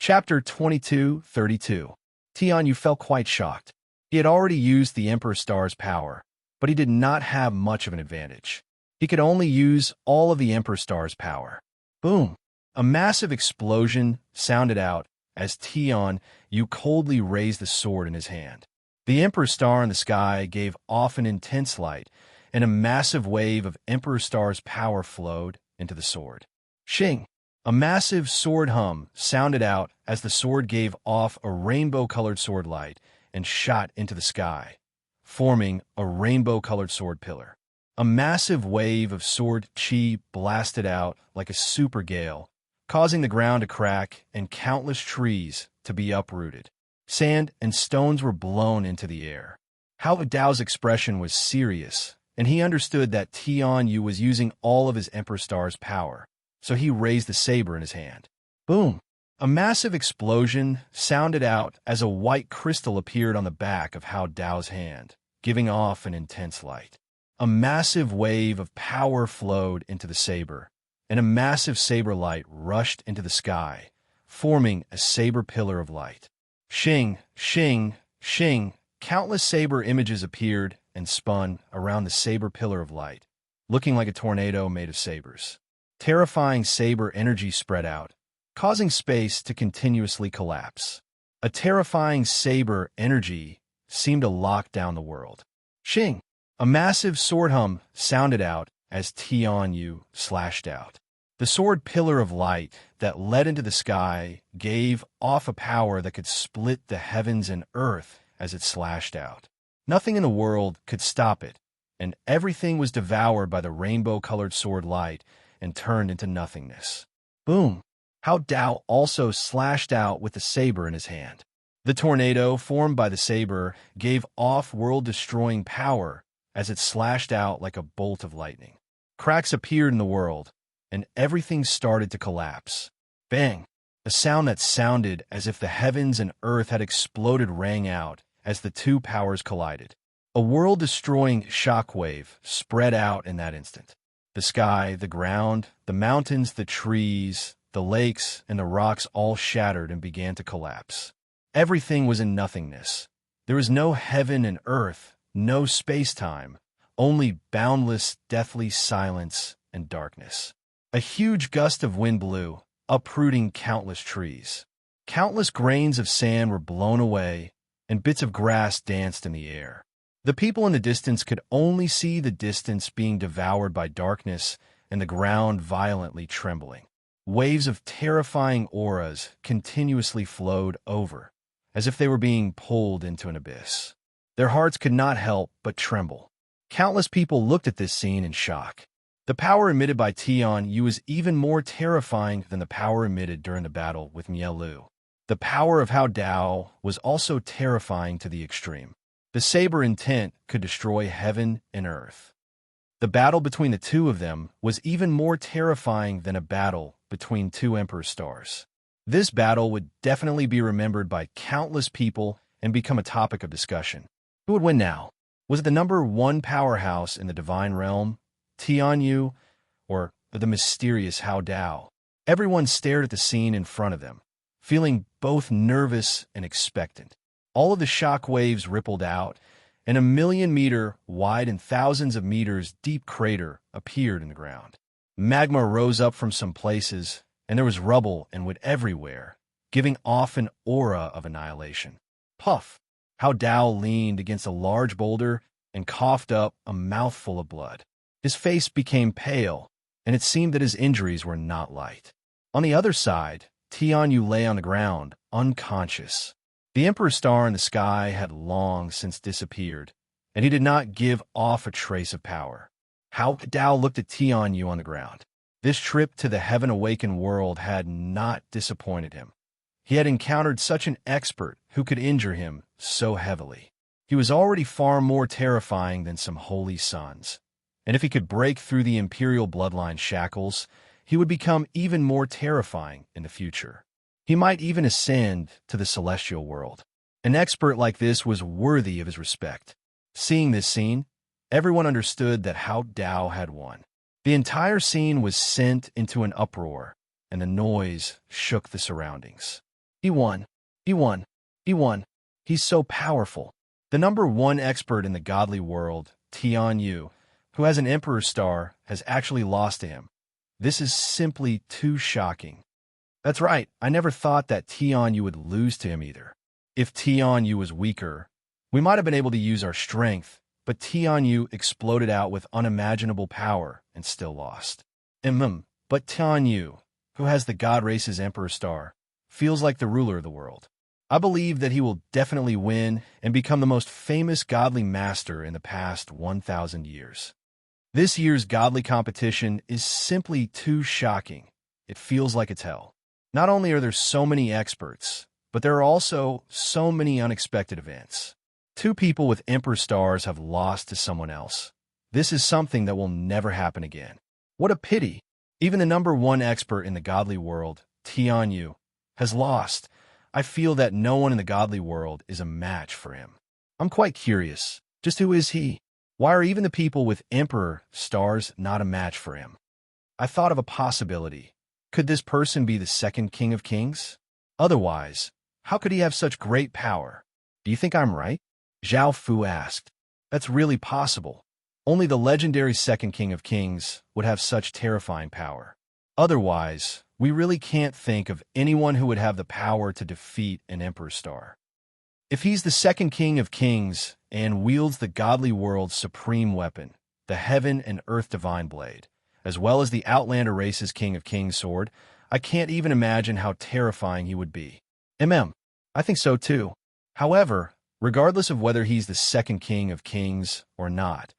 Chapter 22:32. Tianyu felt quite shocked. He had already used the Emperor Star's power, but he did not have much of an advantage. He could only use all of the Emperor Star's power. Boom! A massive explosion sounded out as Tianyu coldly raised the sword in his hand. The Emperor Star in the sky gave off an intense light, and a massive wave of Emperor Star's power flowed into the sword. Shing! A massive sword hum sounded out as the sword gave off a rainbow-colored sword light and shot into the sky, forming a rainbow-colored sword pillar. A massive wave of sword chi blasted out like a super gale, causing the ground to crack and countless trees to be uprooted. Sand and stones were blown into the air. Hao Dao's expression was serious, and he understood that Tianyu was using all of his Emperor Star's power. So he raised the saber in his hand. Boom! A massive explosion sounded out as a white crystal appeared on the back of Hao Dao's hand, giving off an intense light. A massive wave of power flowed into the saber, and a massive saber light rushed into the sky, forming a saber pillar of light. Shing, shing, shing, countless saber images appeared and spun around the saber pillar of light, looking like a tornado made of sabers. Terrifying saber energy spread out, causing space to continuously collapse. A terrifying saber energy seemed to lock down the world. Shing! A massive sword hum sounded out as Tianyu slashed out. The sword pillar of light that led into the sky gave off a power that could split the heavens and earth as it slashed out. Nothing in the world could stop it, and everything was devoured by the rainbow-colored sword light and turned into nothingness. Boom! Hao Dao also slashed out with the saber in his hand. The tornado formed by the saber gave off world-destroying power as it slashed out like a bolt of lightning. Cracks appeared in the world, and everything started to collapse. Bang! A sound that sounded as if the heavens and earth had exploded rang out as the two powers collided. A world-destroying shockwave spread out in that instant. The sky, the ground, the mountains, the trees, the lakes, and the rocks all shattered and began to collapse. Everything was in nothingness. There was no heaven and earth, no space-time, only boundless, deathly silence and darkness. A huge gust of wind blew, uprooting countless trees. Countless grains of sand were blown away, and bits of grass danced in the air. The people in the distance could only see the distance being devoured by darkness and the ground violently trembling. Waves of terrifying auras continuously flowed over, as if they were being pulled into an abyss. Their hearts could not help but tremble. Countless people looked at this scene in shock. The power emitted by Tianyu was even more terrifying than the power emitted during the battle with Mielu. The power of Hao Dao was also terrifying to the extreme. The saber intent could destroy heaven and earth. The battle between the two of them was even more terrifying than a battle between two Emperor Stars. This battle would definitely be remembered by countless people and become a topic of discussion. Who would win now? Was it the number one powerhouse in the divine realm, Tianyu, or the mysterious Hao Dao? Everyone stared at the scene in front of them, feeling both nervous and expectant. All of the shock waves rippled out, and a 1,000,000-meter wide and thousands of meters deep crater appeared in the ground. Magma rose up from some places, and there was rubble and wood everywhere, giving off an aura of annihilation. Puff! Hao Dao leaned against a large boulder and coughed up a mouthful of blood. His face became pale, and it seemed that his injuries were not light. On the other side, Tianyu lay on the ground, unconscious. The Emperor Star in the sky had long since disappeared, and he did not give off a trace of power. Hao Dao looked at Tianyu on the ground. This trip to the heaven-awakened world had not disappointed him. He had encountered such an expert who could injure him so heavily. He was already far more terrifying than some holy sons, and if he could break through the imperial bloodline shackles, he would become even more terrifying in the future. He might even ascend to the celestial world. An expert like this was worthy of his respect. Seeing this scene, everyone understood that Hao Dao had won. The entire scene was sent into an uproar, and the noise shook the surroundings. He won. He won. He won. He's so powerful. The number one expert in the godly world, Tian Yu, who has an emperor's star, has actually lost to him. This is simply too shocking. That's right, I never thought that Tian Yu would lose to him either. If Tian Yu was weaker, we might have been able to use our strength, but Tian Yu exploded out with unimaginable power and still lost. But Tian Yu, who has the god race's emperor star, feels like the ruler of the world. I believe that he will definitely win and become the most famous godly master in the past 1,000 years. This year's godly competition is simply too shocking. It feels like it's hell. Not only are there so many experts, but there are also so many unexpected events. Two people with emperor stars have lost to someone else. This is something that will never happen again. What a pity. Even the number one expert in the godly world, Tian Yu, has lost. I feel that no one in the godly world is a match for him. I'm quite curious. Just who is he? Why are even the people with emperor stars not a match for him? I thought of a possibility. Could this person be the second king of kings? Otherwise, how could he have such great power? Do you think I'm right? Zhao Fu asked. That's really possible. Only the legendary second king of kings would have such terrifying power. Otherwise, we really can't think of anyone who would have the power to defeat an emperor star. If he's the second king of kings and wields the godly world's supreme weapon, the heaven and earth divine blade, as well as the outlander race's king of kings sword, I can't even imagine how terrifying he would be. I think so too. However, regardless of whether he's the second king of kings or not,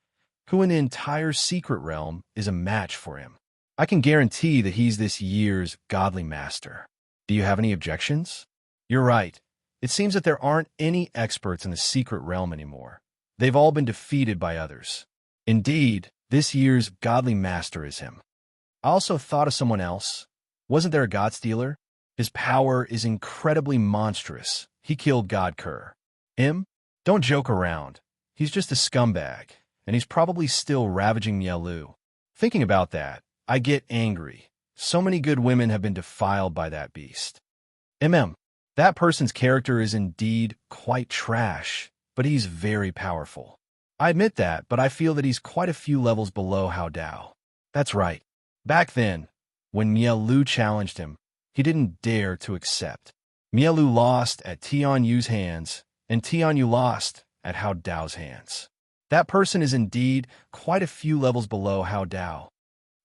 who in the entire secret realm is a match for him? I can guarantee that he's this year's godly master. Do you have any objections? You're right. It seems that there aren't any experts in the secret realm anymore. They've all been defeated by others. Indeed, this year's godly master is him. I also thought of someone else. Wasn't there a god stealer? His power is incredibly monstrous. He killed God Kerr. Him? Don't joke around. He's just a scumbag, and he's probably still ravaging Mielu. Thinking about that, I get angry. So many good women have been defiled by that beast. That person's character is indeed quite trash, but he's very powerful. I admit that, but I feel that he's quite a few levels below Hao Dao. That's right. Back then, when Mielu challenged him, he didn't dare to accept. Mielu lost at Tian Yu's hands, and Tian Yu lost at Hao Dao's hands. That person is indeed quite a few levels below Hao Dao.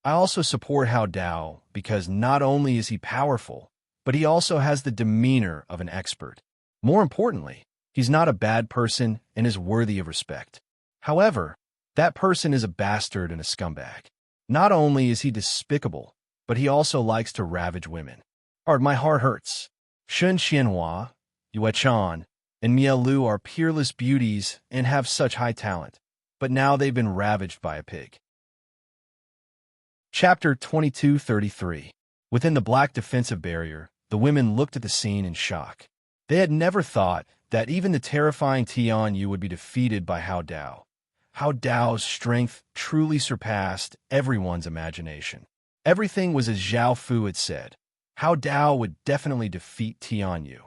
I also support Hao Dao because not only is he powerful, but he also has the demeanor of an expert. More importantly, he's not a bad person and is worthy of respect. However, that person is a bastard and a scumbag. Not only is he despicable, but he also likes to ravage women. My heart hurts. Shun Xianhua, Yue Chan, and Mielu are peerless beauties and have such high talent, but now they've been ravaged by a pig. Chapter 2233. Within the black defensive barrier, the women looked at the scene in shock. They had never thought that even the terrifying Tian Yu would be defeated by Hao Dao. Hao Dao's strength truly surpassed everyone's imagination. Everything was as Zhao Fu had said. Hao Dao would definitely defeat Tian Yu.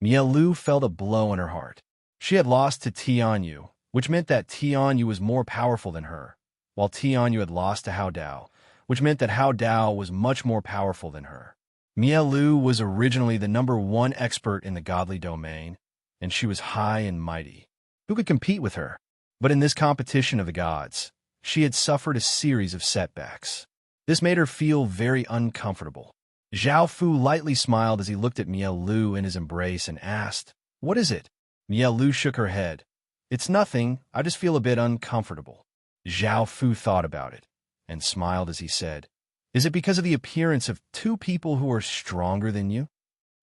Mielu felt a blow in her heart. She had lost to Tian Yu, which meant that Tian Yu was more powerful than her, while Tian Yu had lost to Hao Dao, which meant that Hao Dao was much more powerful than her. Mielu was originally the number one expert in the godly domain, and she was high and mighty. Who could compete with her? But in this competition of the gods, she had suffered a series of setbacks. This made her feel very uncomfortable. Zhao Fu lightly smiled as he looked at Mielu in his embrace and asked, "What is it?" Mielu shook her head. "It's nothing, I just feel a bit uncomfortable." Zhao Fu thought about it and smiled as he said, "Is it because of the appearance of two people who are stronger than you?"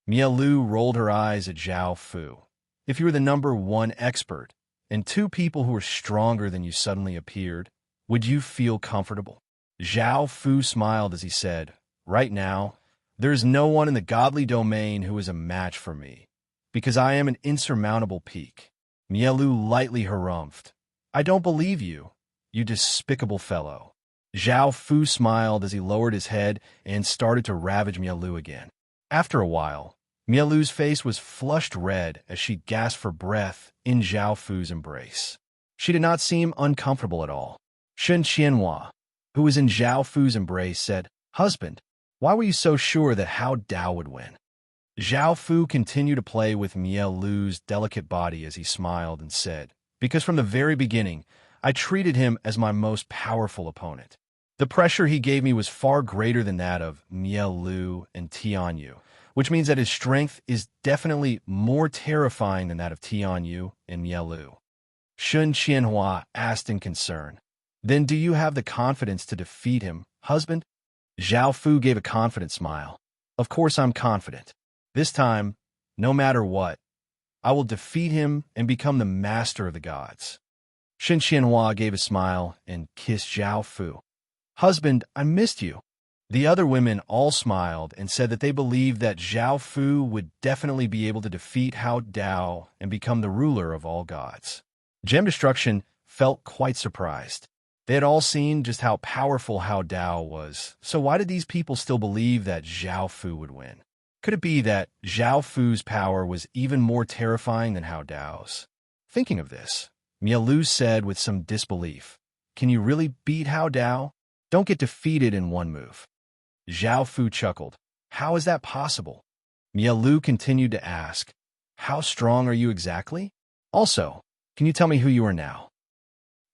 Mielu rolled her eyes at Zhao Fu. "If you were the number one expert, and two people who were stronger than you suddenly appeared, would you feel comfortable?" Zhao Fu smiled as he said, "Right now, there is no one in the godly domain who is a match for me, because I am an insurmountable peak." Mielu lightly harumphed. "I don't believe you, you despicable fellow." Zhao Fu smiled as he lowered his head and started to ravage Mielu again. After a while, Mielu's face was flushed red as she gasped for breath in Zhao Fu's embrace. She did not seem uncomfortable at all. Shen Qianhua, who was in Zhao Fu's embrace, said, "Husband, why were you so sure that Hao Dao would win?" Zhao Fu continued to play with Mielu's delicate body as he smiled and said, "Because from the very beginning, I treated him as my most powerful opponent. The pressure he gave me was far greater than that of Mielu and Tianyu, which means that his strength is definitely more terrifying than that of Tianyu and Mielu." Shun Qianhua asked in concern, "Then do you have the confidence to defeat him, husband?" Zhao Fu gave a confident smile. "Of course I'm confident. This time, no matter what, I will defeat him and become the master of the gods." Shen Qianhua gave a smile and kissed Zhao Fu. "Husband, I missed you." The other women all smiled and said that they believed that Zhao Fu would definitely be able to defeat Hao Dao and become the ruler of all gods. Gem Destruction felt quite surprised. They had all seen just how powerful Hao Dao was, so why did these people still believe that Zhao Fu would win? Could it be that Zhao Fu's power was even more terrifying than Hao Dao's? Thinking of this, Mielu said with some disbelief, "Can you really beat Hao Dao? Don't get defeated in one move." Zhao Fu chuckled. "How is that possible?" Mielu continued to ask, "How strong are you exactly? Also, can you tell me who you are now?"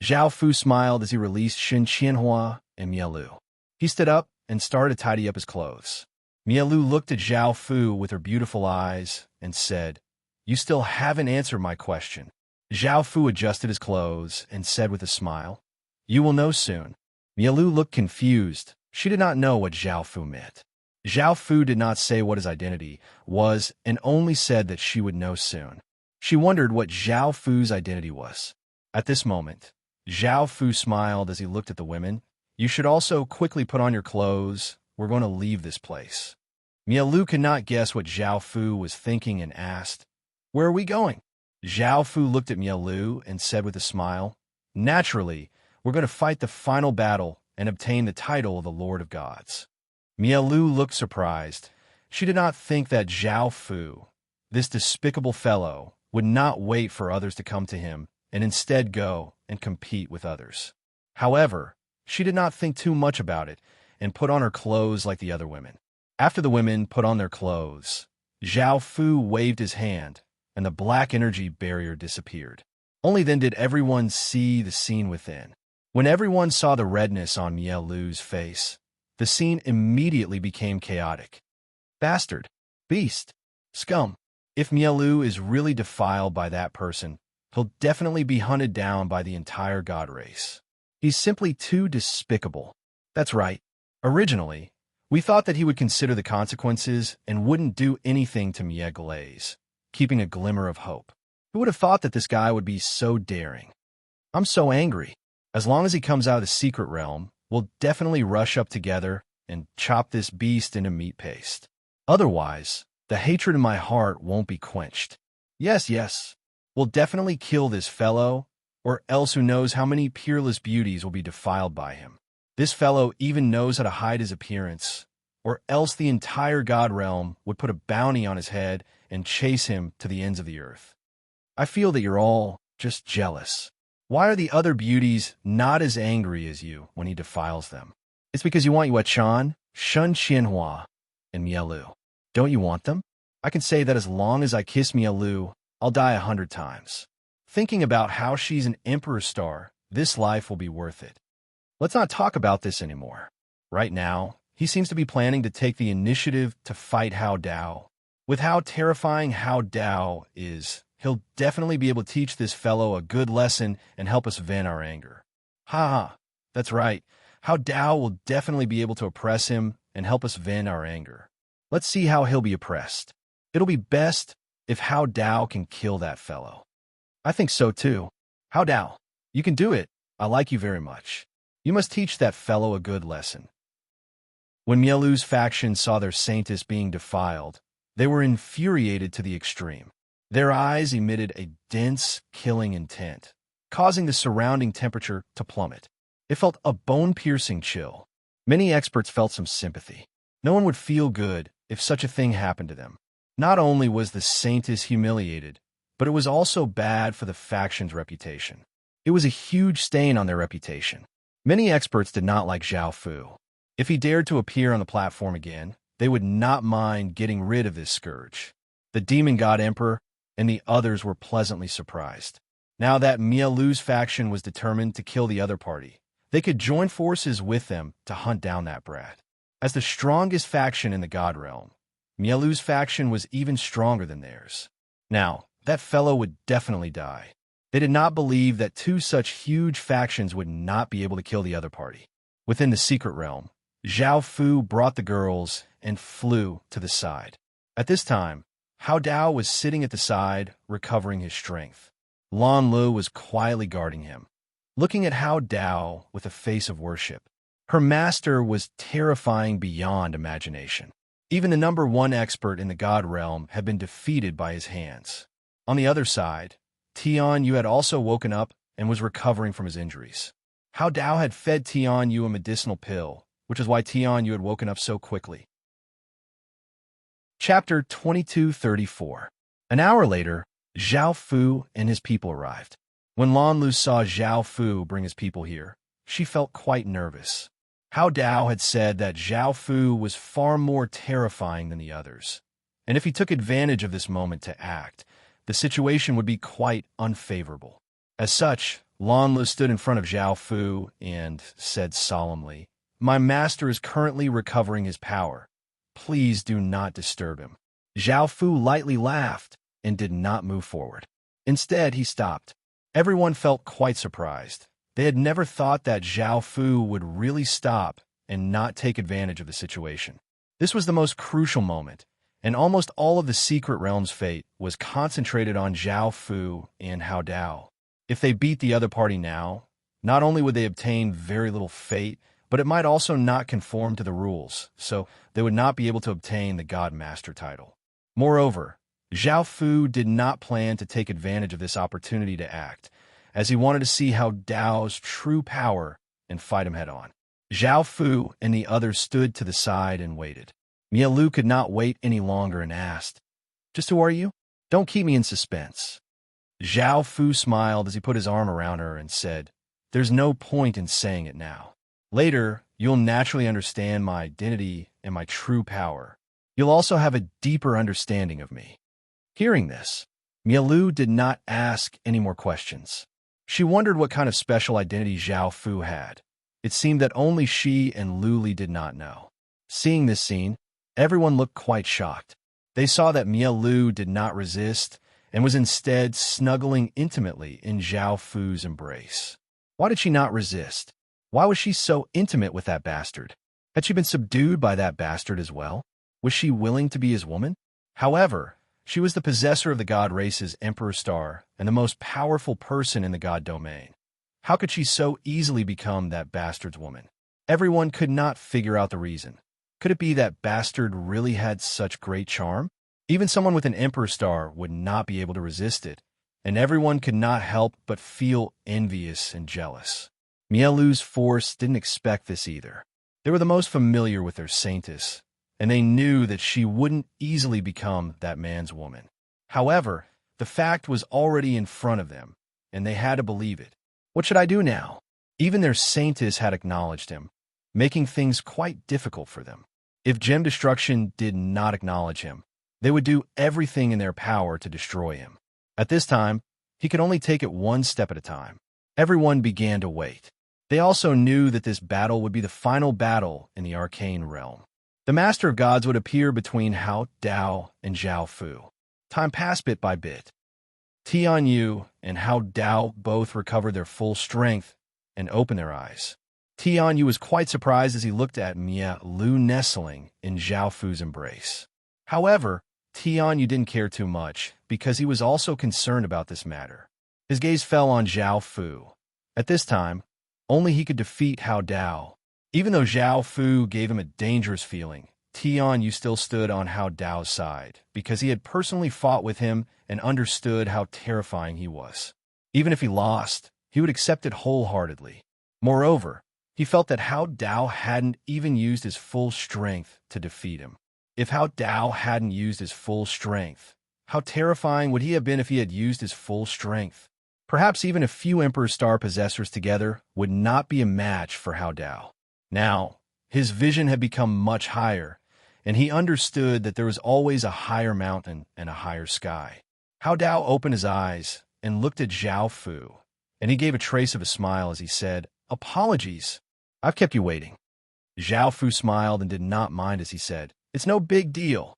Zhao Fu smiled as he released Shen Qianhua and Mielu. He stood up and started to tidy up his clothes. Mielu looked at Zhao Fu with her beautiful eyes and said, "You still haven't answered my question." Zhao Fu adjusted his clothes and said with a smile, "You will know soon." Mielu looked confused. She did not know what Zhao Fu meant. Zhao Fu did not say what his identity was and only said that she would know soon. She wondered what Zhao Fu's identity was. At this moment, Zhao Fu smiled as he looked at the women. "You should also quickly put on your clothes. We're going to leave this place." Mielu could not guess what Zhao Fu was thinking and asked, "Where are we going?" Zhao Fu looked at Mielu and said with a smile, "Naturally, we're going to fight the final battle and obtain the title of the Lord of Gods." Mielu looked surprised. She did not think that Zhao Fu, this despicable fellow, would not wait for others to come to him and instead go and compete with others. However, she did not think too much about it and put on her clothes like the other women. After the women put on their clothes, Zhao Fu waved his hand, and the black energy barrier disappeared. Only then did everyone see the scene within. When everyone saw the redness on Mielu's face, the scene immediately became chaotic. Bastard, beast, scum. If Mielu is really defiled by that person, he'll definitely be hunted down by the entire god race. He's simply too despicable. That's right. Originally, we thought that he would consider the consequences and wouldn't do anything to Mie Glaze, keeping a glimmer of hope. Who would have thought that this guy would be so daring? I'm so angry. As long as he comes out of the secret realm, we'll definitely rush up together and chop this beast into meat paste. Otherwise, the hatred in my heart won't be quenched. Yes, we'll definitely kill this fellow, or else who knows how many peerless beauties will be defiled by him. This fellow even knows how to hide his appearance, or else the entire god realm would put a bounty on his head and chase him to the ends of the earth. I feel that you're all just jealous. Why are the other beauties not as angry as you when he defiles them? It's because you want Yuechan, Shun Qianhua, and Mielu. Don't you want them? I can say that as long as I kiss Mielu, I'll die 100 times. Thinking about how she's an emperor star, this life will be worth it. Let's not talk about this anymore. Right now, he seems to be planning to take the initiative to fight Hao Dao. With how terrifying Hao Dao is, he'll definitely be able to teach this fellow a good lesson and help us vent our anger. That's right. Hao Dao will definitely be able to oppress him and help us vent our anger. Let's see how he'll be oppressed. It'll be best if Hao Dao can kill that fellow. I think so too. Hao Dao, you can do it. I like you very much. You must teach that fellow a good lesson. When Mielu's faction saw their saintess being defiled, they were infuriated to the extreme. Their eyes emitted a dense, killing intent, causing the surrounding temperature to plummet. It felt a bone-piercing chill. Many experts felt some sympathy. No one would feel good if such a thing happened to them. Not only was the Saintess humiliated, but it was also bad for the faction's reputation. It was a huge stain on their reputation. Many experts did not like Zhao Fu. If he dared to appear on the platform again, they would not mind getting rid of this scourge. The Demon God Emperor and the others were pleasantly surprised. Now that Mialu's faction was determined to kill the other party, they could join forces with them to hunt down that brat. As the strongest faction in the God Realm, Mialu's faction was even stronger than theirs. Now, that fellow would definitely die. They did not believe that two such huge factions would not be able to kill the other party. Within the secret realm, Zhao Fu brought the girls and flew to the side. At this time, Hao Dao was sitting at the side, recovering his strength. Lan Lu was quietly guarding him, looking at Hao Dao with a face of worship. Her master was terrifying beyond imagination. Even the number one expert in the God Realm had been defeated by his hands. On the other side, Tian Yu had also woken up and was recovering from his injuries. Hao Dao had fed Tian Yu a medicinal pill, which is why Tian Yu had woken up so quickly. Chapter 2234. An hour later, Zhao Fu and his people arrived. When Lan Lu saw Zhao Fu bring his people here, she felt quite nervous. Hao Dao had said that Zhao Fu was far more terrifying than the others, and if he took advantage of this moment to act, the situation would be quite unfavorable. As such, Lan Lu stood in front of Zhao Fu and said solemnly, "My master is currently recovering his power. Please do not disturb him." Zhao Fu lightly laughed and did not move forward. Instead, he stopped. Everyone felt quite surprised. They had never thought that Zhao Fu would really stop and not take advantage of the situation. This was the most crucial moment, and almost all of the secret realm's fate was concentrated on Zhao Fu and Hao Dao. If they beat the other party now, not only would they obtain very little fate, but it might also not conform to the rules, so they would not be able to obtain the God Master title. Moreover, Zhao Fu did not plan to take advantage of this opportunity to act, as he wanted to see Hao Dao's true power and fight him head-on. Zhao Fu and the others stood to the side and waited. Mialu could not wait any longer and asked, "Just who are you? Don't keep me in suspense." Zhao Fu smiled as he put his arm around her and said, "There's no point in saying it now. Later, you'll naturally understand my identity and my true power. You'll also have a deeper understanding of me." Hearing this, Mialu did not ask any more questions. She wondered what kind of special identity Zhao Fu had. It seemed that only she and Luli did not know. Seeing this scene, everyone looked quite shocked. They saw that Mialu did not resist and was instead snuggling intimately in Zhao Fu's embrace. Why did she not resist? Why was she so intimate with that bastard? Had she been subdued by that bastard as well? Was she willing to be his woman? However, she was the possessor of the God race's Emperor Star and the most powerful person in the God domain. How could she so easily become that bastard's woman? Everyone could not figure out the reason. Could it be that bastard really had such great charm? Even someone with an Emperor Star would not be able to resist it, and everyone could not help but feel envious and jealous. Mialu's force didn't expect this either. They were the most familiar with their Saintess, and they knew that she wouldn't easily become that man's woman. However, the fact was already in front of them, and they had to believe it. What should I do now? Even their Saintess had acknowledged him, making things quite difficult for them. If Gem Destruction did not acknowledge him, they would do everything in their power to destroy him. At this time, he could only take it one step at a time. Everyone began to wait. They also knew that this battle would be the final battle in the arcane realm. The Master of Gods would appear between Hao Dao and Zhao Fu. Time passed bit by bit. Tian Yu and Hao Dao both recovered their full strength and opened their eyes. Tian Yu was quite surprised as he looked at Mia Lu nestling in Zhao Fu's embrace. However, Tian Yu didn't care too much because he was also concerned about this matter. His gaze fell on Zhao Fu. At this time, only he could defeat Hao Dao. Even though Zhao Fu gave him a dangerous feeling, Tian Yu still stood on Hao Dao's side because he had personally fought with him and understood how terrifying he was. Even if he lost, he would accept it wholeheartedly. Moreover, he felt that Hao Dao hadn't even used his full strength to defeat him. If Hao Dao hadn't used his full strength, how terrifying would he have been if he had used his full strength? Perhaps even a few Emperor Star possessors together would not be a match for Hao Dao. Now, his vision had become much higher, and he understood that there was always a higher mountain and a higher sky. Hao Dao opened his eyes and looked at Zhao Fu, and he gave a trace of a smile as he said, "Apologies. I've kept you waiting." Zhao Fu smiled and did not mind as he said, "It's no big deal."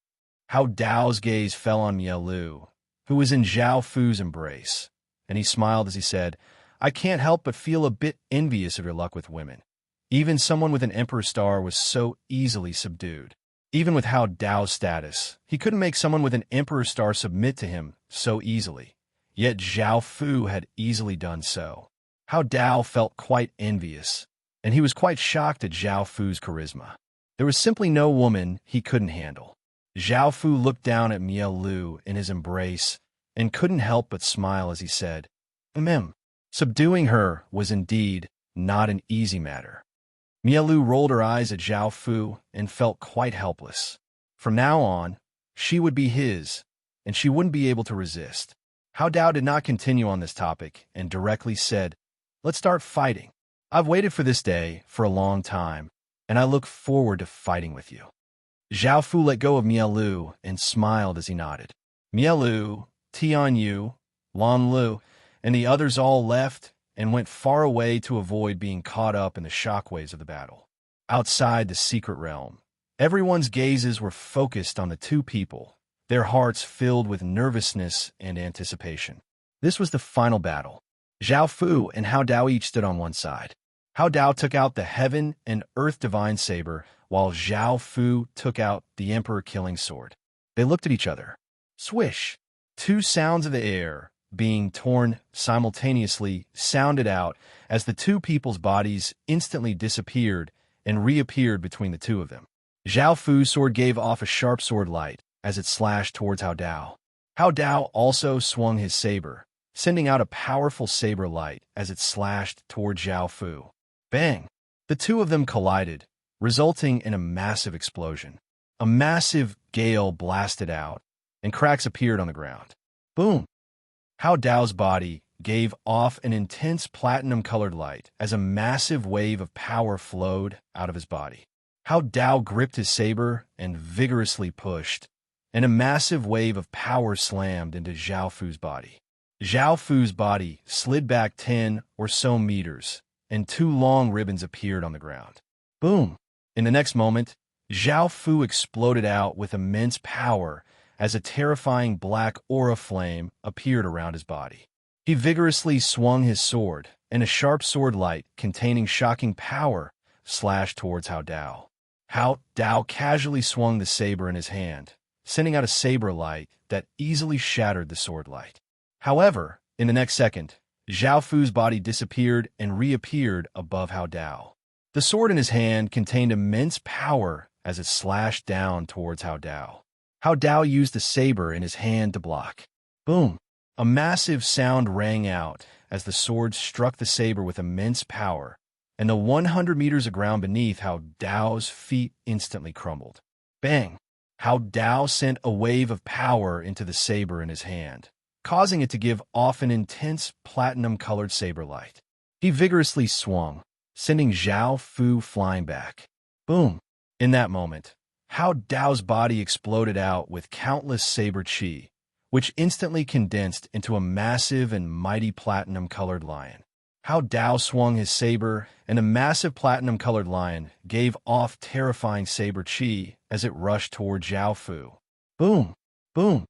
Hao Dao's gaze fell on Miao Lu, who was in Zhao Fu's embrace, and he smiled as he said, "I can't help but feel a bit envious of your luck with women. Even someone with an Emperor Star was so easily subdued. Even with Hao Dao's status, he couldn't make someone with an Emperor Star submit to him so easily. Yet Zhao Fu had easily done so. Hao Dao felt quite envious, and he was quite shocked at Zhao Fu's charisma. There was simply no woman he couldn't handle. Zhao Fu looked down at Miao Lu in his embrace and couldn't help but smile as he said, Subduing her was indeed not an easy matter." Miao Lu rolled her eyes at Zhao Fu and felt quite helpless. From now on, she would be his, and she wouldn't be able to resist. Hao Dao did not continue on this topic and directly said, "Let's start fighting. I've waited for this day for a long time, and I look forward to fighting with you." Zhao Fu let go of Miao Lu and smiled as he nodded. Miao Lu, Tian Yu, Lan Lu, and the others all left and went far away to avoid being caught up in the shockwaves of the battle. Outside the secret realm, everyone's gazes were focused on the two people, their hearts filled with nervousness and anticipation. This was the final battle. Zhao Fu and Hao Dao each stood on one side. Hao Dao took out the Heaven and Earth Divine Saber, while Zhao Fu took out the Emperor Killing Sword. They looked at each other. Swish! Two sounds of the air, being torn simultaneously, sounded out as the two people's bodies instantly disappeared and reappeared between the two of them. Zhao Fu's sword gave off a sharp sword light as it slashed towards Hao Dao. Hao Dao also swung his saber, sending out a powerful saber light as it slashed toward Zhao Fu. Bang! The two of them collided, resulting in a massive explosion. A massive gale blasted out, and cracks appeared on the ground. Boom! Hao Dao's body gave off an intense platinum-colored light as a massive wave of power flowed out of his body. Hao Dao gripped his saber and vigorously pushed, and a massive wave of power slammed into Zhao Fu's body. Zhao Fu's body slid back 10 or so meters, and two long ribbons appeared on the ground. Boom! In the next moment, Zhao Fu exploded out with immense power as a terrifying black aura flame appeared around his body. He vigorously swung his sword, and a sharp sword light containing shocking power slashed towards Hao Dao. Hao Dao casually swung the saber in his hand, sending out a saber light that easily shattered the sword light. However, in the next second, Zhao Fu's body disappeared and reappeared above Hao Dao. The sword in his hand contained immense power as it slashed down towards Hao Dao. Hao Dao used the saber in his hand to block. Boom! A massive sound rang out as the sword struck the saber with immense power, and the 100 meters of ground beneath Hao Dao's feet instantly crumbled. Bang! Hao Dao sent a wave of power into the saber in his hand, causing it to give off an intense platinum-colored saber light. He vigorously swung, sending Zhao Fu flying back. Boom! In that moment, Hao Dao's body exploded out with countless saber chi, which instantly condensed into a massive and mighty platinum-colored lion. Hao Dao swung his saber, and a massive platinum-colored lion gave off terrifying saber chi as it rushed toward Zhao Fu. Boom! Boom!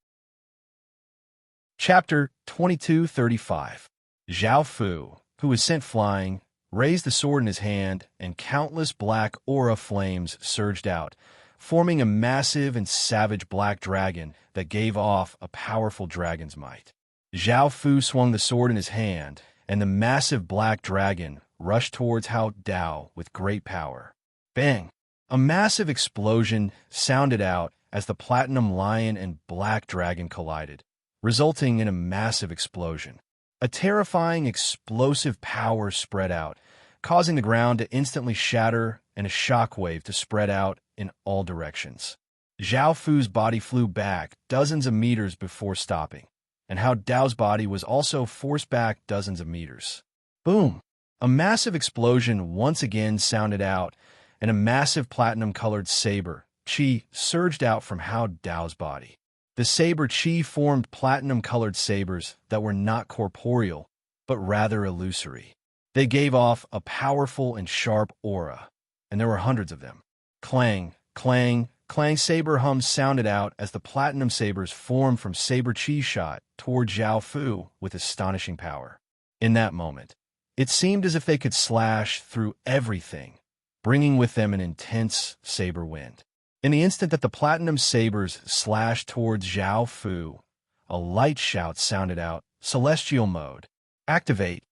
Chapter 2235. Zhao Fu, who was sent flying, raised the sword in his hand, and countless black aura flames surged out, forming a massive and savage black dragon that gave off a powerful dragon's might. Zhao Fu swung the sword in his hand, and the massive black dragon rushed towards Hao Dao with great power. Bang! A massive explosion sounded out as the platinum lion and black dragon collided, resulting in a massive explosion. A terrifying, explosive power spread out, causing the ground to instantly shatter and a shockwave to spread out in all directions. Zhao Fu's body flew back dozens of meters before stopping, and Hao Dao's body was also forced back dozens of meters. Boom! A massive explosion once again sounded out, and a massive platinum-colored saber, chi, surged out from Hao Dao's body. The saber chi formed platinum-colored sabers that were not corporeal, but rather illusory. They gave off a powerful and sharp aura, and there were hundreds of them. Clang, clang, clang saber hums sounded out as the platinum sabers formed from saber chi shot toward Zhao Fu with astonishing power. In that moment, it seemed as if they could slash through everything, bringing with them an intense saber wind. In the instant that the platinum sabers slashed towards Zhao Fu, a light shout sounded out, Celestial Mode. Activate.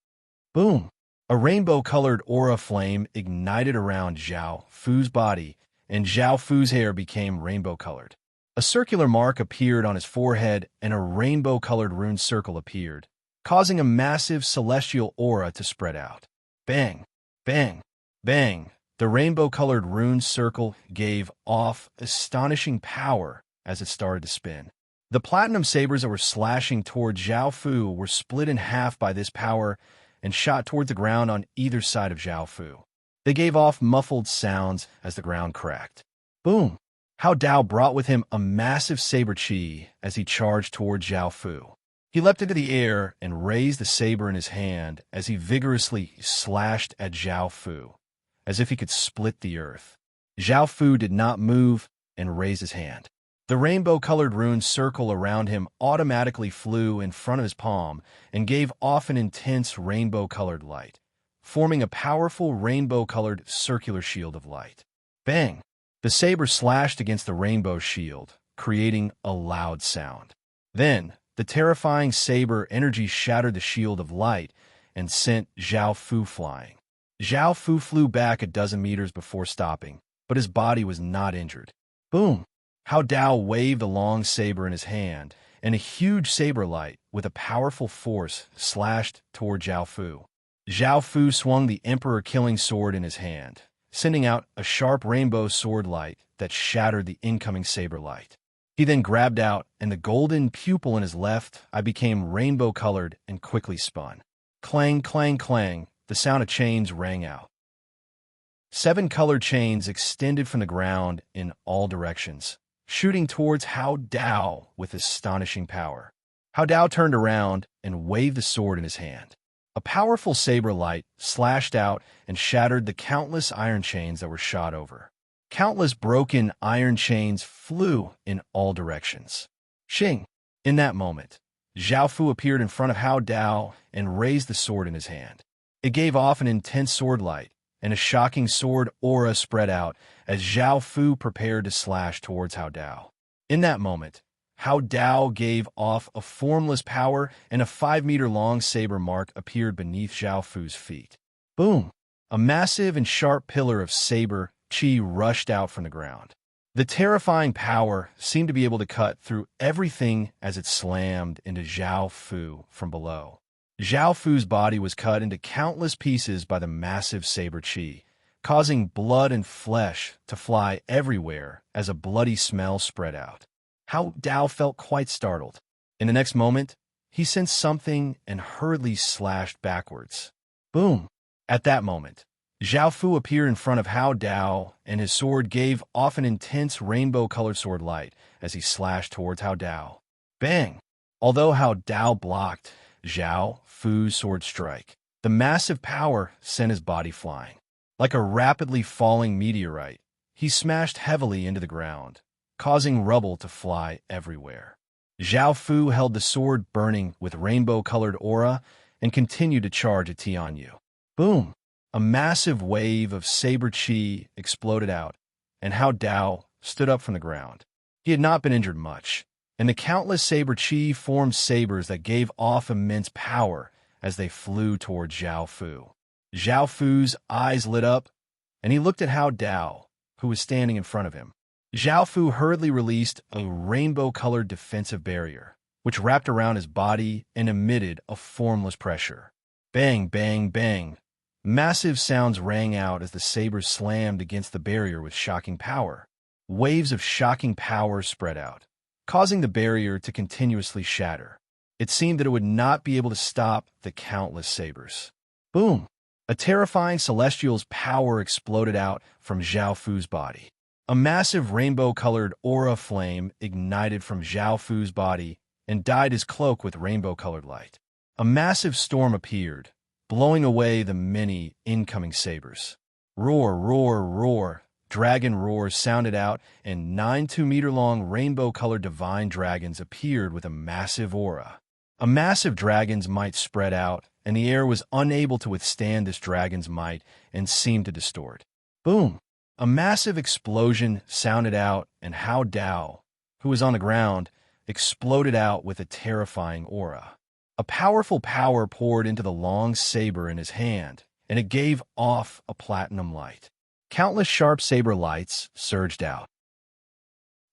Boom! A rainbow-colored aura flame ignited around Zhao Fu's body, and Zhao Fu's hair became rainbow-colored. A circular mark appeared on his forehead, and a rainbow-colored rune circle appeared, causing a massive celestial aura to spread out. Bang! Bang! Bang! The rainbow-colored rune circle gave off astonishing power as it started to spin. The platinum sabers that were slashing toward Zhao Fu were split in half by this power and shot toward the ground on either side of Zhao Fu. They gave off muffled sounds as the ground cracked. Boom! Hao Dao brought with him a massive saber chi as he charged toward Zhao Fu. He leapt into the air and raised the saber in his hand as he vigorously slashed at Zhao Fu, as if he could split the earth. Zhao Fu did not move and raised his hand. The rainbow-colored rune circle around him automatically flew in front of his palm and gave off an intense rainbow-colored light, forming a powerful rainbow-colored circular shield of light. Bang! The saber slashed against the rainbow shield, creating a loud sound. Then, the terrifying saber energy shattered the shield of light and sent Zhao Fu flying. Zhao Fu flew back a dozen meters before stopping, but his body was not injured. Boom! Hao Dao waved a long saber in his hand, and a huge saber light with a powerful force slashed toward Zhao Fu. Zhao Fu swung the Emperor Killing Sword in his hand, sending out a sharp rainbow sword light that shattered the incoming saber light. He then grabbed out, and the golden pupil in his left eye became rainbow-colored and quickly spun. Clang, clang, clang, the sound of chains rang out. 7 colored chains extended from the ground in all directions, shooting towards Hao Dao with astonishing power. Hao Dao turned around and waved the sword in his hand. A powerful saber light slashed out and shattered the countless iron chains that were shot over. Countless broken iron chains flew in all directions. Xing! In that moment, Zhao Fu appeared in front of Hao Dao and raised the sword in his hand. It gave off an intense sword light, and a shocking sword aura spread out as Zhao Fu prepared to slash towards Hao Dao. In that moment, Hao Dao gave off a formless power, and a 5-meter-long saber mark appeared beneath Zhao Fu's feet. Boom! A massive and sharp pillar of saber chi rushed out from the ground. The terrifying power seemed to be able to cut through everything as it slammed into Zhao Fu from below. Zhao Fu's body was cut into countless pieces by the massive saber chi, causing blood and flesh to fly everywhere as a bloody smell spread out. Hao Dao felt quite startled. In the next moment, he sensed something and hurriedly slashed backwards. Boom! At that moment, Zhao Fu appeared in front of Hao Dao, and his sword gave off an intense rainbow-colored sword light as he slashed towards Hao Dao. Bang! Although Hao Dao blocked Zhao Fu's sword strike, the massive power sent his body flying. Like a rapidly falling meteorite, he smashed heavily into the ground, causing rubble to fly everywhere. Zhao Fu held the sword burning with rainbow-colored aura and continued to charge at Tianyu. Boom! A massive wave of saber chi exploded out, and Hao Dao stood up from the ground. He had not been injured much, and the countless saber chi formed sabers that gave off immense power as they flew toward Zhao Fu. Zhao Fu's eyes lit up, and he looked at Hao Dao, who was standing in front of him. Zhao Fu hurriedly released a rainbow-colored defensive barrier, which wrapped around his body and emitted a formless pressure. Bang, bang, bang. Massive sounds rang out as the sabers slammed against the barrier with shocking power. waves of shocking power spread out, causing the barrier to continuously shatter. It seemed that it would not be able to stop the countless sabers. Boom! A terrifying celestial's power exploded out from Zhao Fu's body. A massive rainbow-colored aura flame ignited from Zhao Fu's body and dyed his cloak with rainbow-colored light. A massive storm appeared, blowing away the many incoming sabers. Roar, roar, roar! Dragon roars sounded out, and 9 2-meter-long rainbow-colored divine dragons appeared with a massive aura. A massive dragon's might spread out, and the air was unable to withstand this dragon's might and seemed to distort. Boom! A massive explosion sounded out, and Hao Dao, who was on the ground, exploded out with a terrifying aura. A powerful power poured into the long saber in his hand, and it gave off a platinum light. Countless sharp saber lights surged out.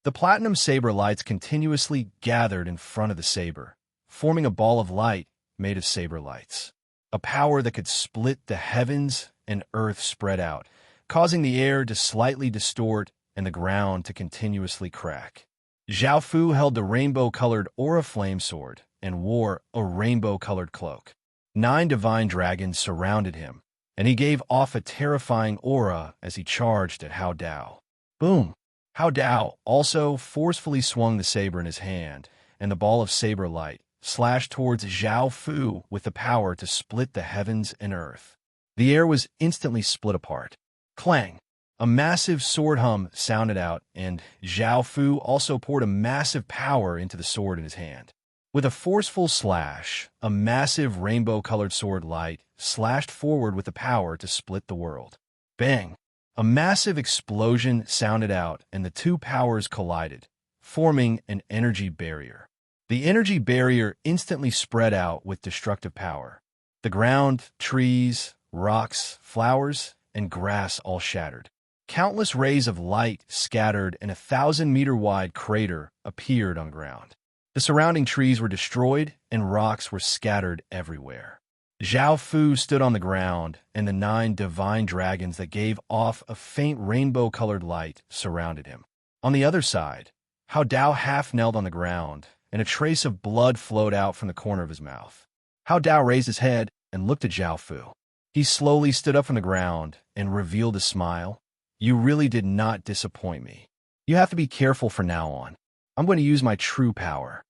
The platinum saber lights continuously gathered in front of the saber, forming a ball of light made of saber lights. A power that could split the heavens and earth spread out, causing the air to slightly distort and the ground to continuously crack. Zhao Fu held the rainbow-colored aura flame sword and wore a rainbow-colored cloak. 9 divine dragons surrounded him, and he gave off a terrifying aura as he charged at Hao Dao. Boom! Hao Dao also forcefully swung the saber in his hand, and the ball of saber light slashed towards Zhao Fu with the power to split the heavens and earth. The air was instantly split apart. Clang! A massive sword hum sounded out, and Zhao Fu also poured a massive power into the sword in his hand. With a forceful slash, a massive rainbow-colored sword light slashed forward with the power to split the world. Bang! A massive explosion sounded out, and the two powers collided, forming an energy barrier. The energy barrier instantly spread out with destructive power. The ground, trees, rocks, flowers, and grass all shattered. Countless rays of light scattered, and a 1,000-meter-wide crater appeared on the ground. The surrounding trees were destroyed, and rocks were scattered everywhere. Zhao Fu stood on the ground, and the 9 divine dragons that gave off a faint rainbow-colored light surrounded him. On the other side, Hao Dao half-knelt on the ground, and a trace of blood flowed out from the corner of his mouth. Hao Dao raised his head and looked at Zhao Fu. He slowly stood up from the ground and revealed a smile. "You really did not disappoint me. You have to be careful from now on. I'm going to use my true power."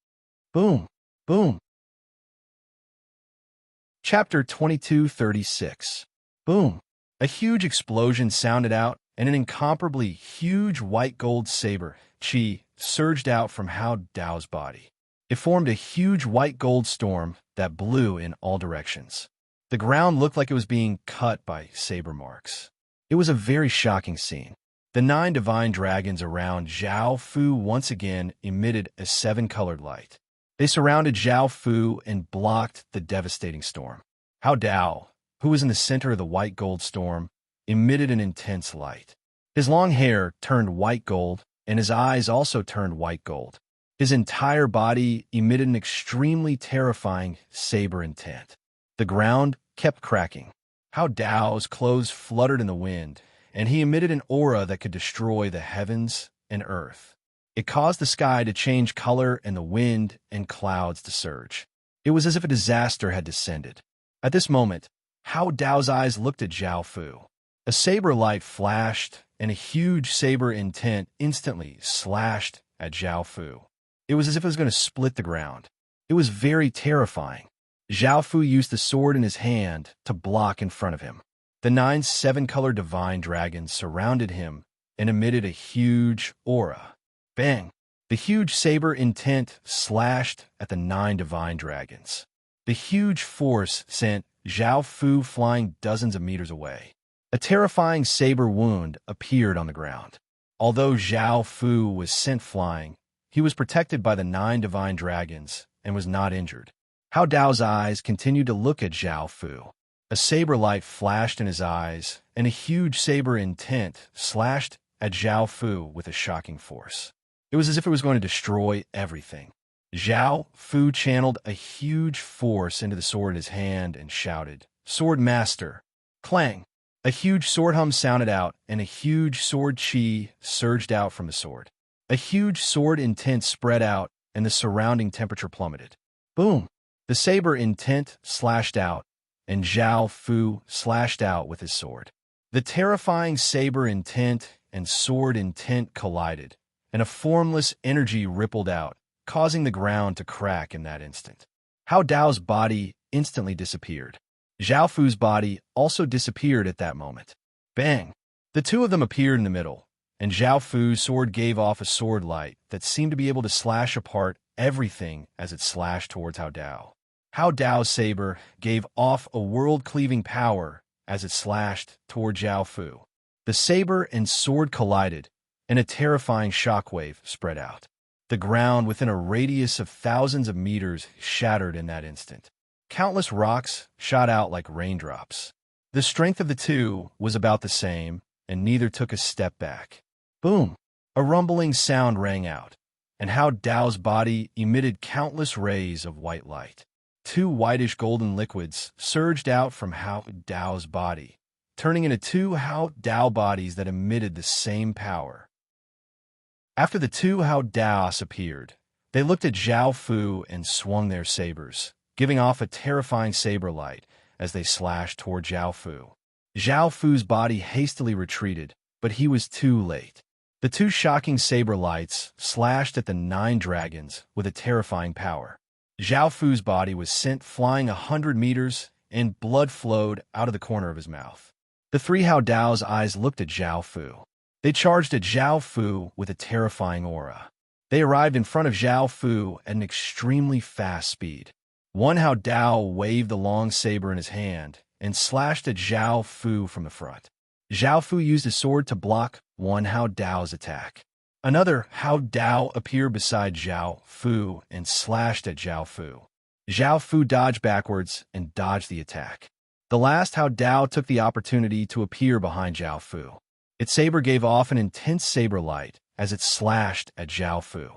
Boom! Boom! Chapter 2236. Boom! A huge explosion sounded out, and an incomparably huge white gold saber, Qi, surged out from Hao Dao's body. It formed a huge white gold storm that blew in all directions. The ground looked like it was being cut by saber marks. It was a very shocking scene. The 9 divine dragons around Zhao Fu once again emitted a 7-colored light. They surrounded Zhao Fu and blocked the devastating storm. Hao Dao, who was in the center of the white gold storm, emitted an intense light. His long hair turned white gold, and his eyes also turned white gold. His entire body emitted an extremely terrifying saber intent. The ground kept cracking. Hao Dao's clothes fluttered in the wind, and he emitted an aura that could destroy the heavens and earth. It caused the sky to change color and the wind and clouds to surge. It was as if a disaster had descended. At this moment, Hao Dao's eyes looked at Zhao Fu. A saber light flashed, and a huge saber intent instantly slashed at Zhao Fu. It was as if it was going to split the ground. It was very terrifying. Zhao Fu used the sword in his hand to block in front of him. The 9 7-colored divine dragons surrounded him and emitted a huge aura. Bang! The huge saber intent slashed at the 9 divine dragons. The huge force sent Zhao Fu flying dozens of meters away. A terrifying saber wound appeared on the ground. Although Zhao Fu was sent flying, he was protected by the 9 divine dragons and was not injured. Hao Dao's eyes continued to look at Zhao Fu. A saber light flashed in his eyes, and a huge saber intent slashed at Zhao Fu with a shocking force. It was as if it was going to destroy everything. Zhao Fu channeled a huge force into the sword in his hand and shouted, "Sword Master!" Clang! A huge sword hum sounded out, and a huge sword chi surged out from the sword. A huge sword intent spread out, and the surrounding temperature plummeted. Boom! The saber intent slashed out, and Zhao Fu slashed out with his sword. The terrifying saber intent and sword intent collided, and a formless energy rippled out, causing the ground to crack in that instant. Hao Dao's body instantly disappeared. Zhao Fu's body also disappeared at that moment. Bang! The two of them appeared in the middle, and Zhao Fu's sword gave off a sword light that seemed to be able to slash apart everything as it slashed towards Hao Dao. Hao Dao's saber gave off a world-cleaving power as it slashed toward Zhao Fu. The saber and sword collided, and a terrifying shockwave spread out. The ground within a radius of thousands of meters shattered in that instant. Countless rocks shot out like raindrops. The strength of the two was about the same, and neither took a step back. Boom! A rumbling sound rang out, and Hao Dao's body emitted countless rays of white light. Two whitish golden liquids surged out from Hao Dao's body, turning into two Hao Dao bodies that emitted the same power. After the two Hao Daos appeared, they looked at Zhao Fu and swung their sabers, giving off a terrifying saber light as they slashed toward Zhao Fu. Zhao Fu's body hastily retreated, but he was too late. The two shocking saber lights slashed at the 9 dragons with a terrifying power. Zhao Fu's body was sent flying 100 meters, and blood flowed out of the corner of his mouth. The three Hao Dao's eyes looked at Zhao Fu. They charged at Zhao Fu with a terrifying aura. They arrived in front of Zhao Fu at an extremely fast speed. One Hao Dao waved the long saber in his hand and slashed at Zhao Fu from the front. Zhao Fu used his sword to block one Hao Dao's attack. Another Hao Dao appeared beside Zhao Fu and slashed at Zhao Fu. Zhao Fu dodged backwards and dodged the attack. The last Hao Dao took the opportunity to appear behind Zhao Fu. Its saber gave off an intense saber light as it slashed at Zhao Fu.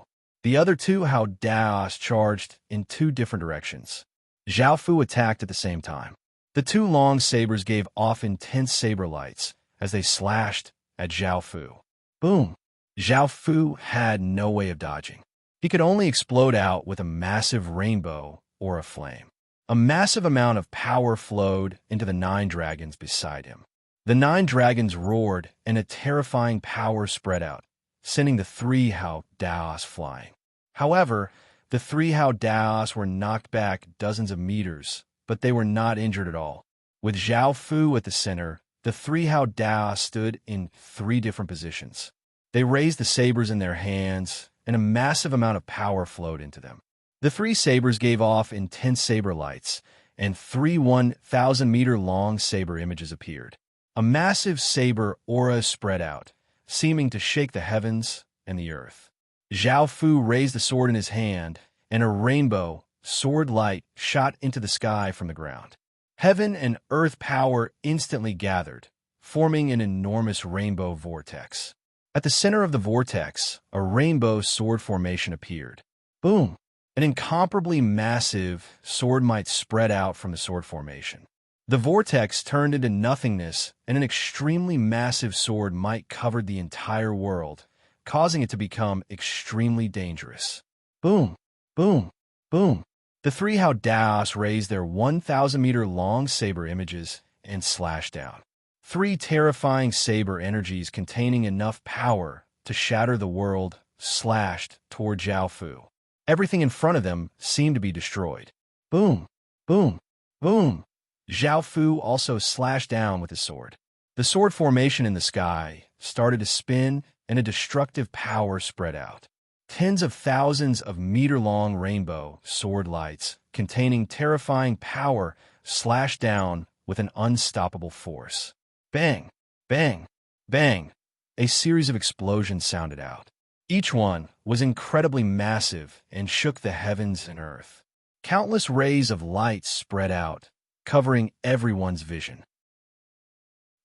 The other two Hao Daos charged in 2 different directions. Zhao Fu attacked at the same time. The 2 long sabers gave off intense saber lights as they slashed at Zhao Fu. Boom! Zhao Fu had no way of dodging. He could only explode out with a massive rainbow or a flame. A massive amount of power flowed into the 9 dragons beside him. The 9 dragons roared, and a terrifying power spread out, sending the 3 Hao Daos flying. However, the 3 Hao Daos were knocked back dozens of meters, but they were not injured at all. With Zhao Fu at the center, the 3 Hao Daos stood in 3 different positions. They raised the sabers in their hands, and a massive amount of power flowed into them. The 3 sabers gave off intense saber lights, and 3 1,000-meter-long saber images appeared. A massive saber aura spread out, seeming to shake the heavens and the earth. Zhao Fu raised the sword in his hand, and a rainbow sword light shot into the sky from the ground. Heaven and earth power instantly gathered, forming an enormous rainbow vortex. At the center of the vortex, a rainbow sword formation appeared. Boom! An incomparably massive sword might spread out from the sword formation. The vortex turned into nothingness, and an extremely massive sword might covered the entire world, causing it to become extremely dangerous. Boom! Boom! Boom! The 3 Hao Daos raised their 1,000-meter-long saber images and slashed down. 3 terrifying saber energies containing enough power to shatter the world slashed toward Zhao Fu. Everything in front of them seemed to be destroyed. Boom! Boom! Boom! Zhao Fu also slashed down with his sword. The sword formation in the sky started to spin, and a destructive power spread out. Tens of thousands of meter-long rainbow sword lights containing terrifying power slashed down with an unstoppable force. Bang! Bang! Bang! A series of explosions sounded out. Each one was incredibly massive and shook the heavens and earth. Countless rays of light spread out, covering everyone's vision.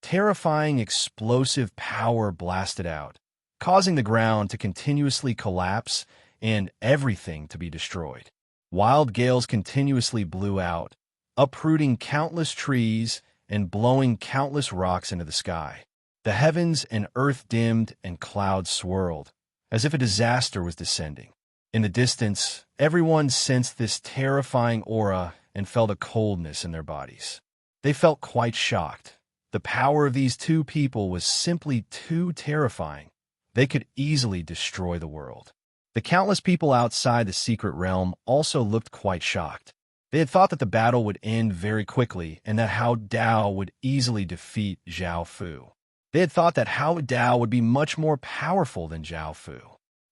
Terrifying explosive power blasted out, causing the ground to continuously collapse and everything to be destroyed. Wild gales continuously blew out, uprooting countless trees and blowing countless rocks into the sky. The heavens and earth dimmed and clouds swirled, as if a disaster was descending. In the distance, everyone sensed this terrifying aura and felt a coldness in their bodies. They felt quite shocked. The power of these two people was simply too terrifying. They could easily destroy the world. The countless people outside the secret realm also looked quite shocked. They had thought that the battle would end very quickly and that Hao Dao would easily defeat Zhao Fu. They had thought that Hao Dao would be much more powerful than Zhao Fu.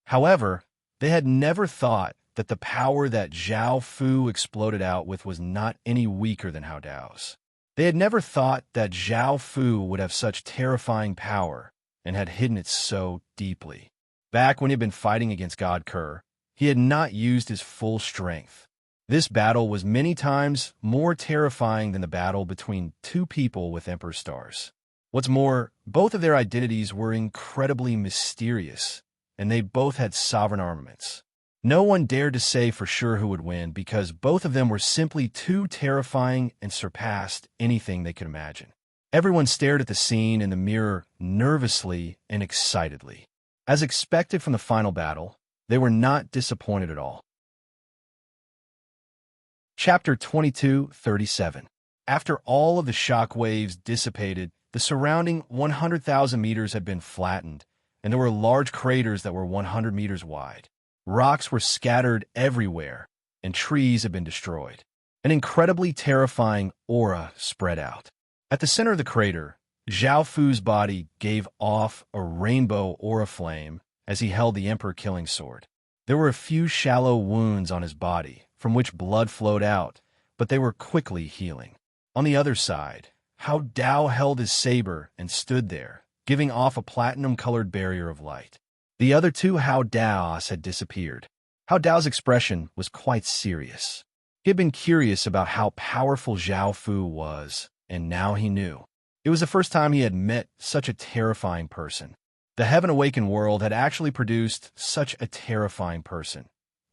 However, they had never thought that the power that Zhao Fu exploded out with was not any weaker than Hao Dao's. They had never thought that Zhao Fu would have such terrifying power and had hidden it so deeply. Back when he had been fighting against God Kerr, he had not used his full strength. This battle was many times more terrifying than the battle between two people with Emperor Stars. What's more, both of their identities were incredibly mysterious, and they both had sovereign armaments. No one dared to say for sure who would win because both of them were simply too terrifying and surpassed anything they could imagine. Everyone stared at the scene in the mirror nervously and excitedly. As expected from the final battle, they were not disappointed at all. Chapter 22:37. After all of the shock waves dissipated, the surrounding 100,000 meters had been flattened, and there were large craters that were 100 meters wide. Rocks were scattered everywhere, and trees had been destroyed. An incredibly terrifying aura spread out. At the center of the crater, Zhao Fu's body gave off a rainbow aura flame as he held the Emperor Killing Sword. There were a few shallow wounds on his body, from which blood flowed out, but they were quickly healing. On the other side, Hao Dao held his saber and stood there, giving off a platinum-colored barrier of light. The other two Hao Daos had disappeared. Hao Dao's expression was quite serious. He had been curious about how powerful Zhao Fu was, and now he knew. It was the first time he had met such a terrifying person. The Heaven Awakened world had actually produced such a terrifying person.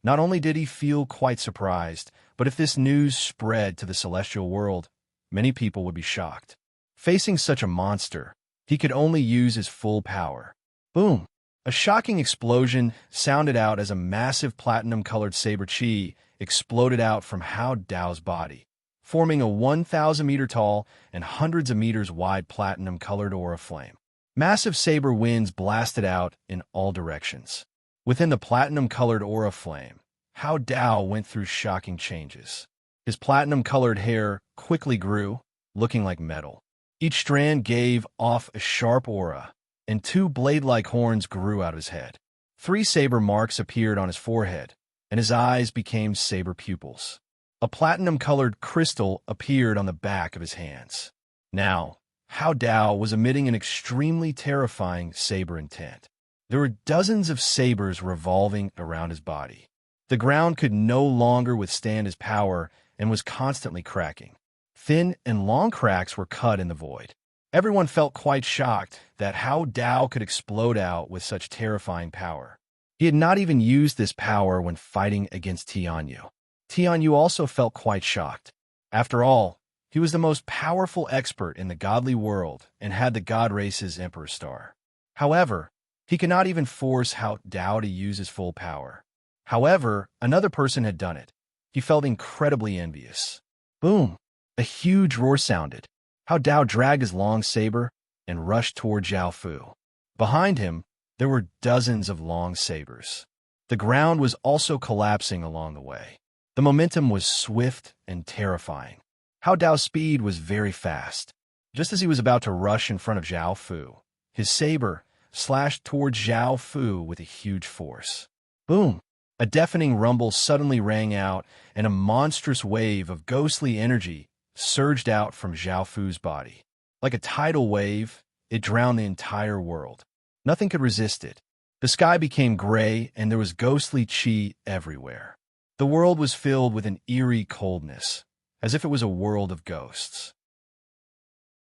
Not only did he feel quite surprised, but if this news spread to the celestial world, many people would be shocked. Facing such a monster, he could only use his full power. Boom! A shocking explosion sounded out as a massive platinum-colored saber chi exploded out from Hao Dao's body, forming a 1,000-meter-tall and hundreds of meters wide platinum-colored aura flame. Massive saber winds blasted out in all directions. Within the platinum-colored aura flame, Hao Dao went through shocking changes. His platinum-colored hair quickly grew, looking like metal. Each strand gave off a sharp aura, and two blade-like horns grew out of his head. 3 saber marks appeared on his forehead, and his eyes became saber pupils. A platinum-colored crystal appeared on the back of his hands. Now, Hao Dao was emitting an extremely terrifying saber intent. There were dozens of sabers revolving around his body. The ground could no longer withstand his power and was constantly cracking. Thin and long cracks were cut in the void. Everyone felt quite shocked that Hao Dao could explode out with such terrifying power. He had not even used this power when fighting against Tianyu. Tianyu also felt quite shocked. After all, he was the most powerful expert in the godly world and had the god race's Emperor Star. However, he could not even force Hao Dao to use his full power. However, another person had done it. He felt incredibly envious. Boom! A huge roar sounded. Hao Dao dragged his long saber and rushed toward Zhao Fu. Behind him, there were dozens of long sabers. The ground was also collapsing along the way. The momentum was swift and terrifying. Hao Dao's speed was very fast. Just as he was about to rush in front of Zhao Fu, his saber slashed toward Zhao Fu with a huge force. Boom! A deafening rumble suddenly rang out, and a monstrous wave of ghostly energy surged out from Zhao Fu's body. Like a tidal wave, it drowned the entire world. Nothing could resist it. The sky became gray, and there was ghostly chi everywhere. The world was filled with an eerie coldness, as if it was a world of ghosts.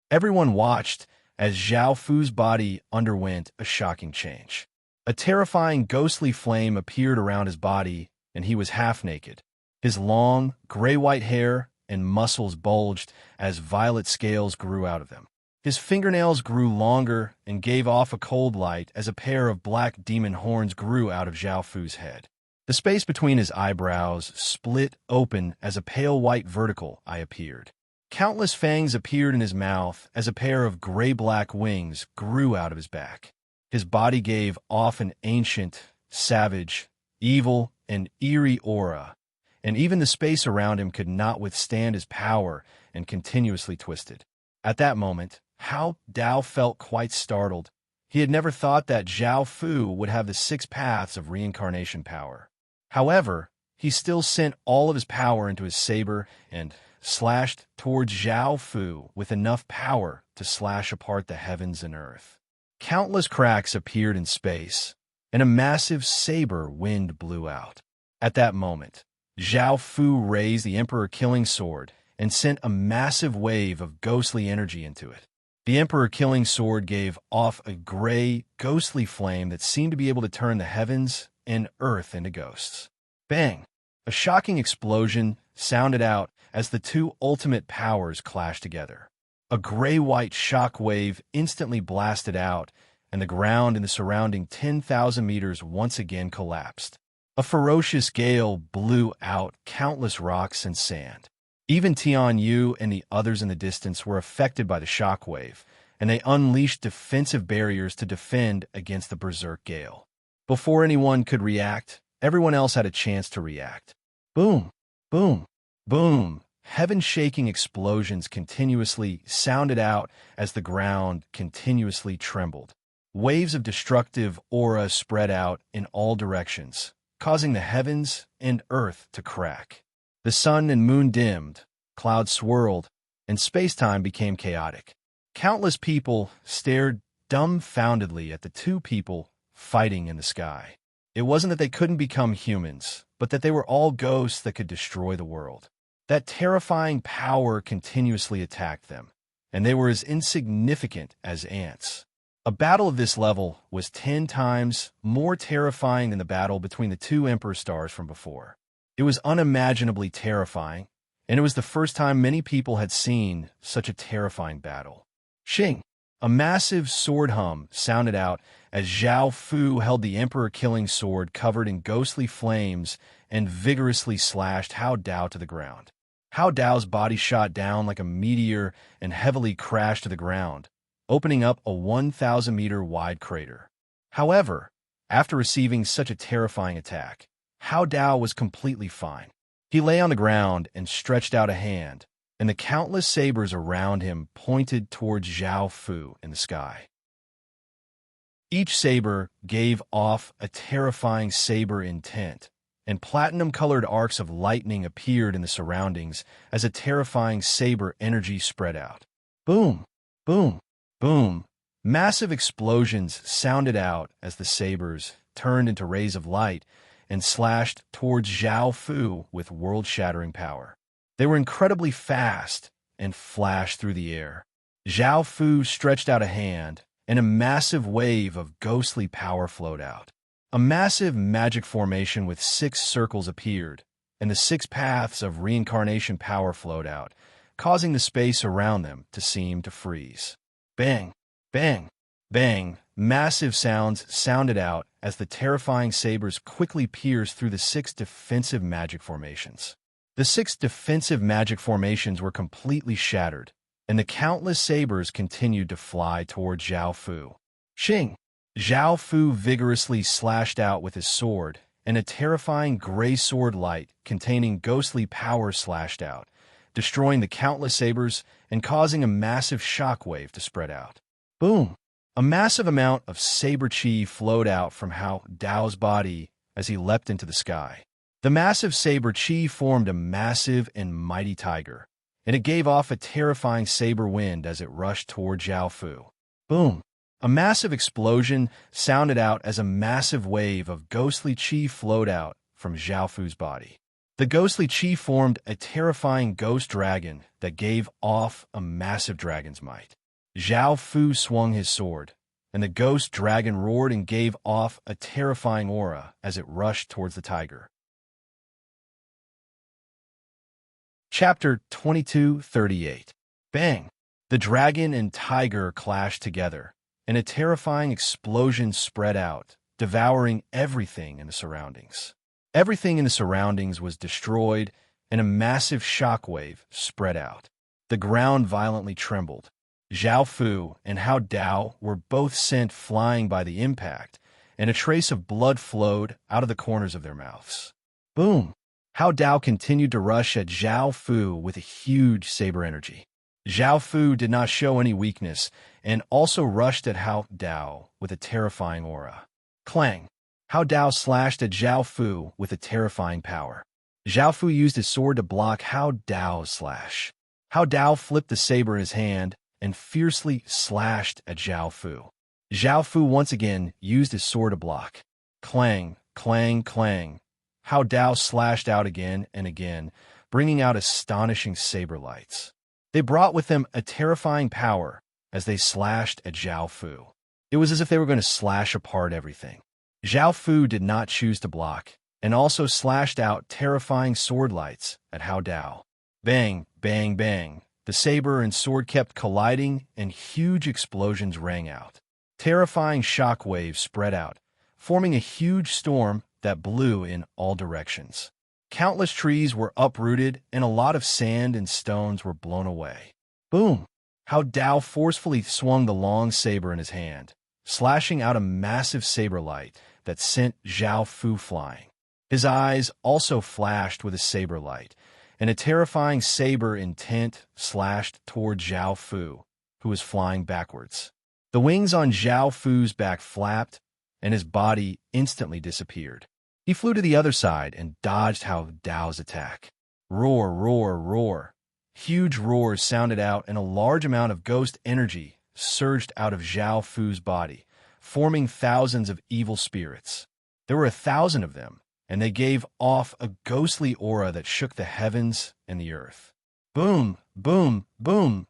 Everyone watched as Zhao Fu's body underwent a shocking change. A terrifying ghostly flame appeared around his body, and he was half naked. His long, gray-white hair and muscles bulged as violet scales grew out of them. His fingernails grew longer and gave off a cold light as a pair of black demon horns grew out of Zhao Fu's head. The space between his eyebrows split open as a pale white vertical eye appeared. Countless fangs appeared in his mouth as a pair of gray-black wings grew out of his back. His body gave off an ancient, savage, evil, and eerie aura, and even the space around him could not withstand his power and continuously twisted. At that moment, Hao Dao felt quite startled. He had never thought that Zhao Fu would have the 6 paths of reincarnation power. However, he still sent all of his power into his saber and slashed towards Zhao Fu with enough power to slash apart the heavens and earth. Countless cracks appeared in space, and a massive saber wind blew out. At that moment, Zhao Fu raised the Emperor Killing Sword and sent a massive wave of ghostly energy into it. The Emperor Killing Sword gave off a gray, ghostly flame that seemed to be able to turn the heavens and earth into ghosts. Bang! A shocking explosion sounded out as the two ultimate powers clashed together. A gray-white shock wave instantly blasted out, and the ground in the surrounding 10,000 meters once again collapsed. A ferocious gale blew out countless rocks and sand. Even Tian Yu and the others in the distance were affected by the shock wave, and they unleashed defensive barriers to defend against the berserk gale. Before anyone could react, everyone else had a chance to react. Boom! Boom! Boom! Heaven-shaking explosions continuously sounded out as the ground continuously trembled. Waves of destructive aura spread out in all directions, causing the heavens and earth to crack. The sun and moon dimmed, clouds swirled, and space-time became chaotic. Countless people stared dumbfoundedly at the two people fighting in the sky. It wasn't that they couldn't become humans, but that they were all ghosts that could destroy the world. That terrifying power continuously attacked them, and they were as insignificant as ants. A battle of this level was 10 times more terrifying than the battle between the two Emperor Stars from before. It was unimaginably terrifying, and it was the first time many people had seen such a terrifying battle. Xing! A massive sword hum sounded out as Zhao Fu held the Emperor Killing Sword covered in ghostly flames and vigorously slashed Hao Dao to the ground. Hao Dao's body shot down like a meteor and heavily crashed to the ground, opening up a 1,000-meter wide crater. However, after receiving such a terrifying attack, Hao Dao was completely fine. He lay on the ground and stretched out a hand, and the countless sabers around him pointed towards Zhao Fu in the sky. Each saber gave off a terrifying saber intent, and platinum-colored arcs of lightning appeared in the surroundings as a terrifying saber energy spread out. Boom! Boom! Boom! Massive explosions sounded out as the sabers turned into rays of light and slashed towards Zhao Fu with world-shattering power. They were incredibly fast and flashed through the air. Zhao Fu stretched out a hand, and a massive wave of ghostly power flowed out. A massive magic formation with 6 circles appeared, and the 6 paths of reincarnation power flowed out, causing the space around them to seem to freeze. Bang! Bang! Bang! Massive sounds sounded out as the terrifying sabers quickly pierced through the 6 defensive magic formations. The 6 defensive magic formations were completely shattered, and the countless sabers continued to fly towards Zhao Fu. Xing! Zhao Fu vigorously slashed out with his sword, and a terrifying gray sword light containing ghostly power slashed out, destroying the countless sabers and causing a massive shockwave to spread out. Boom! A massive amount of saber chi flowed out from Hao Dao's body as he leapt into the sky. The massive saber chi formed a massive and mighty tiger, and it gave off a terrifying saber wind as it rushed toward Zhao Fu. Boom! A massive explosion sounded out as a massive wave of ghostly chi flowed out from Zhao Fu's body. The ghostly chi formed a terrifying ghost dragon that gave off a massive dragon's might. Zhao Fu swung his sword, and the ghost dragon roared and gave off a terrifying aura as it rushed towards the tiger. Chapter 22:38. Bang! The dragon and tiger clashed together, and a terrifying explosion spread out, devouring everything in the surroundings. Everything in the surroundings was destroyed, and a massive shockwave spread out. The ground violently trembled. Zhao Fu and Hao Dao were both sent flying by the impact, and a trace of blood flowed out of the corners of their mouths. Boom! Hao Dao continued to rush at Zhao Fu with a huge saber energy. Zhao Fu did not show any weakness and also rushed at Hao Dao with a terrifying aura. Clang! Hao Dao slashed at Zhao Fu with a terrifying power. Zhao Fu used his sword to block Hao Dao's slash. Hao Dao flipped the saber in his hand and fiercely slashed at Zhao Fu. Zhao Fu once again used his sword to block. Clang, clang, clang. Hao Dao slashed out again and again, bringing out astonishing saber lights. They brought with them a terrifying power as they slashed at Zhao Fu. It was as if they were going to slash apart everything. Zhao Fu did not choose to block, and also slashed out terrifying sword lights at Hao Dao. Bang, bang, bang. The saber and sword kept colliding, and huge explosions rang out. Terrifying shock waves spread out, forming a huge storm that blew in all directions. Countless trees were uprooted, and a lot of sand and stones were blown away. Boom! Hao Dao forcefully swung the long saber in his hand, slashing out a massive saber light that sent Zhao Fu flying. His eyes also flashed with a saber light, and a terrifying saber intent slashed toward Zhao Fu, who was flying backwards. The wings on Zhao Fu's back flapped, and his body instantly disappeared. He flew to the other side and dodged Hao Dao's attack. Roar, roar, roar. Huge roars sounded out, and a large amount of ghost energy surged out of Zhao Fu's body, forming thousands of evil spirits. There were 1,000 of them, and they gave off a ghostly aura that shook the heavens and the earth. Boom, boom, boom,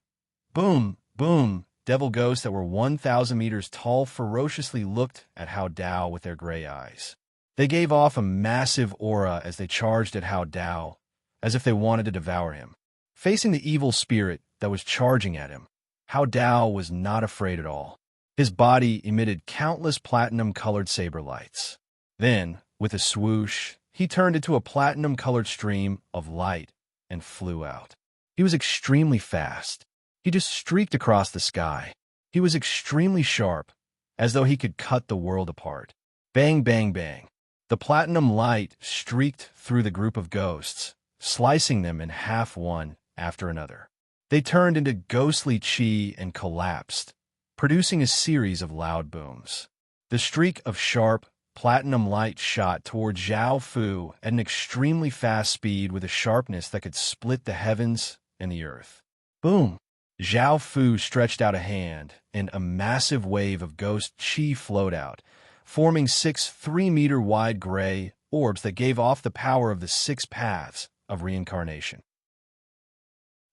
boom, boom. Devil ghosts that were 1,000 meters tall ferociously looked at Hao Dao with their gray eyes. They gave off a massive aura as they charged at Hao Dao, as if they wanted to devour him. Facing the evil spirit that was charging at him, Hao Dao was not afraid at all. His body emitted countless platinum-colored saber lights. Then, with a swoosh, he turned into a platinum-colored stream of light and flew out. He was extremely fast. He just streaked across the sky. He was extremely sharp, as though he could cut the world apart. Bang, bang, bang. The platinum light streaked through the group of ghosts, slicing them in half one after another. They turned into ghostly chi and collapsed, producing a series of loud booms. The streak of sharp, platinum light shot toward Zhao Fu at an extremely fast speed with a sharpness that could split the heavens and the earth. Boom! Zhao Fu stretched out a hand, and a massive wave of ghost chi flowed out, forming 6 3-meter-wide gray orbs that gave off the power of the 6 paths of reincarnation.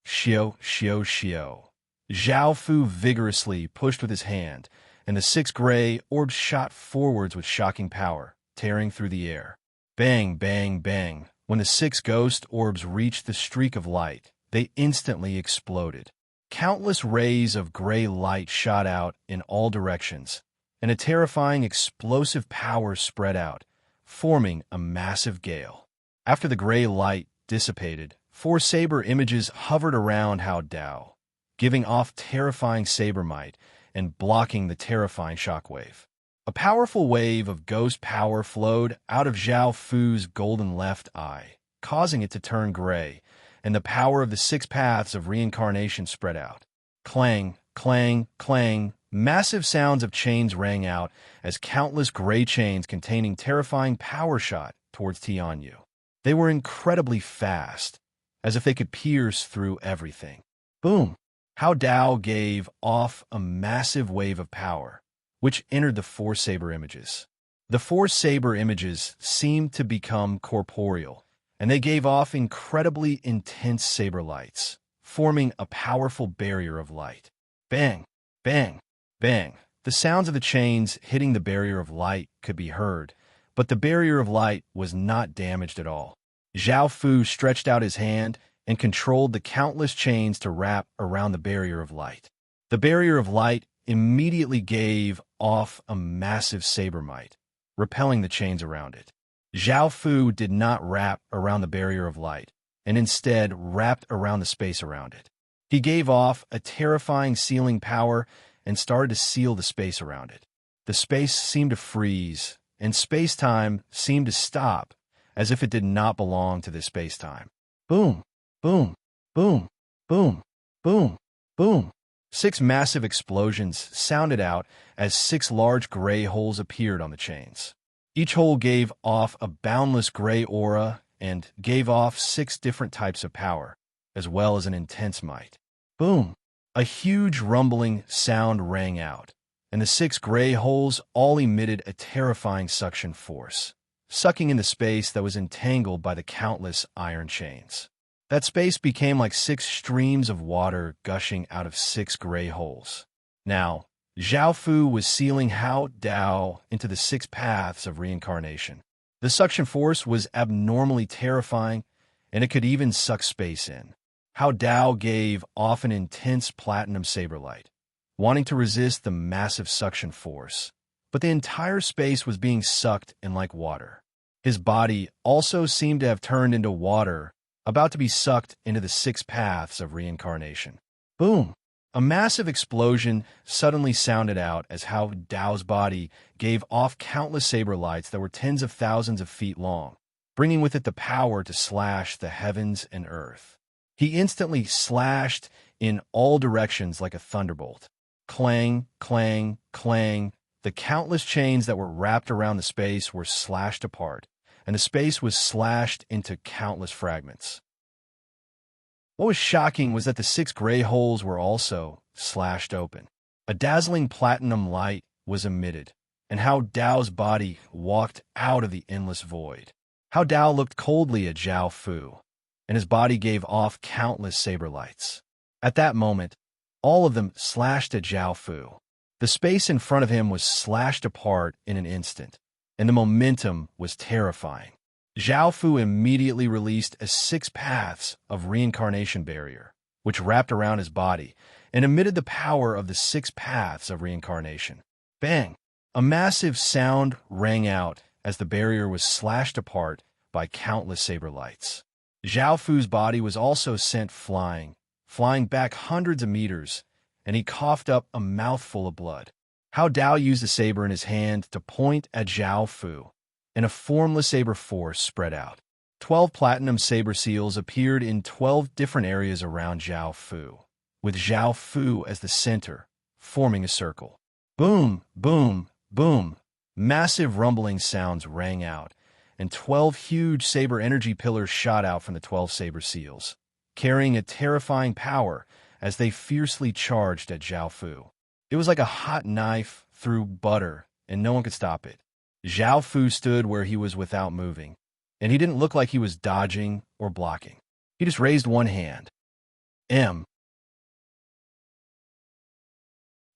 Xiao, xiao, xiao. Zhao Fu vigorously pushed with his hand, and the 6 gray orbs shot forwards with shocking power, tearing through the air. Bang, bang, bang. When the 6 ghost orbs reached the streak of light, they instantly exploded. Countless rays of gray light shot out in all directions, and a terrifying explosive power spread out, forming a massive gale. After the gray light dissipated, 4 saber images hovered around Hao Dao, giving off terrifying saber might and blocking the terrifying shockwave. A powerful wave of ghost power flowed out of Zhao Fu's golden left eye, causing it to turn gray, and the power of the 6 paths of reincarnation spread out. Clang, clang, clang. Massive sounds of chains rang out as countless gray chains containing terrifying power shot towards Tianyu. They were incredibly fast, as if they could pierce through everything. Boom! Hao Dao gave off a massive wave of power, which entered the 4 saber images. The 4 saber images seemed to become corporeal, and they gave off incredibly intense saber lights, forming a powerful barrier of light. Bang! Bang! Bang! The sounds of the chains hitting the barrier of light could be heard, but the barrier of light was not damaged at all. Zhao Fu stretched out his hand, and controlled the countless chains to wrap around the barrier of light. The barrier of light immediately gave off a massive saber might, repelling the chains around it. Zhao Fu did not wrap around the barrier of light, and instead wrapped around the space around it. He gave off a terrifying sealing power and started to seal the space around it. The space seemed to freeze, and space-time seemed to stop, as if it did not belong to this space-time. Boom, boom, boom, boom, boom, boom. 6 massive explosions sounded out as 6 large gray holes appeared on the chains. Each hole gave off a boundless gray aura and gave off 6 different types of power, as well as an intense might. Boom! A huge rumbling sound rang out, and the 6 gray holes all emitted a terrifying suction force, sucking into space that was entangled by the countless iron chains. That space became like 6 streams of water gushing out of 6 gray holes. Now, Zhao Fu was sealing Hao Dao into the 6 paths of reincarnation. The suction force was abnormally terrifying, and it could even suck space in. Hao Dao gave off an intense platinum saber light, wanting to resist the massive suction force, but the entire space was being sucked in like water. His body also seemed to have turned into water, about to be sucked into the 6 paths of reincarnation. Boom! A massive explosion suddenly sounded out as Hao Dao's body gave off countless saber lights that were tens of thousands of feet long, bringing with it the power to slash the heavens and earth. He instantly slashed in all directions like a thunderbolt. Clang, clang, clang. The countless chains that were wrapped around the space were slashed apart, and the space was slashed into countless fragments. What was shocking was that the 6 gray holes were also slashed open. A dazzling platinum light was emitted, and Hao Dao's body walked out of the endless void. Hao Dao looked coldly at Zhao Fu, and his body gave off countless saber lights. At that moment, all of them slashed at Zhao Fu. The space in front of him was slashed apart in an instant, and the momentum was terrifying. Zhao Fu immediately released a 6 paths of reincarnation barrier, which wrapped around his body and emitted the power of the 6 paths of reincarnation. Bang! A massive sound rang out as the barrier was slashed apart by countless saber lights. Zhao Fu's body was also sent flying back hundreds of meters, and he coughed up a mouthful of blood. Hao Dao used the saber in his hand to point at Zhao Fu, and a formless saber force spread out. 12 platinum saber seals appeared in 12 different areas around Zhao Fu, with Zhao Fu as the center, forming a circle. Boom, boom, boom. Massive rumbling sounds rang out, and 12 huge saber energy pillars shot out from the 12 saber seals, carrying a terrifying power as they fiercely charged at Zhao Fu. It was like a hot knife through butter, and no one could stop it. Zhao Fu stood where he was without moving, and he didn't look like he was dodging or blocking. He just raised one hand.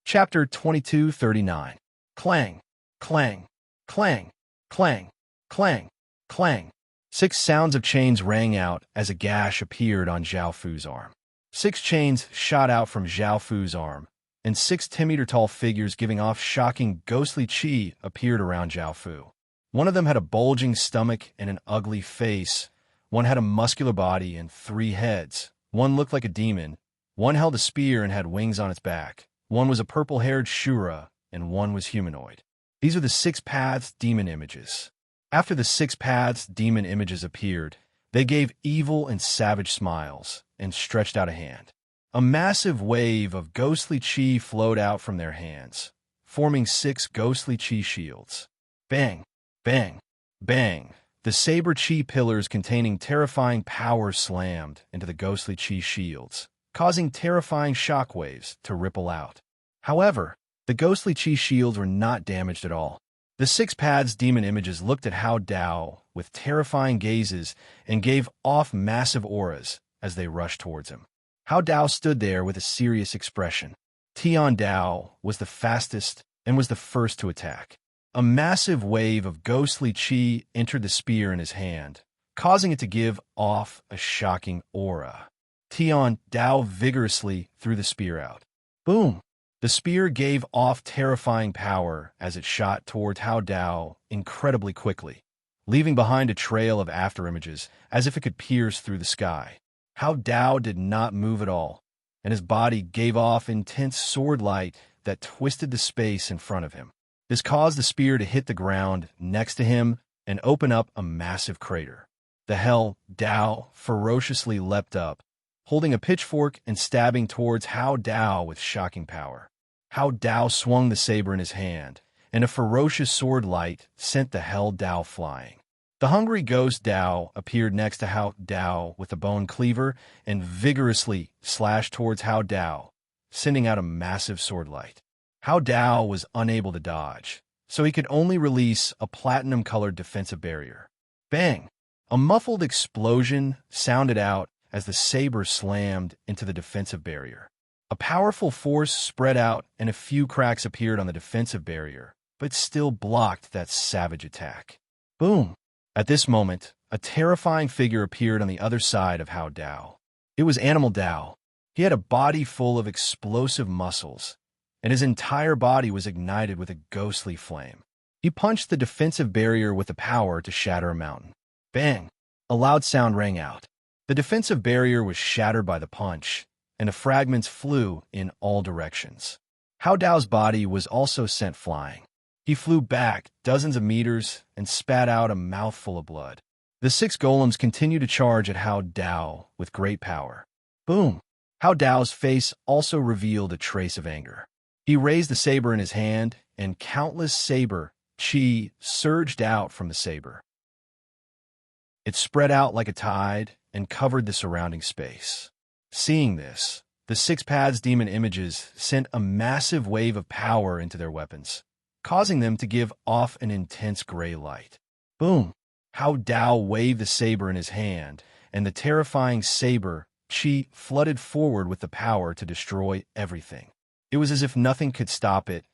Chapter 2239. Clang, clang, clang, clang, clang, clang. 6 sounds of chains rang out as a gash appeared on Zhao Fu's arm. 6 chains shot out from Zhao Fu's arm, and 6 10-meter-tall figures giving off shocking ghostly chi appeared around Zhao Fu. One of them had a bulging stomach and an ugly face. One had a muscular body and 3 heads. One looked like a demon. One held a spear and had wings on its back. One was a purple-haired Shura, and one was humanoid. These are the 6 paths demon images. After the 6 paths demon images appeared, they gave evil and savage smiles and stretched out a hand. A massive wave of ghostly chi flowed out from their hands, forming 6 ghostly chi shields. Bang, bang, bang. The saber chi pillars containing terrifying power slammed into the ghostly chi shields, causing terrifying shockwaves to ripple out. However, the ghostly chi shields were not damaged at all. The 6 paths demon images looked at Hao Dao with terrifying gazes and gave off massive auras as they rushed towards him. Hao Dao stood there with a serious expression. Tian Dao was the fastest and was the first to attack. A massive wave of ghostly chi entered the spear in his hand, causing it to give off a shocking aura. Tian Dao vigorously threw the spear out. Boom! The spear gave off terrifying power as it shot toward Hao Dao incredibly quickly, leaving behind a trail of afterimages as if it could pierce through the sky. Hao Dao did not move at all, and his body gave off intense sword light that twisted the space in front of him. This caused the spear to hit the ground next to him and open up a massive crater. The Hell Dao ferociously leapt up, holding a pitchfork and stabbing towards Hao Dao with shocking power. Hao Dao swung the saber in his hand, and a ferocious sword light sent the Hell Dao flying. The hungry ghost Dao appeared next to Hao Dao with a bone cleaver and vigorously slashed towards Hao Dao, sending out a massive sword light. Hao Dao was unable to dodge, so he could only release a platinum-colored defensive barrier. Bang! A muffled explosion sounded out as the saber slammed into the defensive barrier. A powerful force spread out and a few cracks appeared on the defensive barrier, but still blocked that savage attack. Boom! At this moment, a terrifying figure appeared on the other side of Hao Dao. It was Animal Dao. He had a body full of explosive muscles, and his entire body was ignited with a ghostly flame. He punched the defensive barrier with the power to shatter a mountain. Bang! A loud sound rang out. The defensive barrier was shattered by the punch, and the fragments flew in all directions. Hao Dao's body was also sent flying. He flew back dozens of meters and spat out a mouthful of blood. The 6 golems continued to charge at Hao Dao with great power. Boom! Hao Dao's face also revealed a trace of anger. He raised the saber in his hand, and countless saber chi surged out from the saber. It spread out like a tide and covered the surrounding space. Seeing this, the 6 paths demon images sent a massive wave of power into their weapons, causing them to give off an intense gray light. Boom! Hao Dao waved the saber in his hand, and the terrifying saber chi flooded forward with the power to destroy everything. It was as if nothing could stop it,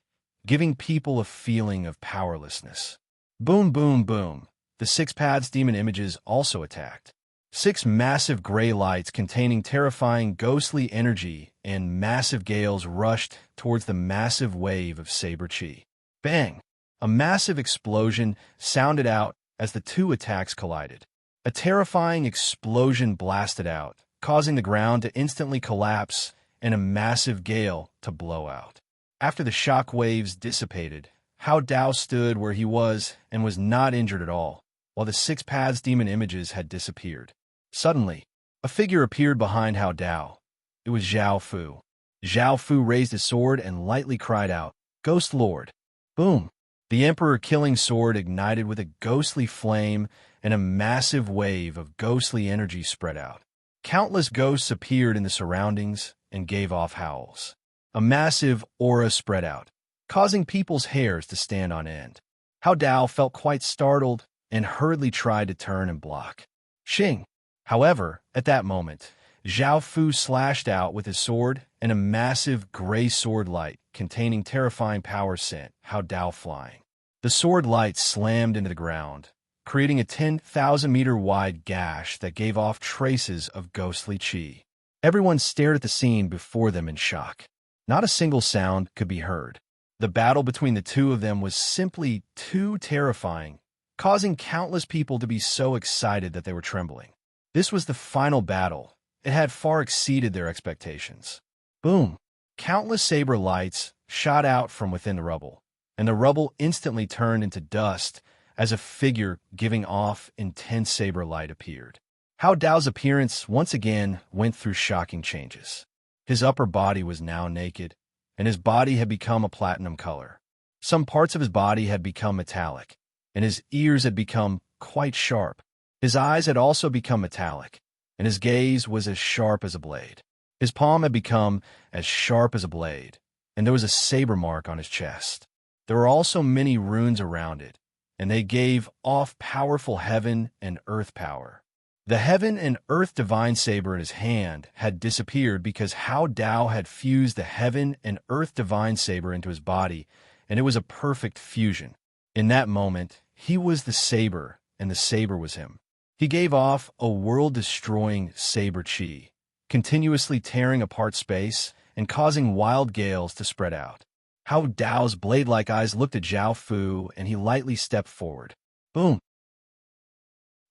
giving people a feeling of powerlessness. Boom, boom, boom. The 6 paths demon images also attacked. 6 massive gray lights containing terrifying ghostly energy and massive gales rushed towards the massive wave of saber chi. Bang! A massive explosion sounded out as the 2 attacks collided. A terrifying explosion blasted out, causing the ground to instantly collapse and a massive gale to blow out. After the shock waves dissipated, Hao Dao stood where he was and was not injured at all, while the 6 paths demon images had disappeared. Suddenly, a figure appeared behind Hao Dao. It was Zhao Fu. Zhao Fu raised his sword and lightly cried out, "Ghost Lord!" Boom! The Emperor-killing sword ignited with a ghostly flame, and a massive wave of ghostly energy spread out. Countless ghosts appeared in the surroundings and gave off howls. A massive aura spread out, causing people's hairs to stand on end. Hao Dao felt quite startled and hurriedly tried to turn and block. Shing! However, at that moment, Zhao Fu slashed out with his sword, and a massive gray sword light containing terrifying power sent Hao Dao flying. The sword light slammed into the ground, creating a 10,000-meter-wide gash that gave off traces of ghostly chi. Everyone stared at the scene before them in shock. Not a single sound could be heard. The battle between the 2 of them was simply too terrifying, causing countless people to be so excited that they were trembling. This was the final battle. It had far exceeded their expectations. Boom! Countless saber lights shot out from within the rubble, and the rubble instantly turned into dust as a figure giving off intense saber light appeared. Hao Dao's appearance once again went through shocking changes. His upper body was now naked, and his body had become a platinum color. Some parts of his body had become metallic, and his ears had become quite sharp. His eyes had also become metallic, and his gaze was as sharp as a blade. His palm had become as sharp as a blade, and there was a saber mark on his chest. There were also many runes around it, and they gave off powerful heaven and earth power. The heaven and earth divine saber in his hand had disappeared because Hao Dao had fused the heaven and earth divine saber into his body, and it was a perfect fusion. In that moment, he was the saber, and the saber was him. He gave off a world-destroying saber chi, continuously tearing apart space and causing wild gales to spread out. Hao Dao's blade-like eyes looked at Zhao Fu, and he lightly stepped forward. Boom!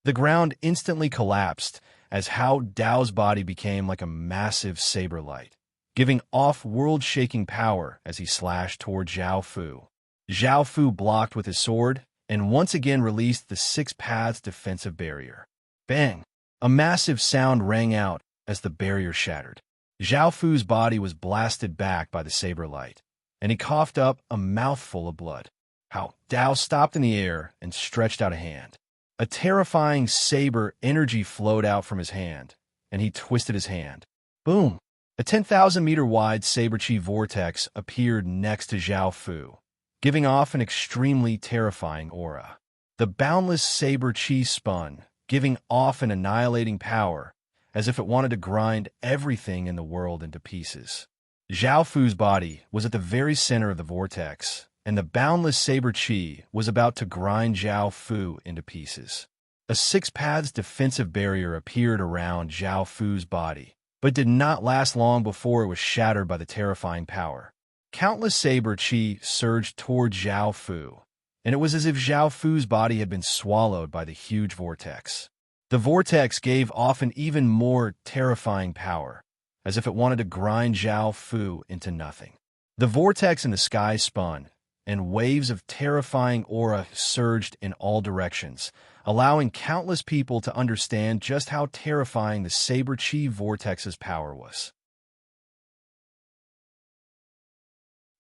The ground instantly collapsed as Hao Dao's body became like a massive saber light, giving off world-shaking power as he slashed toward Zhao Fu. Zhao Fu blocked with his sword and once again released the Six Paths defensive barrier. Bang! A massive sound rang out as the barrier shattered. Zhao Fu's body was blasted back by the saber light, and he coughed up a mouthful of blood. Hao Dao stopped in the air and stretched out a hand. A terrifying saber energy flowed out from his hand, and he twisted his hand. Boom! A 10,000-meter-wide saber chi vortex appeared next to Zhao Fu, giving off an extremely terrifying aura. The boundless saber chi spun, giving off an annihilating power, as if it wanted to grind everything in the world into pieces. Zhao Fu's body was at the very center of the vortex, and the boundless saber chi was about to grind Zhao Fu into pieces. A Six Paths defensive barrier appeared around Zhao Fu's body, but did not last long before it was shattered by the terrifying power. Countless saber chi surged toward Zhao Fu, and it was as if Zhao Fu's body had been swallowed by the huge vortex. The vortex gave off an even more terrifying power, as if it wanted to grind Zhao Fu into nothing. The vortex in the sky spun, and waves of terrifying aura surged in all directions, allowing countless people to understand just how terrifying the saber chi vortex's power was.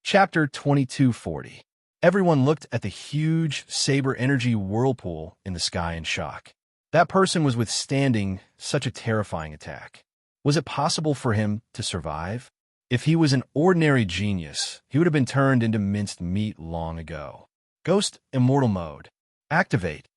Chapter 2240. Everyone looked at the huge saber energy whirlpool in the sky in shock. That person was withstanding such a terrifying attack. Was it possible for him to survive? If he was an ordinary genius, he would have been turned into minced meat long ago. Ghost Immortal Mode. Activate.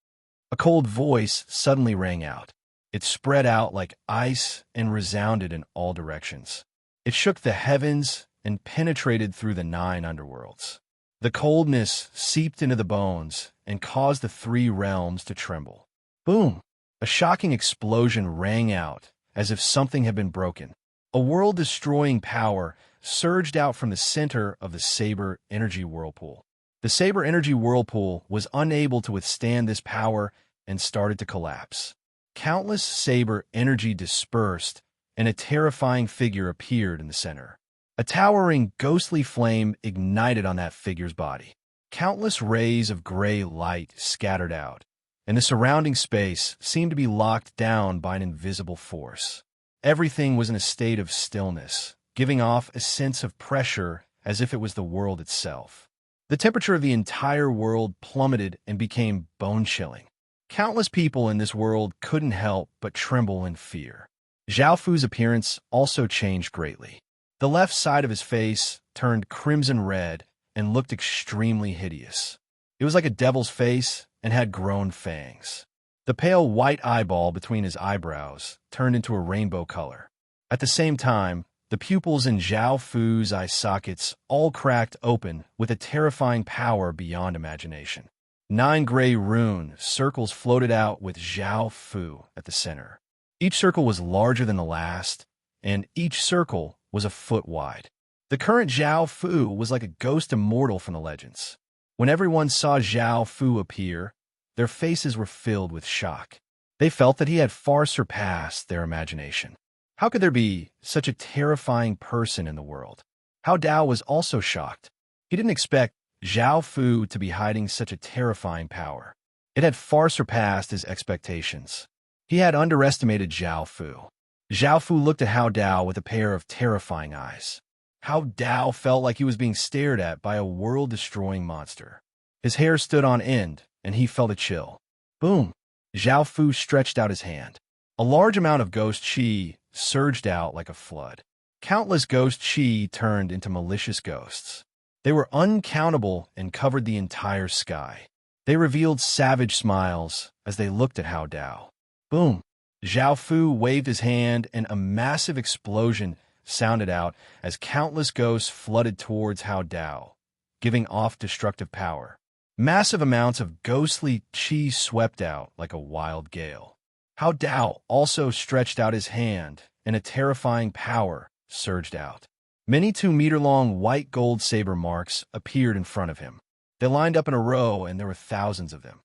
A cold voice suddenly rang out. It spread out like ice and resounded in all directions. It shook the heavens and penetrated through the 9 underworlds. The coldness seeped into the bones and caused the 3 realms to tremble. Boom! A shocking explosion rang out as if something had been broken. A world-destroying power surged out from the center of the saber energy whirlpool. The saber energy whirlpool was unable to withstand this power and started to collapse. Countless saber energy dispersed, and a terrifying figure appeared in the center. A towering, ghostly flame ignited on that figure's body. Countless rays of gray light scattered out, and the surrounding space seemed to be locked down by an invisible force. Everything was in a state of stillness, giving off a sense of pressure as if it was the world itself. The temperature of the entire world plummeted and became bone-chilling. Countless people in this world couldn't help but tremble in fear. Zhao Fu's appearance also changed greatly. The left side of his face turned crimson red and looked extremely hideous. It was like a devil's face and had grown fangs. The pale white eyeball between his eyebrows turned into a rainbow color. At the same time, the pupils in Zhao Fu's eye sockets all cracked open with a terrifying power beyond imagination. 9 gray rune circles floated out with Zhao Fu at the center. Each circle was larger than the last, and each circle was a foot wide. The current Zhao Fu was like a ghost immortal from the legends. When everyone saw Zhao Fu appear, their faces were filled with shock. They felt that he had far surpassed their imagination. How could there be such a terrifying person in the world? Hao Dao was also shocked. He didn't expect Zhao Fu to be hiding such a terrifying power. It had far surpassed his expectations. He had underestimated Zhao Fu. Zhao Fu looked at Hao Dao with a pair of terrifying eyes. Hao Dao felt like he was being stared at by a world-destroying monster. His hair stood on end, and he felt a chill. Boom! Zhao Fu stretched out his hand. A large amount of ghost chi surged out like a flood. Countless ghost chi turned into malicious ghosts. They were uncountable and covered the entire sky. They revealed savage smiles as they looked at Hao Dao. Boom! Zhao Fu waved his hand, and a massive explosion sounded out as countless ghosts flooded towards Hao Dao, giving off destructive power. Massive amounts of ghostly chi swept out like a wild gale. Hao Dao also stretched out his hand, and a terrifying power surged out. Many 2-meter-long white gold saber marks appeared in front of him. They lined up in a row, and there were thousands of them.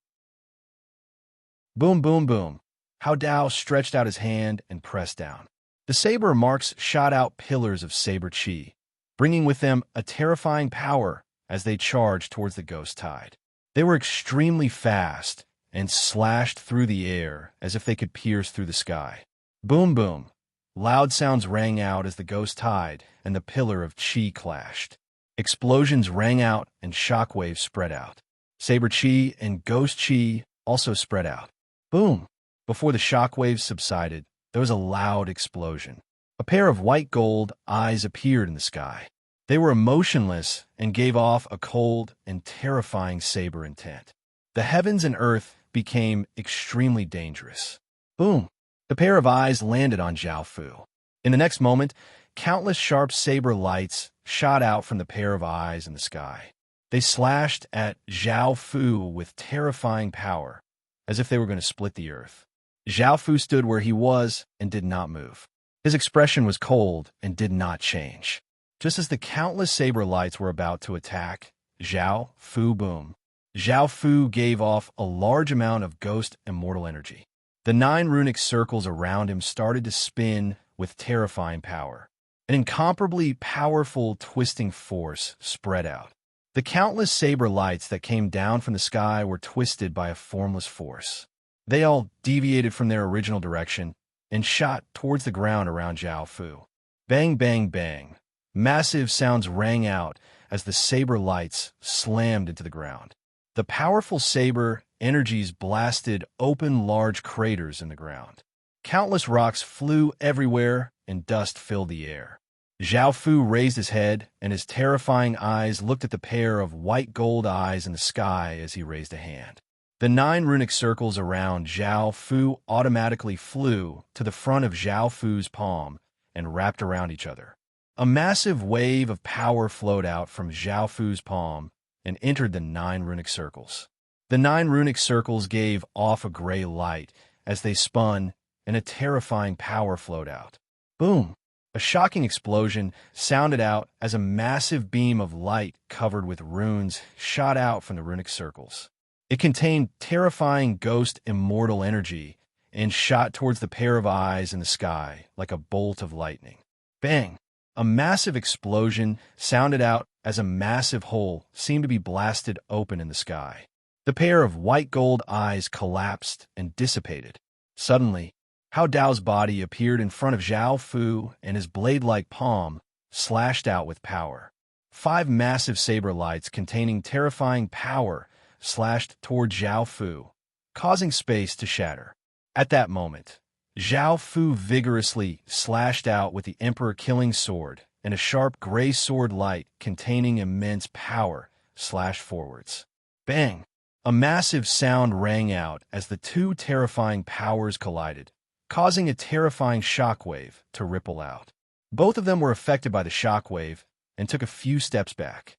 Boom, boom, boom. Hao Dao stretched out his hand and pressed down. The saber marks shot out pillars of saber chi, bringing with them a terrifying power as they charged towards the ghost tide. They were extremely fast and slashed through the air as if they could pierce through the sky. Boom, boom. Loud sounds rang out as the ghost tide and the pillar of chi clashed. Explosions rang out and shockwaves spread out. Saber chi and ghost chi also spread out. Boom! Before the shockwaves subsided, there was a loud explosion. A pair of white gold eyes appeared in the sky. They were emotionless and gave off a cold and terrifying saber intent. The heavens and earth became extremely dangerous. Boom! The pair of eyes landed on Zhao Fu. In the next moment, countless sharp saber lights shot out from the pair of eyes in the sky. They slashed at Zhao Fu with terrifying power, as if they were going to split the earth. Zhao Fu stood where he was and did not move. His expression was cold and did not change. Just as the countless saber lights were about to attack, Zhao Fu boom. Zhao Fu gave off a large amount of ghost immortal energy. The 9 runic circles around him started to spin with terrifying power. An incomparably powerful twisting force spread out. The countless saber lights that came down from the sky were twisted by a formless force. They all deviated from their original direction and shot towards the ground around Zhao Fu. Bang, bang, bang. Massive sounds rang out as the saber lights slammed into the ground. The powerful saber energies blasted open large craters in the ground. Countless rocks flew everywhere and dust filled the air. Zhao Fu raised his head, and his terrifying eyes looked at the pair of white gold eyes in the sky as he raised a hand. The 9 runic circles around Zhao Fu automatically flew to the front of Zhao Fu's palm and wrapped around each other. A massive wave of power flowed out from Zhao Fu's palm and entered the 9 runic circles. The 9 runic circles gave off a gray light as they spun, and a terrifying power flowed out. Boom! A shocking explosion sounded out as a massive beam of light covered with runes shot out from the runic circles. It contained terrifying ghost immortal energy and shot towards the pair of eyes in the sky like a bolt of lightning. Bang! A massive explosion sounded out as a massive hole seemed to be blasted open in the sky. The pair of white gold eyes collapsed and dissipated. Suddenly, Hao Dao's body appeared in front of Zhao Fu, and his blade-like palm slashed out with power. 5 massive saber lights containing terrifying power slashed toward Zhao Fu, causing space to shatter. At that moment, Zhao Fu vigorously slashed out with the Emperor Killing Sword, and a sharp gray sword light containing immense power slashed forwards. Bang! A massive sound rang out as the 2 terrifying powers collided, causing a terrifying shockwave to ripple out. Both of them were affected by the shockwave and took a few steps back.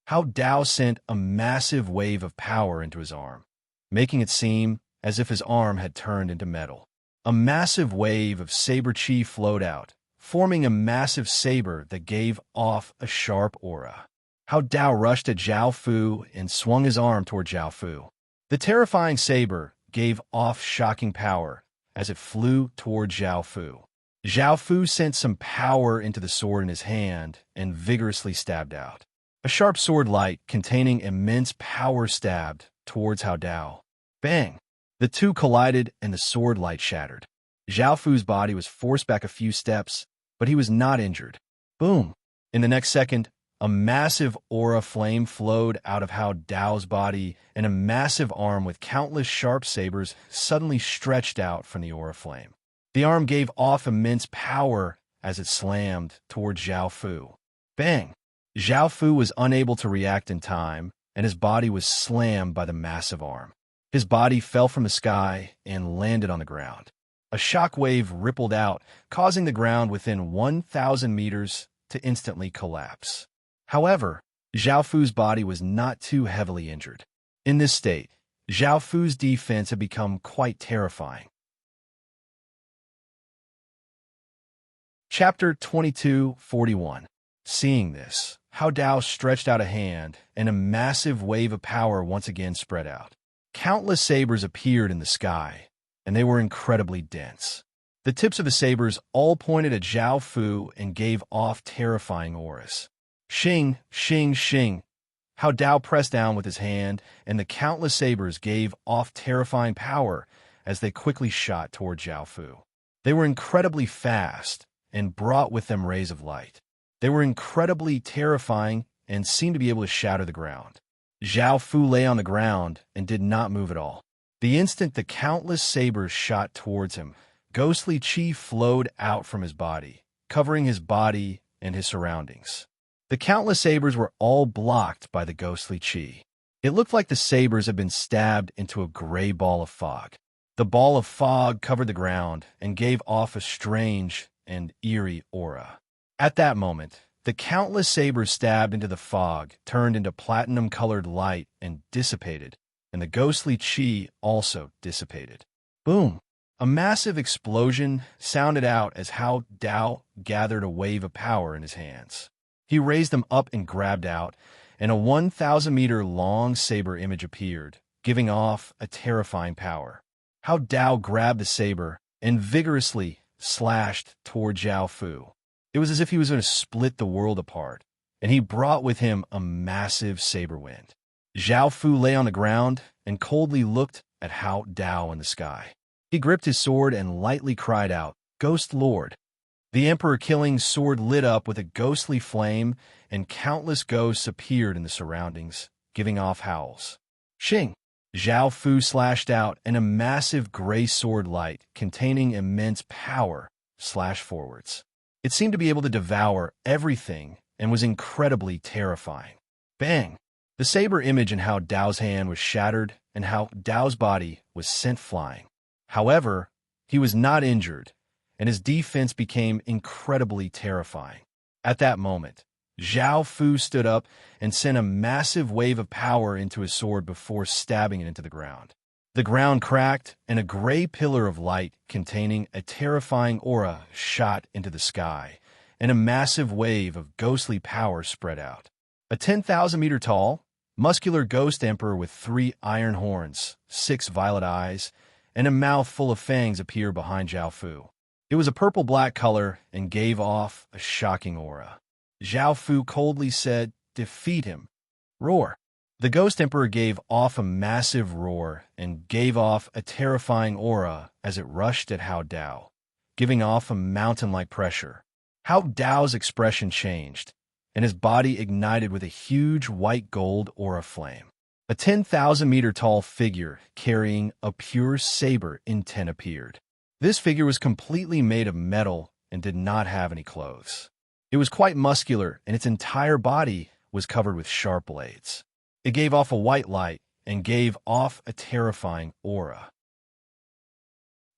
Hao Dao sent a massive wave of power into his arm, making it seem as if his arm had turned into metal. A massive wave of saber chi flowed out, forming a massive saber that gave off a sharp aura. Hao Dao rushed at Zhao Fu and swung his arm toward Zhao Fu. The terrifying saber gave off shocking power as it flew toward Zhao Fu. Zhao Fu sent some power into the sword in his hand and vigorously stabbed out. A sharp sword light containing immense power stabbed towards Hao Dao. Bang! The 2 collided and the sword light shattered. Zhao Fu's body was forced back a few steps, but he was not injured. Boom! In the next second, a massive aura flame flowed out of Hao Dao's body, and a massive arm with countless sharp sabers suddenly stretched out from the aura flame. The arm gave off immense power as it slammed toward Zhao Fu. Bang! Zhao Fu was unable to react in time, and his body was slammed by the massive arm. His body fell from the sky and landed on the ground. A shockwave rippled out, causing the ground within 1,000 meters to instantly collapse. However, Zhao Fu's body was not too heavily injured. In this state, Zhao Fu's defense had become quite terrifying. Chapter 22:41. Seeing this, Hao Dao stretched out a hand, and a massive wave of power once again spread out. Countless sabers appeared in the sky, and they were incredibly dense. The tips of the sabers all pointed at Zhao Fu and gave off terrifying auras. Xing, xing, xing. Hao Dao pressed down with his hand, and the countless sabers gave off terrifying power as they quickly shot toward Zhao Fu. They were incredibly fast and brought with them rays of light. They were incredibly terrifying and seemed to be able to shatter the ground. Zhao Fu lay on the ground and did not move at all. The instant the countless sabers shot towards him, ghostly chi flowed out from his body, covering his body and his surroundings. The countless sabers were all blocked by the ghostly chi. It looked like the sabers had been stabbed into a gray ball of fog. The ball of fog covered the ground and gave off a strange and eerie aura. At that moment, the countless sabers stabbed into the fog turned into platinum-colored light and dissipated, and the ghostly chi also dissipated. Boom! A massive explosion sounded out as Hao Dao gathered a wave of power in his hands. He raised them up and grabbed out, and a 1,000-meter-long saber image appeared, giving off a terrifying power. Hao Dao grabbed the saber and vigorously slashed toward Zhao Fu. It was as if he was going to split the world apart, and he brought with him a massive saber wind. Zhao Fu lay on the ground and coldly looked at Hao Dao in the sky. He gripped his sword and lightly cried out, "Ghost Lord!" The Emperor-killing sword lit up with a ghostly flame, and countless ghosts appeared in the surroundings, giving off howls. Xing! Zhao Fu slashed out, and a massive gray sword light containing immense power slashed forwards. It seemed to be able to devour everything and was incredibly terrifying. Bang! The saber image in Hao Dao's hand was shattered, and Hao Dao's body was sent flying. However, he was not injured, and his defense became incredibly terrifying. At that moment, Zhao Fu stood up and sent a massive wave of power into his sword before stabbing it into the ground. The ground cracked, and a gray pillar of light containing a terrifying aura shot into the sky, and a massive wave of ghostly power spread out. A 10,000-meter-tall, muscular ghost emperor with 3 iron horns, 6 violet eyes, and a mouth full of fangs appeared behind Zhao Fu. It was a purple-black color and gave off a shocking aura. Zhao Fu coldly said, "Defeat him." Roar! The Ghost Emperor gave off a massive roar and gave off a terrifying aura as it rushed at Hao Dao, giving off a mountain-like pressure. Hao Dao's expression changed, and his body ignited with a huge white-gold aura flame. A 10,000-meter-tall figure carrying a pure saber intent appeared. This figure was completely made of metal and did not have any clothes. It was quite muscular, and its entire body was covered with sharp blades. It gave off a white light and gave off a terrifying aura.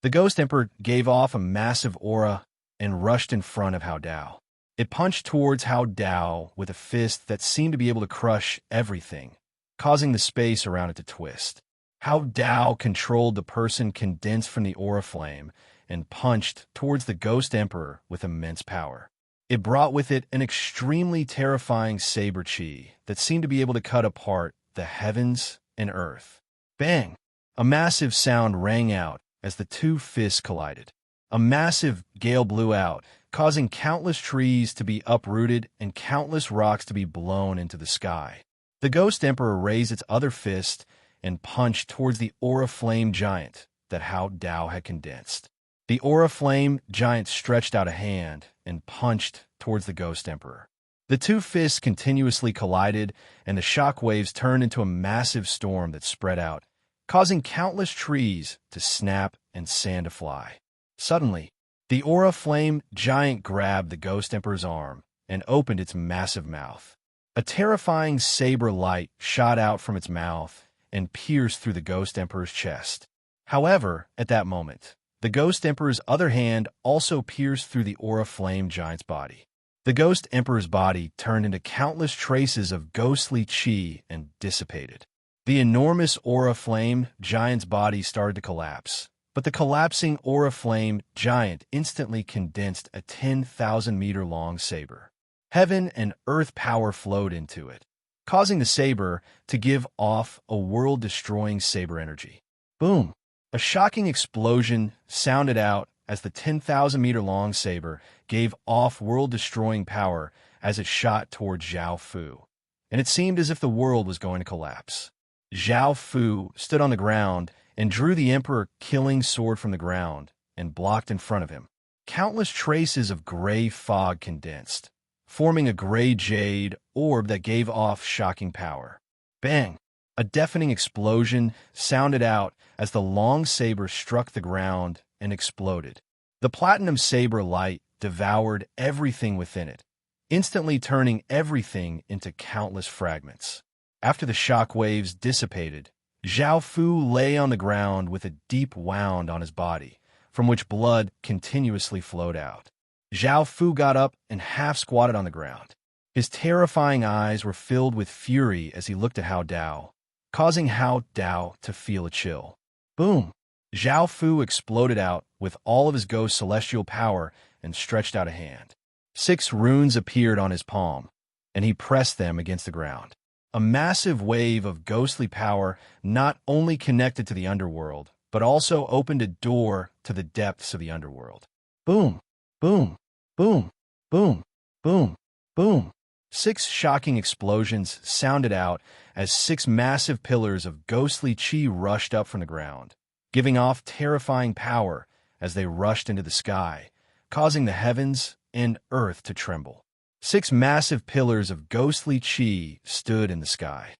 The Ghost Emperor gave off a massive aura and rushed in front of Hao Dao. It punched towards Hao Dao with a fist that seemed to be able to crush everything, causing the space around it to twist. Hao Dao controlled the person condensed from the aura flame and punched towards the Ghost Emperor with immense power. It brought with it an extremely terrifying saber chi that seemed to be able to cut apart the heavens and earth. Bang! A massive sound rang out as the two fists collided. A massive gale blew out, causing countless trees to be uprooted and countless rocks to be blown into the sky. The Ghost Emperor raised its other fist and punched towards the Aura Flame Giant that Hao Dao had condensed. The Aura Flame Giant stretched out a hand and punched towards the Ghost Emperor. The two fists continuously collided, and the shock waves turned into a massive storm that spread out, causing countless trees to snap and sand to fly. Suddenly, the Aura Flame Giant grabbed the Ghost Emperor's arm and opened its massive mouth. A terrifying saber light shot out from its mouth and pierced through the Ghost Emperor's chest. However, at that moment, the Ghost Emperor's other hand also pierced through the Aura Flame Giant's body. The Ghost Emperor's body turned into countless traces of ghostly chi and dissipated. The enormous aura flame giant's body started to collapse, but the collapsing aura flame giant instantly condensed a 10,000-meter-long saber. Heaven and earth power flowed into it, causing the saber to give off a world-destroying saber energy. Boom! A shocking explosion sounded out as the 10,000-meter-long saber gave off world-destroying power as it shot toward Zhao Fu, and it seemed as if the world was going to collapse. Zhao Fu stood on the ground and drew the emperor-killing sword from the ground and blocked in front of him. Countless traces of gray fog condensed, forming a gray jade orb that gave off shocking power. Bang! A deafening explosion sounded out as the long saber struck the ground and exploded. The platinum saber light devoured everything within it, instantly turning everything into countless fragments. After the shock waves dissipated, Zhao Fu lay on the ground with a deep wound on his body, from which blood continuously flowed out. Zhao Fu got up and half-squatted on the ground. His terrifying eyes were filled with fury as he looked at Hao Dao, causing Hao Dao to feel a chill. Boom! Zhao Fu exploded out with all of his ghost celestial power and stretched out a hand. 6 runes appeared on his palm, and he pressed them against the ground. A massive wave of ghostly power not only connected to the underworld, but also opened a door to the depths of the underworld. Boom! Boom! Boom! Boom! Boom! Boom! 6 shocking explosions sounded out as 6 massive pillars of ghostly chi rushed up from the ground, giving off terrifying power as they rushed into the sky, causing the heavens and earth to tremble. 6 massive pillars of ghostly chi stood in the sky.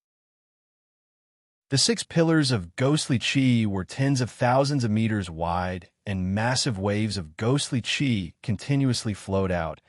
The 6 pillars of ghostly chi were tens of thousands of meters wide, and massive waves of ghostly chi continuously flowed out,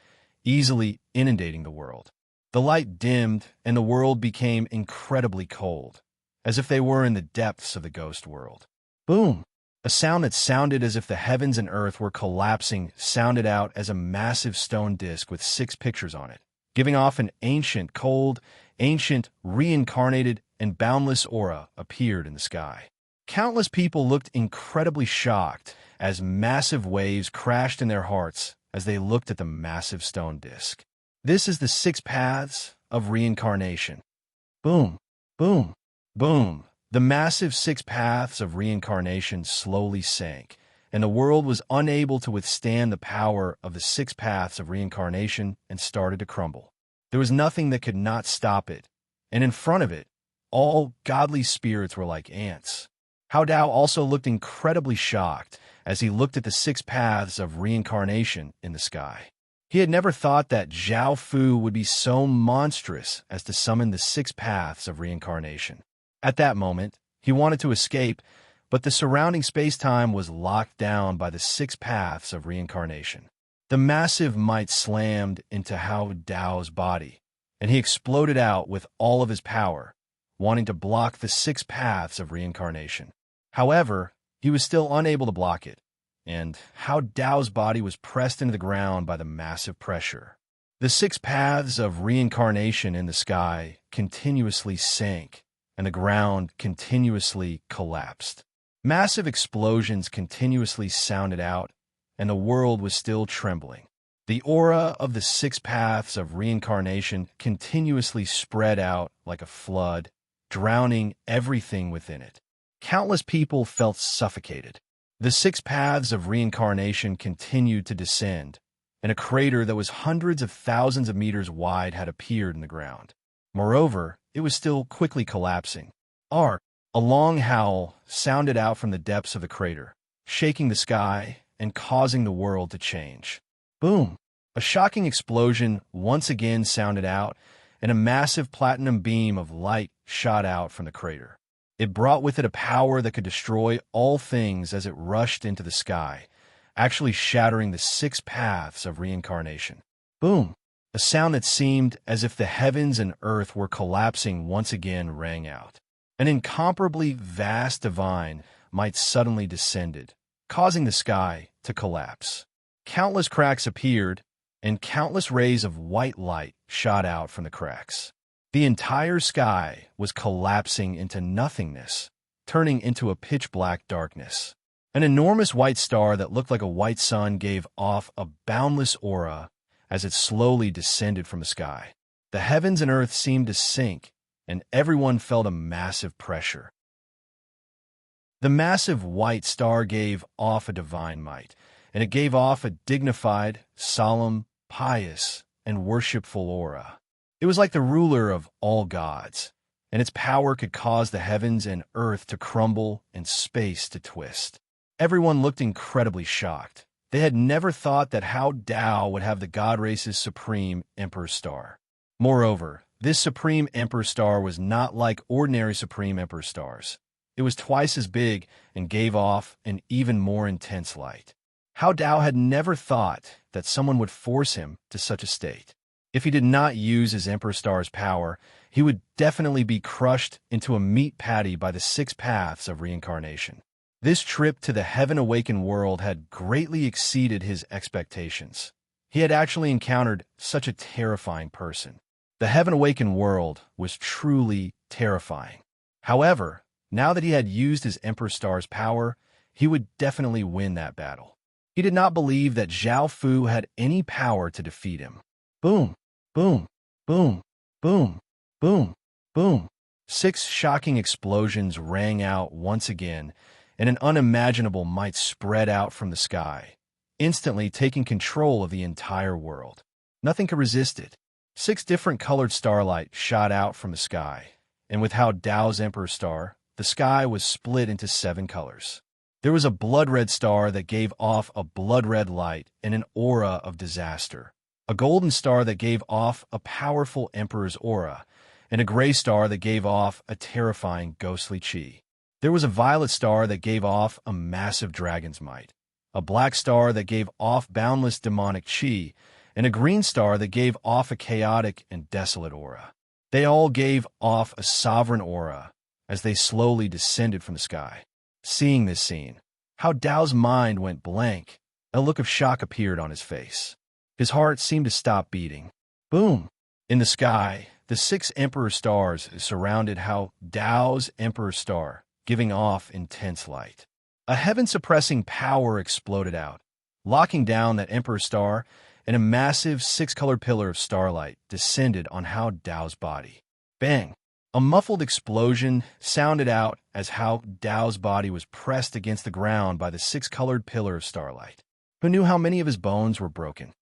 easily inundating the world. The light dimmed, and the world became incredibly cold, as if they were in the depths of the ghost world. Boom! A sound that sounded as if the heavens and earth were collapsing sounded out as a massive stone disc with 6 pictures on it, giving off an ancient, cold, ancient, reincarnated, and boundless aura appeared in the sky. Countless people looked incredibly shocked as massive waves crashed in their hearts as they looked at the massive stone disc. This is the 6 paths of reincarnation. Boom! Boom! Boom! The massive 6 paths of reincarnation slowly sank, and the world was unable to withstand the power of the 6 paths of reincarnation and started to crumble. There was nothing that could not stop it, and in front of it, all godly spirits were like ants. Hao Dao also looked incredibly shocked as he looked at the 6 paths of reincarnation in the sky. He had never thought that Zhao Fu would be so monstrous as to summon the 6 paths of reincarnation. At that moment, he wanted to escape, but the surrounding space-time was locked down by the 6 paths of reincarnation. The massive might slammed into Hao Dao's body, and he exploded out with all of his power, wanting to block the 6 paths of reincarnation. However, he was still unable to block it, and Hao Dao's body was pressed into the ground by the massive pressure. The 6 paths of reincarnation in the sky continuously sank, and the ground continuously collapsed. Massive explosions continuously sounded out, and the world was still trembling. The aura of the 6 paths of reincarnation continuously spread out like a flood, drowning everything within it. Countless people felt suffocated. The 6 paths of reincarnation continued to descend, and a crater that was hundreds of thousands of meters wide had appeared in the ground. Moreover, it was still quickly collapsing. Ark! A long howl sounded out from the depths of the crater, shaking the sky and causing the world to change. Boom! A shocking explosion once again sounded out, and a massive platinum beam of light shot out from the crater. It brought with it a power that could destroy all things as it rushed into the sky, actually shattering the 6 paths of reincarnation. Boom! A sound that seemed as if the heavens and earth were collapsing once again rang out. An incomparably vast divine might suddenly descended, causing the sky to collapse. Countless cracks appeared, and countless rays of white light shot out from the cracks. The entire sky was collapsing into nothingness, turning into a pitch-black darkness. An enormous white star that looked like a white sun gave off a boundless aura as it slowly descended from the sky. The heavens and earth seemed to sink, and everyone felt a massive pressure. The massive white star gave off a divine might, and it gave off a dignified, solemn, pious, and worshipful aura. It was like the ruler of all gods, and its power could cause the heavens and earth to crumble and space to twist. Everyone looked incredibly shocked. They had never thought that Hao Dao would have the god race's supreme Emperor Star. Moreover, this supreme Emperor Star was not like ordinary supreme Emperor Stars. It was twice as big and gave off an even more intense light. Hao Dao had never thought that someone would force him to such a state. If he did not use his Emperor Star's power, he would definitely be crushed into a meat patty by the 6 paths of reincarnation. This trip to the heaven-awakened world had greatly exceeded his expectations. He had actually encountered such a terrifying person. The heaven-awakened world was truly terrifying. However, now that he had used his Emperor Star's power, he would definitely win that battle. He did not believe that Zhao Fu had any power to defeat him. Boom, boom, boom, boom, boom, boom. 6 shocking explosions rang out once again, and an unimaginable might spread out from the sky, instantly taking control of the entire world. Nothing could resist it. 6 different colored starlight shot out from the sky, and with Hao Dao's Emperor Star, the sky was split into 7 colors. There was a blood-red star that gave off a blood-red light and an aura of disaster, a golden star that gave off a powerful emperor's aura, and a gray star that gave off a terrifying ghostly chi. There was a violet star that gave off a massive dragon's might, a black star that gave off boundless demonic chi, and a green star that gave off a chaotic and desolate aura. They all gave off a sovereign aura as they slowly descended from the sky. Seeing this scene, Hao Dao's mind went blank. A look of shock appeared on his face. His heart seemed to stop beating. Boom! In the sky, the 6 Emperor Stars surrounded Hao Dao's Emperor Star, giving off intense light. A heaven-suppressing power exploded out, locking down that Emperor Star, and a massive 6-colored pillar of starlight descended on Hao Dao's body. Bang! A muffled explosion sounded out as Hao Dao's body was pressed against the ground by the 6-colored pillar of starlight. Who knew how many of his bones were broken?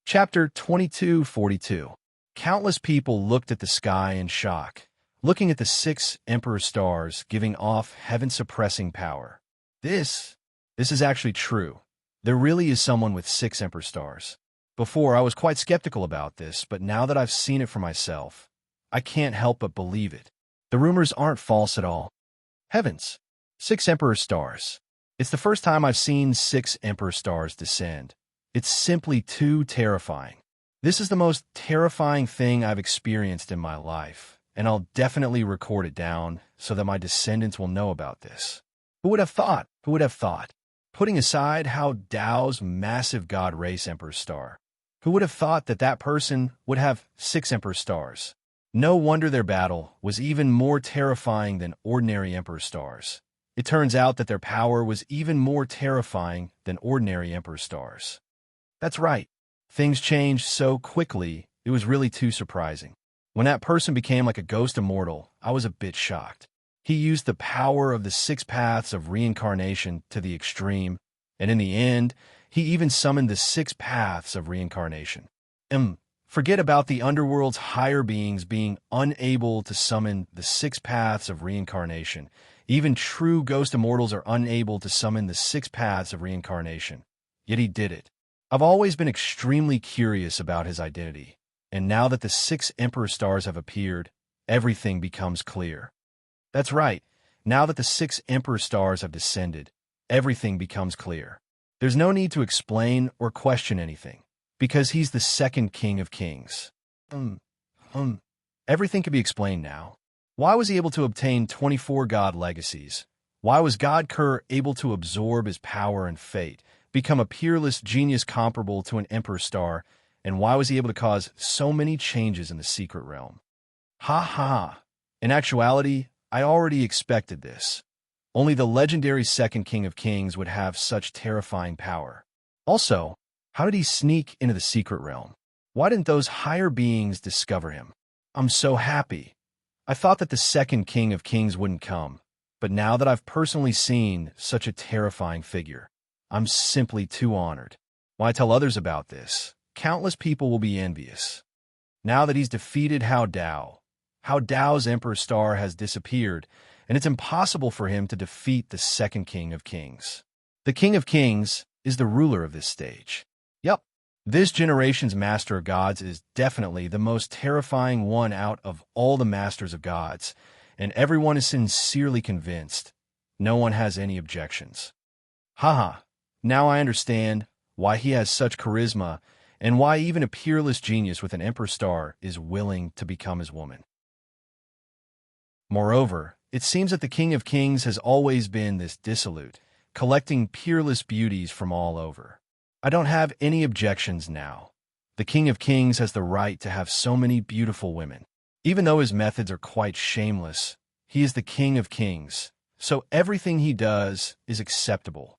Chapter 2242. Countless people looked at the sky in shock, looking at the 6 Emperor Stars giving off heaven-suppressing power. This is actually true. There really is someone with 6 Emperor Stars. Before, I was quite skeptical about this, but now that I've seen it for myself, I can't help but believe it. The rumors aren't false at all. Heavens! 6 Emperor Stars. It's the first time I've seen 6 Emperor Stars descend. It's simply too terrifying. This is the most terrifying thing I've experienced in my life, and I'll definitely record it down so that my descendants will know about this. Who would have thought? Who would have thought? Putting aside Hao Dao's massive God race Emperor Star, who would have thought that that person would have 6 Emperor Stars? No wonder their battle was even more terrifying than ordinary Emperor Stars. It turns out that their power was even more terrifying than ordinary Emperor Stars. That's right. Things changed so quickly, it was really too surprising. When that person became like a ghost immortal, I was a bit shocked. He used the power of the 6 paths of reincarnation to the extreme, and in the end, he even summoned the 6 paths of reincarnation. Forget about the underworld's higher beings being unable to summon the 6 paths of reincarnation. Even true ghost immortals are unable to summon the 6 paths of reincarnation. Yet he did it. I've always been extremely curious about his identity, and now that the 6 Emperor Stars have appeared, everything becomes clear. That's right. Now that the 6 Emperor Stars have descended, everything becomes clear. There's no need to explain or question anything, because he's the 2nd King of Kings. Everything can be explained now. Why was he able to obtain 24 God legacies? Why was God Kerr able to absorb his power and fate, become a peerless genius comparable to an Emperor Star, And why was he able to cause so many changes in the secret realm? Ha ha! In actuality, I already expected this. Only the legendary second King of Kings would have such terrifying power. Also, how did he sneak into the secret realm? Why didn't those higher beings discover him? I'm so happy. I thought that the second King of Kings wouldn't come, but now that I've personally seen such a terrifying figure, I'm simply too honored. When I tell others about this, countless people will be envious. Now that he's defeated Hao Dao's Emperor Star has disappeared, and it's impossible for him to defeat the second King of Kings. The King of Kings is the ruler of this stage. Yup, this generation's Master of Gods is definitely the most terrifying one out of all the Masters of Gods, and everyone is sincerely convinced. No one has any objections. Haha, now I understand why he has such charisma and why even a peerless genius with an Emperor Star is willing to become his woman. Moreover, it seems that the King of Kings has always been this dissolute, collecting peerless beauties from all over. I don't have any objections now. The King of Kings has the right to have so many beautiful women. Even though his methods are quite shameless, he is the King of Kings, so everything he does is acceptable.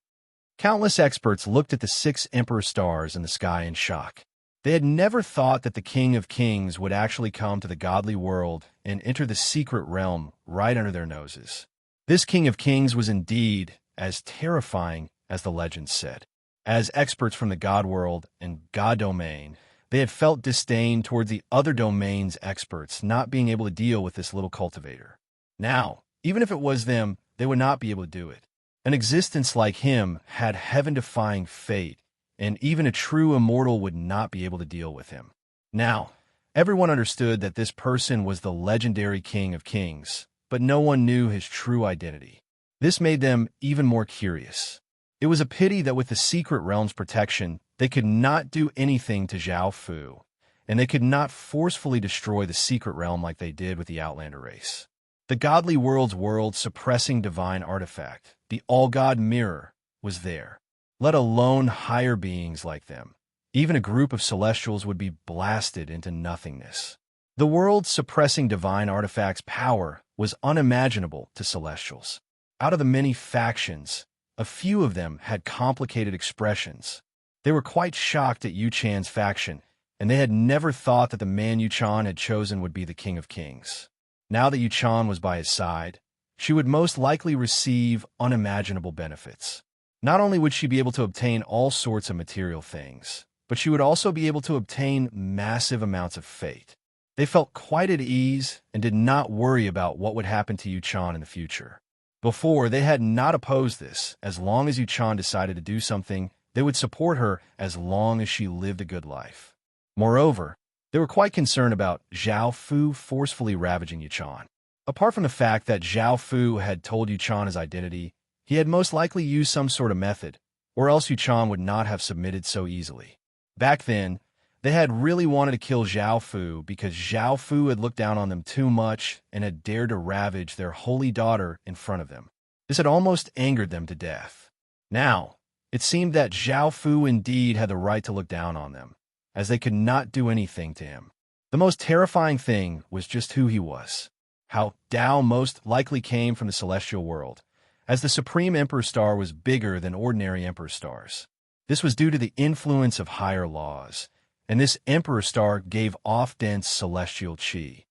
Countless experts looked at the 6 Emperor Stars in the sky in shock. They had never thought that the King of Kings would actually come to the godly world and enter the secret realm right under their noses. This King of Kings was indeed as terrifying as the legends said. As experts from the God world and God domain, they had felt disdain towards the other domain's experts not being able to deal with this little cultivator. Now, even if it was them, they would not be able to do it. An existence like him had heaven-defying fate, and even a true immortal would not be able to deal with him. Now, everyone understood that this person was the legendary King of Kings, but no one knew his true identity. This made them even more curious. It was a pity that with the secret realm's protection, they could not do anything to Zhao Fu, and they could not forcefully destroy the secret realm like they did with the Outlander race. The godly world's world-suppressing divine artifact, the All-God Mirror, was there. Let alone higher beings like them. Even a group of celestials would be blasted into nothingness. The world-suppressing divine artifact's power was unimaginable to celestials. Out of the many factions, a few of them had complicated expressions. They were quite shocked at Yu Chan's faction, and they had never thought that the man Yu Chan had chosen would be the King of Kings. Now that Yu Chan was by his side, she would most likely receive unimaginable benefits. Not only would she be able to obtain all sorts of material things, but she would also be able to obtain massive amounts of fate. They felt quite at ease and did not worry about what would happen to Yu Chan in the future. Before, they had not opposed this. As long as Yu Chan decided to do something, they would support her as long as she lived a good life. Moreover, they were quite concerned about Zhao Fu forcefully ravaging Yu Chan. Apart from the fact that Zhao Fu had told Yu Chan his identity, he had most likely used some sort of method, or else Yu Chan would not have submitted so easily. Back then, they had really wanted to kill Zhao Fu because Zhao Fu had looked down on them too much and had dared to ravage their holy daughter in front of them. This had almost angered them to death. Now, it seemed that Zhao Fu indeed had the right to look down on them, as they could not do anything to him. The most terrifying thing was just who he was. How Dao most likely came from the celestial world, as the Supreme Emperor Star was bigger than ordinary Emperor Stars. This was due to the influence of higher laws, and this Emperor Star gave off dense celestial qi.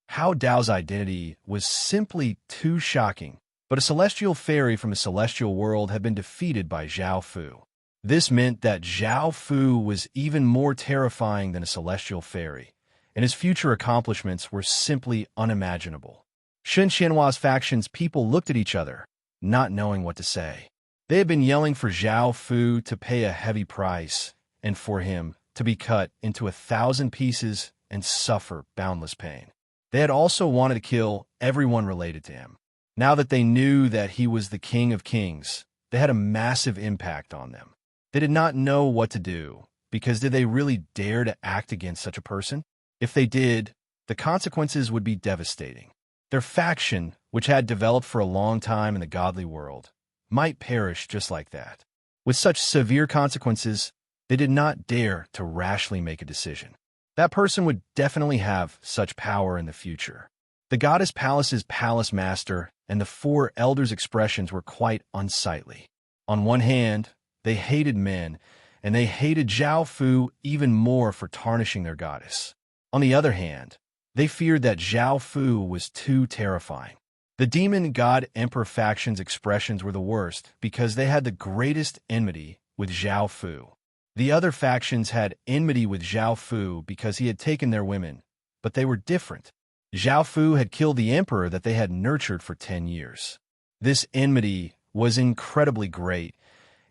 Hao Dao's identity was simply too shocking, but a celestial fairy from a celestial world had been defeated by Zhao Fu. This meant that Zhao Fu was even more terrifying than a celestial fairy, and his future accomplishments were simply unimaginable. Shen Xianhua's faction's people looked at each other, not knowing what to say. They had been yelling for Zhao Fu to pay a heavy price, and for him to be cut into 1,000 pieces and suffer boundless pain. They had also wanted to kill everyone related to him. Now that they knew that he was the King of Kings, they had a massive impact on them. They did not know what to do, because did they really dare to act against such a person? If they did, the consequences would be devastating. Their faction, which had developed for a long time in the godly world, might perish just like that. With such severe consequences, They did not dare to rashly make a decision. That person would definitely have such power in the future. The goddess Palace's palace master and the four elders' expressions were quite unsightly. On one hand, they hated men, and they hated Zhao Fu even more for tarnishing their goddess. On the other hand, they feared that Zhao Fu was too terrifying. The demon god emperor faction's expressions were the worst because they had the greatest enmity with Zhao Fu. The other factions had enmity with Zhao Fu because he had taken their women, but they were different. Zhao Fu had killed the emperor that they had nurtured for 10 years. This enmity was incredibly great,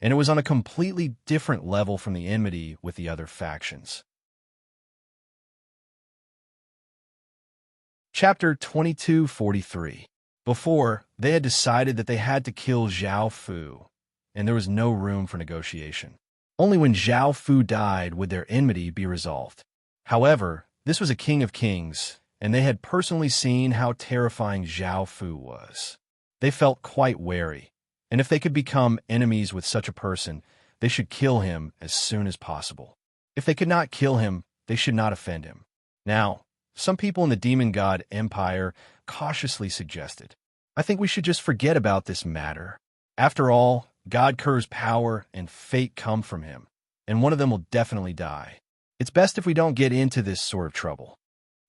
and it was on a completely different level from the enmity with the other factions. Chapter 2243. Before, they had decided that they had to kill Zhao Fu, and there was no room for negotiation. Only when Zhao Fu died would their enmity be resolved. However, this was a king of kings, and they had personally seen how terrifying Zhao Fu was. They felt quite wary, and if they could become enemies with such a person, they should kill him as soon as possible. If they could not kill him, they should not offend him. Now, some people in the demon god empire cautiously suggested, I think we should just forget about this matter. After all, God Kerr's power and fate come from him, and one of them will definitely die. It's best if we don't get into this sort of trouble.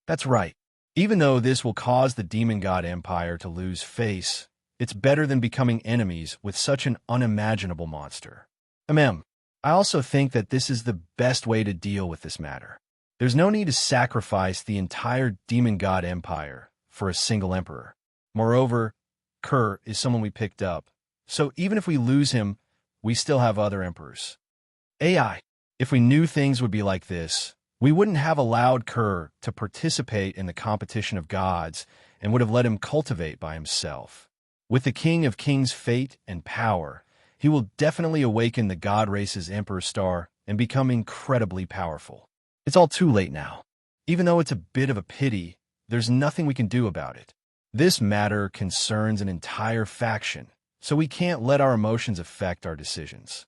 That's right. Even though this will cause the demon god empire to lose face, it's better than becoming enemies with such an unimaginable monster. I also think that this is the best way to deal with this matter. There's no need to sacrifice the entire demon god empire for a single emperor. Moreover, Kerr is someone we picked up, so even if we lose him, we still have other emperors. If we knew things would be like this, we wouldn't have allowed Kerr to participate in the competition of gods and would have let him cultivate by himself. With the King of Kings' fate and power, he will definitely awaken the god race's emperor star and become incredibly powerful. It's all too late now. Even though it's a bit of a pity, there's nothing we can do about it. This matter concerns an entire faction, so we can't let our emotions affect our decisions.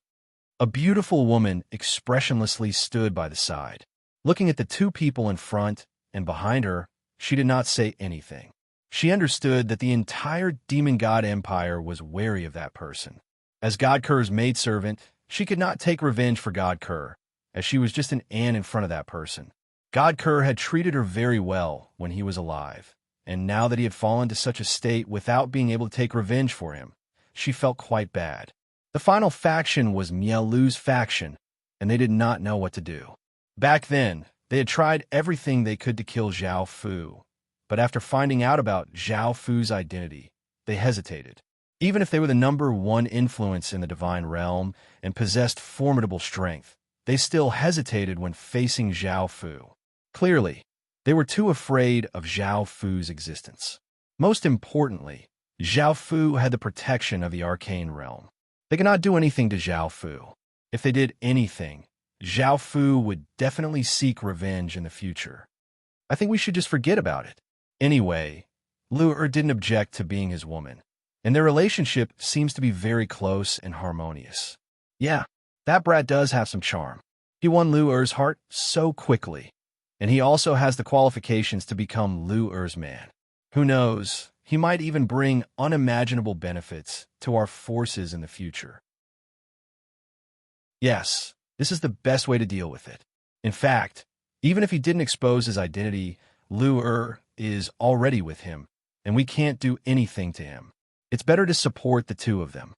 A beautiful woman expressionlessly stood by the side. Looking at the two people in front and behind her, she did not say anything. She understood that the entire demon god empire was wary of that person. As God Kerr's maidservant, she could not take revenge for God Kerr, as she was just an ant in front of that person. God Kerr had treated her very well when he was alive, and now that he had fallen to such a state without being able to take revenge for him, she felt quite bad. The final faction was Miao Lu's faction, and they did not know what to do. Back then, they had tried everything they could to kill Zhao Fu, but after finding out about Zhao Fu's identity, they hesitated. Even if they were the #1 influence in the divine realm and possessed formidable strength, they still hesitated when facing Zhao Fu. Clearly, they were too afraid of Zhao Fu's existence. Most importantly, Zhao Fu had the protection of the arcane realm. They could not do anything to Zhao Fu. If they did anything, Zhao Fu would definitely seek revenge in the future. I think we should just forget about it. Anyway, Lu didn't object to being his woman, and their relationship seems to be very close and harmonious. Yeah, that brat does have some charm. He won Lu's heart so quickly, and he also has the qualifications to become Lu's man. Who knows, he might even bring unimaginable benefits to our forces in the future. Yes, this is the best way to deal with it. In fact, even if he didn't expose his identity, Lu is already with him, and we can't do anything to him. It's better to support the two of them.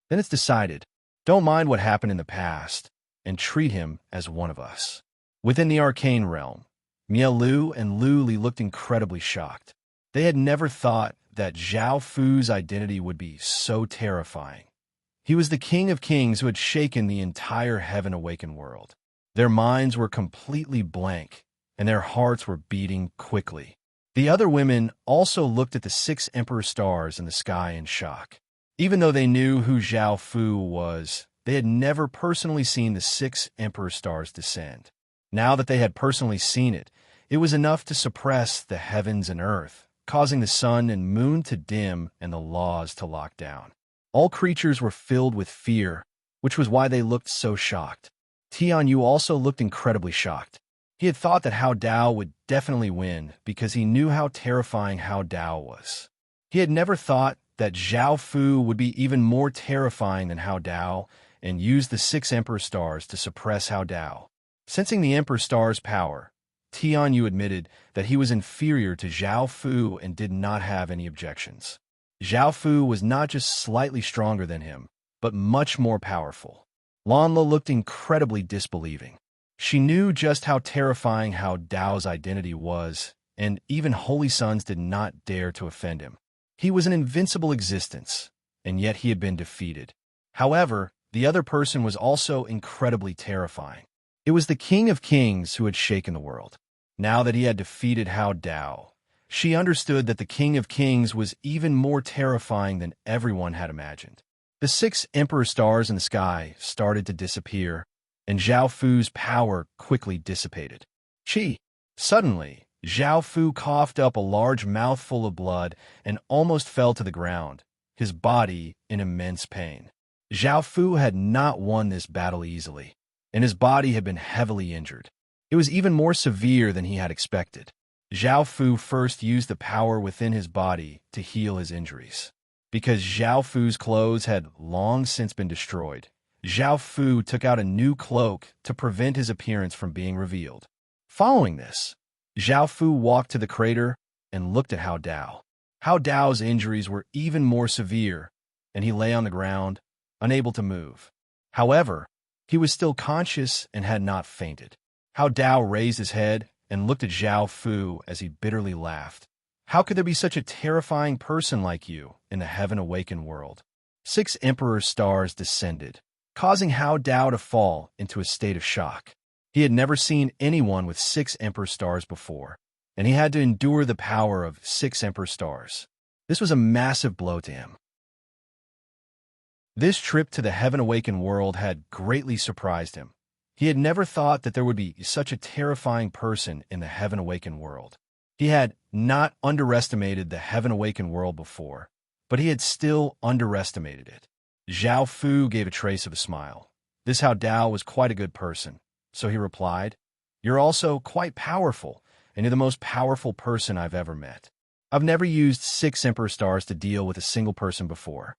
Then it's decided. Don't mind what happened in the past, and treat him as one of us. Within the arcane realm, Miao Lu and Lu Li looked incredibly shocked. They had never thought that Zhao Fu's identity would be so terrifying. He was the King of Kings who had shaken the entire heaven-awakened world. Their minds were completely blank, and their hearts were beating quickly. The other women also looked at the 6 emperor stars in the sky in shock. Even though they knew who Zhao Fu was, they had never personally seen the 6 emperor stars descend. Now that they had personally seen it, it was enough to suppress the heavens and earth, causing the sun and moon to dim and the laws to lock down. All creatures were filled with fear, which was why they looked so shocked. Tianyu also looked incredibly shocked. He had thought that Hao Dao would definitely win because he knew how terrifying Hao Dao was. He had never thought that Zhao Fu would be even more terrifying than Hao Dao and use the 6 Emperor Stars to suppress Hao Dao. Sensing the Emperor Star's power, Tianyu admitted that he was inferior to Zhao Fu and did not have any objections. Zhao Fu was not just slightly stronger than him, but much more powerful. Lanla looked incredibly disbelieving. She knew just how terrifying Hao Dao's identity was, and even Holy Sons did not dare to offend him. He was an invincible existence, and yet he had been defeated. However, the other person was also incredibly terrifying. It was the King of Kings who had shaken the world. Now that he had defeated Hao Dao, she understood that the King of Kings was even more terrifying than everyone had imagined. The 6 Emperor Stars in the sky started to disappear, and Zhao Fu's power quickly dissipated. Suddenly, Zhao Fu coughed up a large mouthful of blood and almost fell to the ground, his body in immense pain. Zhao Fu had not won this battle easily, and his body had been heavily injured. It was even more severe than he had expected. Zhao Fu first used the power within his body to heal his injuries. Because Zhao Fu's clothes had long since been destroyed, Zhao Fu took out a new cloak to prevent his appearance from being revealed. Following this, Zhao Fu walked to the crater and looked at Hao Dao. Hao Dao's injuries were even more severe, and he lay on the ground, unable to move. However, he was still conscious and had not fainted. Hao Dao raised his head and looked at Zhao Fu as he bitterly laughed. How could there be such a terrifying person like you in the heaven-awakened world? 6 Emperor Stars descended, causing Hao Dao to fall into a state of shock. He had never seen anyone with 6 Emperor Stars before, and he had to endure the power of 6 Emperor Stars. This was a massive blow to him. This trip to the heaven-awakened world had greatly surprised him. He had never thought that there would be such a terrifying person in the heaven-awakened world. He had not underestimated the heaven-awakened world before, but he had still underestimated it. Zhao Fu gave a trace of a smile. This Hao Dao was quite a good person, so he replied, "You're also quite powerful, and you're the most powerful person I've ever met. I've never used 6 Emperor Stars to deal with a single person before."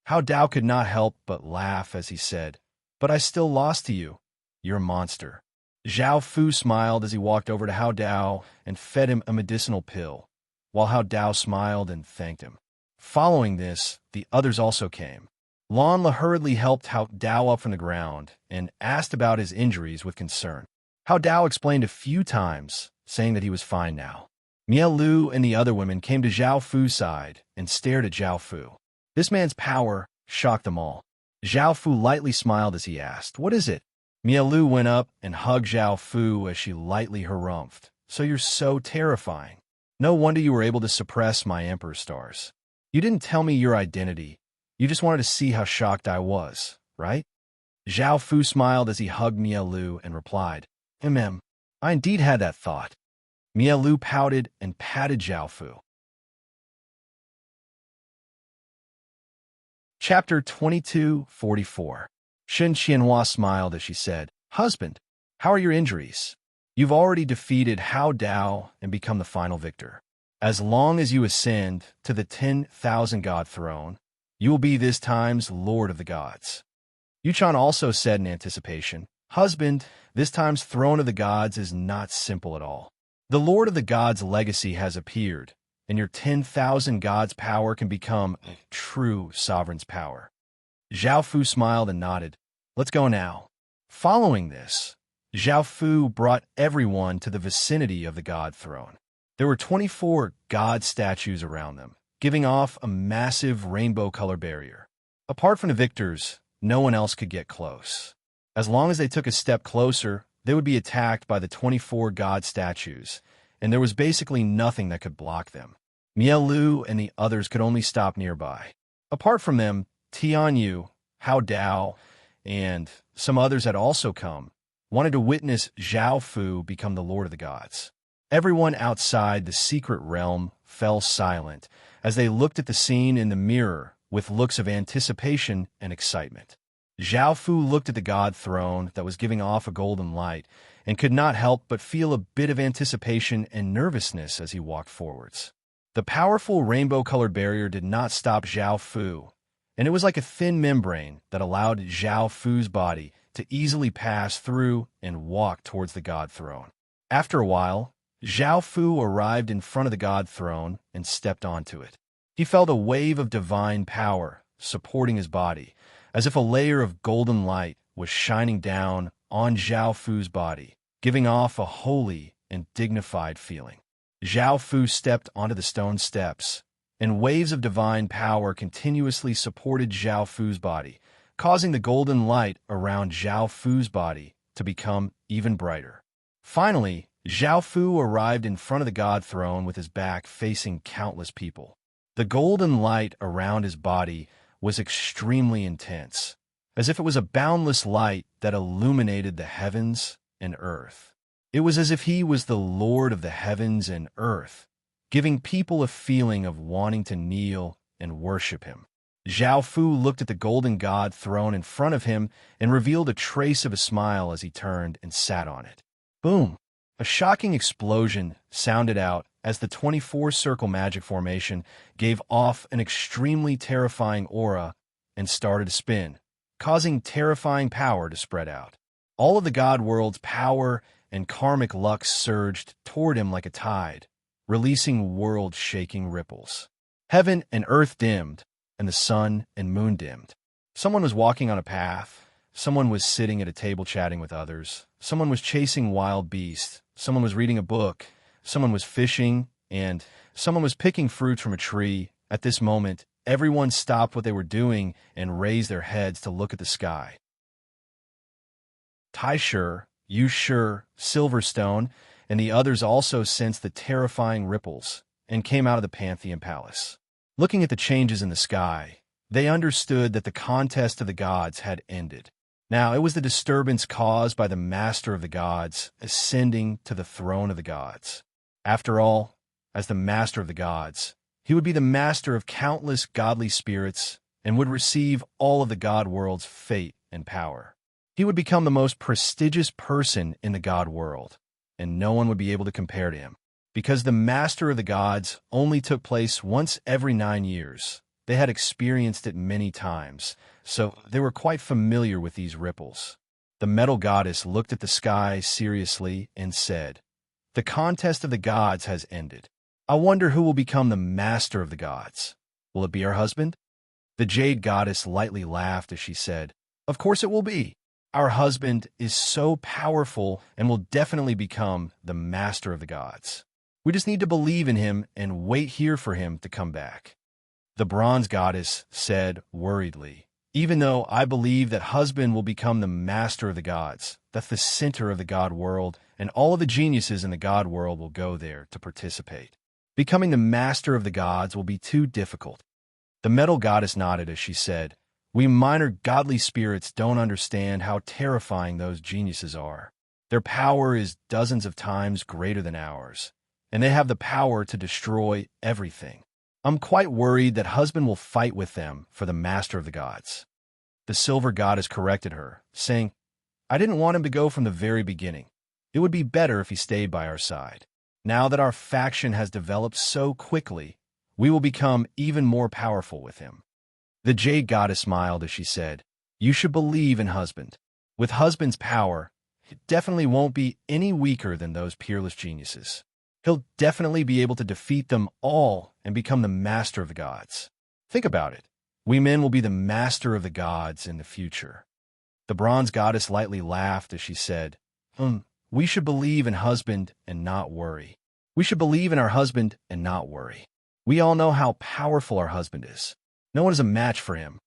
Hao Dao could not help but laugh as he said, "But I still lost to you. You're a monster." Zhao Fu smiled as he walked over to Hao Dao and fed him a medicinal pill, while Hao Dao smiled and thanked him. Following this, the others also came. Lanla hurriedly helped Hao Dao up from the ground and asked about his injuries with concern. Hao Dao explained a few times, saying that he was fine now. Miao Lu and the other women came to Zhao Fu's side and stared at Zhao Fu. This man's power shocked them all. Zhao Fu lightly smiled as he asked, "What is it?" Miao Lu went up and hugged Zhao Fu as she lightly harumphed. "So you're so terrifying. No wonder you were able to suppress my Emperor Stars. You didn't tell me your identity. You just wanted to see how shocked I was, right?" Zhao Fu smiled as he hugged Miao Lu and replied, I indeed had that thought." Miao Lu pouted and patted Zhao Fu. Chapter 22:44. Shen Qianhua smiled as she said, "Husband, how are your injuries? You've already defeated Hao Dao and become the final victor. As long as you ascend to the 10,000 God throne, you will be this time's Lord of the Gods." Yuchan also said in anticipation, "Husband, this time's throne of the gods is not simple at all. The Lord of the Gods' legacy has appeared, and your 10,000 gods' power can become a true sovereign's power." Zhao Fu smiled and nodded. "Let's go now." Following this, Zhao Fu brought everyone to the vicinity of the God throne. There were 24 God statues around them, giving off a massive rainbow color barrier. Apart from the victors, no one else could get close. As long as they took a step closer, they would be attacked by the 24 God statues, and there was basically nothing that could block them. Miao Lu and the others could only stop nearby. Apart from them, Tianyu, Hao Dao, and some others had also come, wanted to witness Zhao Fu become the Lord of the Gods. Everyone outside the secret realm fell silent as they looked at the scene in the mirror with looks of anticipation and excitement. Zhao Fu looked at the god throne that was giving off a golden light and could not help but feel a bit of anticipation and nervousness as he walked forwards. The powerful rainbow-colored barrier did not stop Zhao Fu, and it was like a thin membrane that allowed Zhao Fu's body to easily pass through and walk towards the god throne. After a while, Zhao Fu arrived in front of the god throne and stepped onto it. He felt a wave of divine power supporting his body, as if a layer of golden light was shining down on Zhao Fu's body, giving off a holy and dignified feeling. Zhao Fu stepped onto the stone steps, and waves of divine power continuously supported Zhao Fu's body, causing the golden light around Zhao Fu's body to become even brighter. Finally, Zhao Fu arrived in front of the god throne with his back facing countless people. The golden light around his body was extremely intense, as if it was a boundless light that illuminated the heavens and earth. It was as if he was the Lord of the heavens and earth, giving people a feeling of wanting to kneel and worship him. Zhao Fu looked at the golden god throne in front of him and revealed a trace of a smile as he turned and sat on it. Boom! A shocking explosion sounded out as the 24-circle magic formation gave off an extremely terrifying aura and started to spin, causing terrifying power to spread out. All of the god world's power and karmic lux surged toward him like a tide, releasing world-shaking ripples. Heaven and earth dimmed, and the sun and moon dimmed. Someone was walking on a path, someone was sitting at a table chatting with others, someone was chasing wild beasts, someone was reading a book, someone was fishing, and someone was picking fruit from a tree. At this moment, everyone stopped what they were doing and raised their heads to look at the sky. Tai Shi, Yu Shi, Silverstone, and the others also sensed the terrifying ripples and came out of the Pantheon Palace. Looking at the changes in the sky, they understood that the contest of the gods had ended. Now, it was the disturbance caused by the Master of the Gods ascending to the throne of the gods. After all, as the Master of the Gods, he would be the master of countless godly spirits and would receive all of the god world's fate and power. He would become the most prestigious person in the god world, and no one would be able to compare to him. Because the Master of the Gods only took place once every 9 years, they had experienced it many times, so they were quite familiar with these ripples. The metal goddess looked at the sky seriously and said, "The contest of the gods has ended. I wonder who will become the master of the gods. Will it be our husband?" The jade goddess lightly laughed as she said, "Of course it will be. Our husband is so powerful and will definitely become the master of the gods. We just need to believe in him and wait here for him to come back." The bronze goddess said worriedly, "Even though I believe that husband will become the master of the gods, that's the center of the god world, and all of the geniuses in the god world will go there to participate. Becoming the master of the gods will be too difficult." The metal goddess nodded as she said, "We minor godly spirits don't understand how terrifying those geniuses are. Their power is dozens of times greater than ours, and they have the power to destroy everything. I'm quite worried that husband will fight with them for the master of the gods." The silver goddess corrected her, saying, "I didn't want him to go from the very beginning. It would be better if he stayed by our side. Now that our faction has developed so quickly, we will become even more powerful with him." The jade goddess smiled as she said, "You should believe in husband. With husband's power, it definitely won't be any weaker than those peerless geniuses. He'll definitely be able to defeat them all and become the master of the gods. Think about it. We men will be the master of the gods in the future." The bronze goddess lightly laughed as she said, "We should believe in husband and not worry. We should believe in our husband and not worry. We all know how powerful our husband is. No one is a match for him."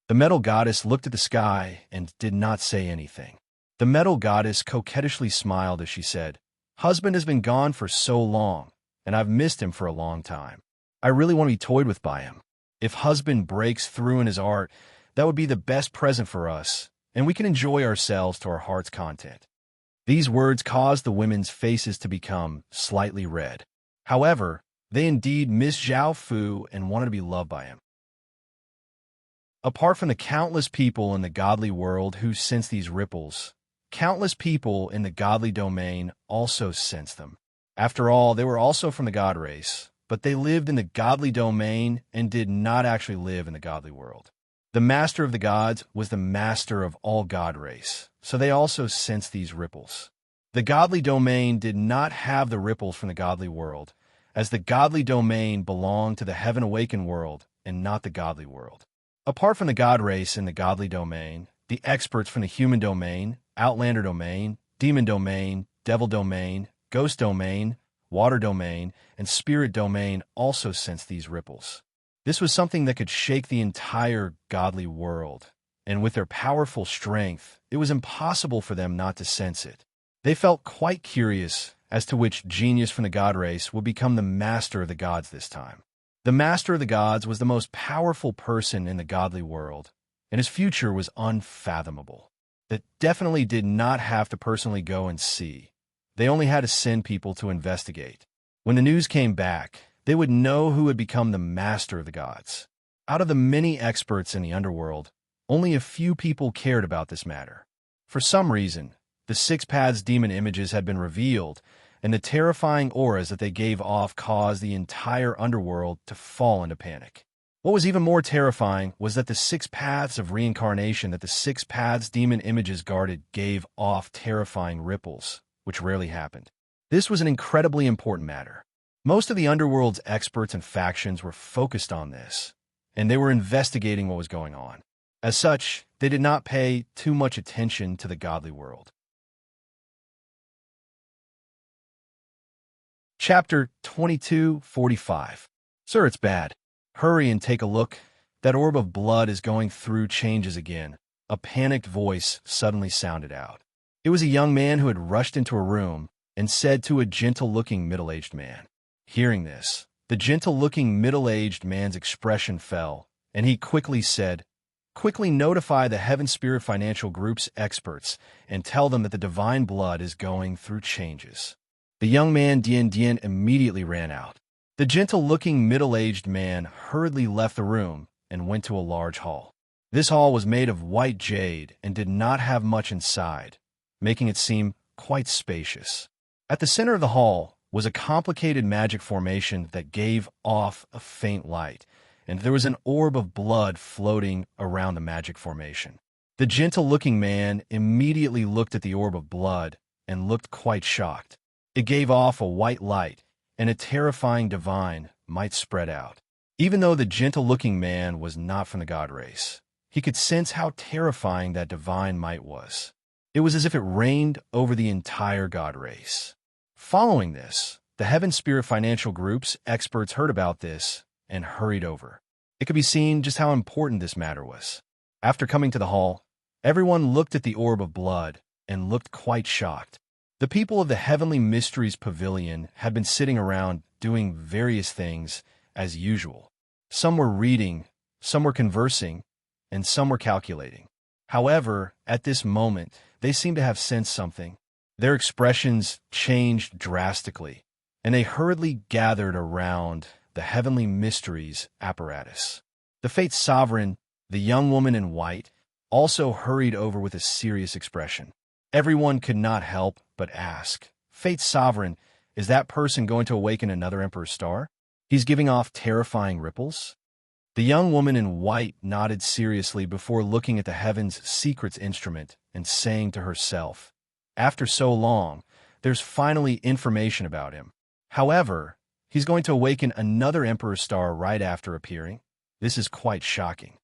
The metal goddess looked at the sky and did not say anything. The metal goddess coquettishly smiled as she said, "Husband has been gone for so long, and I've missed him for a long time. I really want to be toyed with by him. If husband breaks through in his art, that would be the best present for us, and we can enjoy ourselves to our heart's content." These words caused the women's faces to become slightly red. However, they indeed missed Zhao Fu and wanted to be loved by him. Apart from the countless people in the godly world who sense these ripples, countless people in the godly domain also sense them. After all, they were also from the God race, but they lived in the godly domain and did not actually live in the godly world. The master of the gods was the master of all God race, so they also sensed these ripples. The godly domain did not have the ripples from the godly world, as the godly domain belonged to the heaven-awakened world and not the godly world. Apart from the God race and the godly domain, the experts from the human domain, outlander domain, demon domain, devil domain, ghost domain, water domain, and spirit domain also sensed these ripples. This was something that could shake the entire godly world, and with their powerful strength, it was impossible for them not to sense it. They felt quite curious as to which genius from the God race would become the master of the gods this time. The master of the gods was the most powerful person in the godly world, and his future was unfathomable. They definitely did not have to personally go and see. They only had to send people to investigate. When the news came back, they would know who had become the master of the gods. Out of the many experts in the underworld, only a few people cared about this matter. For some reason, the Six Paths demon images had been revealed, and the terrifying auras that they gave off caused the entire underworld to fall into panic. What was even more terrifying was that the 6 paths of reincarnation that the 6 paths demon images guarded gave off terrifying ripples, which rarely happened. This was an incredibly important matter. Most of the underworld's experts and factions were focused on this, and they were investigating what was going on. As such, they did not pay too much attention to the godly world. Chapter 22:45. Sir, it's bad. Hurry and take a look. That orb of blood is going through changes again. A panicked voice suddenly sounded out. It was a young man who had rushed into a room and said to a gentle-looking middle-aged man. Hearing this, the gentle-looking middle-aged man's expression fell, and he quickly said, "Quickly notify the Heaven Spirit Financial Group's experts and tell them that the divine blood is going through changes." The young man Dien immediately ran out. The gentle-looking middle-aged man hurriedly left the room and went to a large hall. This hall was made of white jade and did not have much inside, making it seem quite spacious. At the center of the hall was a complicated magic formation that gave off a faint light, and there was an orb of blood floating around the magic formation. The gentle-looking man immediately looked at the orb of blood and looked quite shocked. It gave off a white light, and a terrifying divine might spread out. Even though the gentle-looking man was not from the god race, he could sense how terrifying that divine might was. It was as if it reigned over the entire god race. Following this, the Heaven Spirit Financial Group's experts heard about this and hurried over. It could be seen just how important this matter was. After coming to the hall, everyone looked at the orb of blood and looked quite shocked. The people of the Heavenly Mysteries Pavilion had been sitting around doing various things as usual. Some were reading, some were conversing, and some were calculating. However, at this moment, they seemed to have sensed something. Their expressions changed drastically, and they hurriedly gathered around the Heavenly Mysteries apparatus. The Fate Sovereign, the young woman in white, also hurried over with a serious expression. Everyone could not help but ask, "Fate Sovereign, is that person going to awaken another Emperor Star? He's giving off terrifying ripples?" The young woman in white nodded seriously before looking at the Heaven's Secrets instrument and saying to herself, "After so long, there's finally information about him. However, he's going to awaken another Emperor Star right after appearing. This is quite shocking."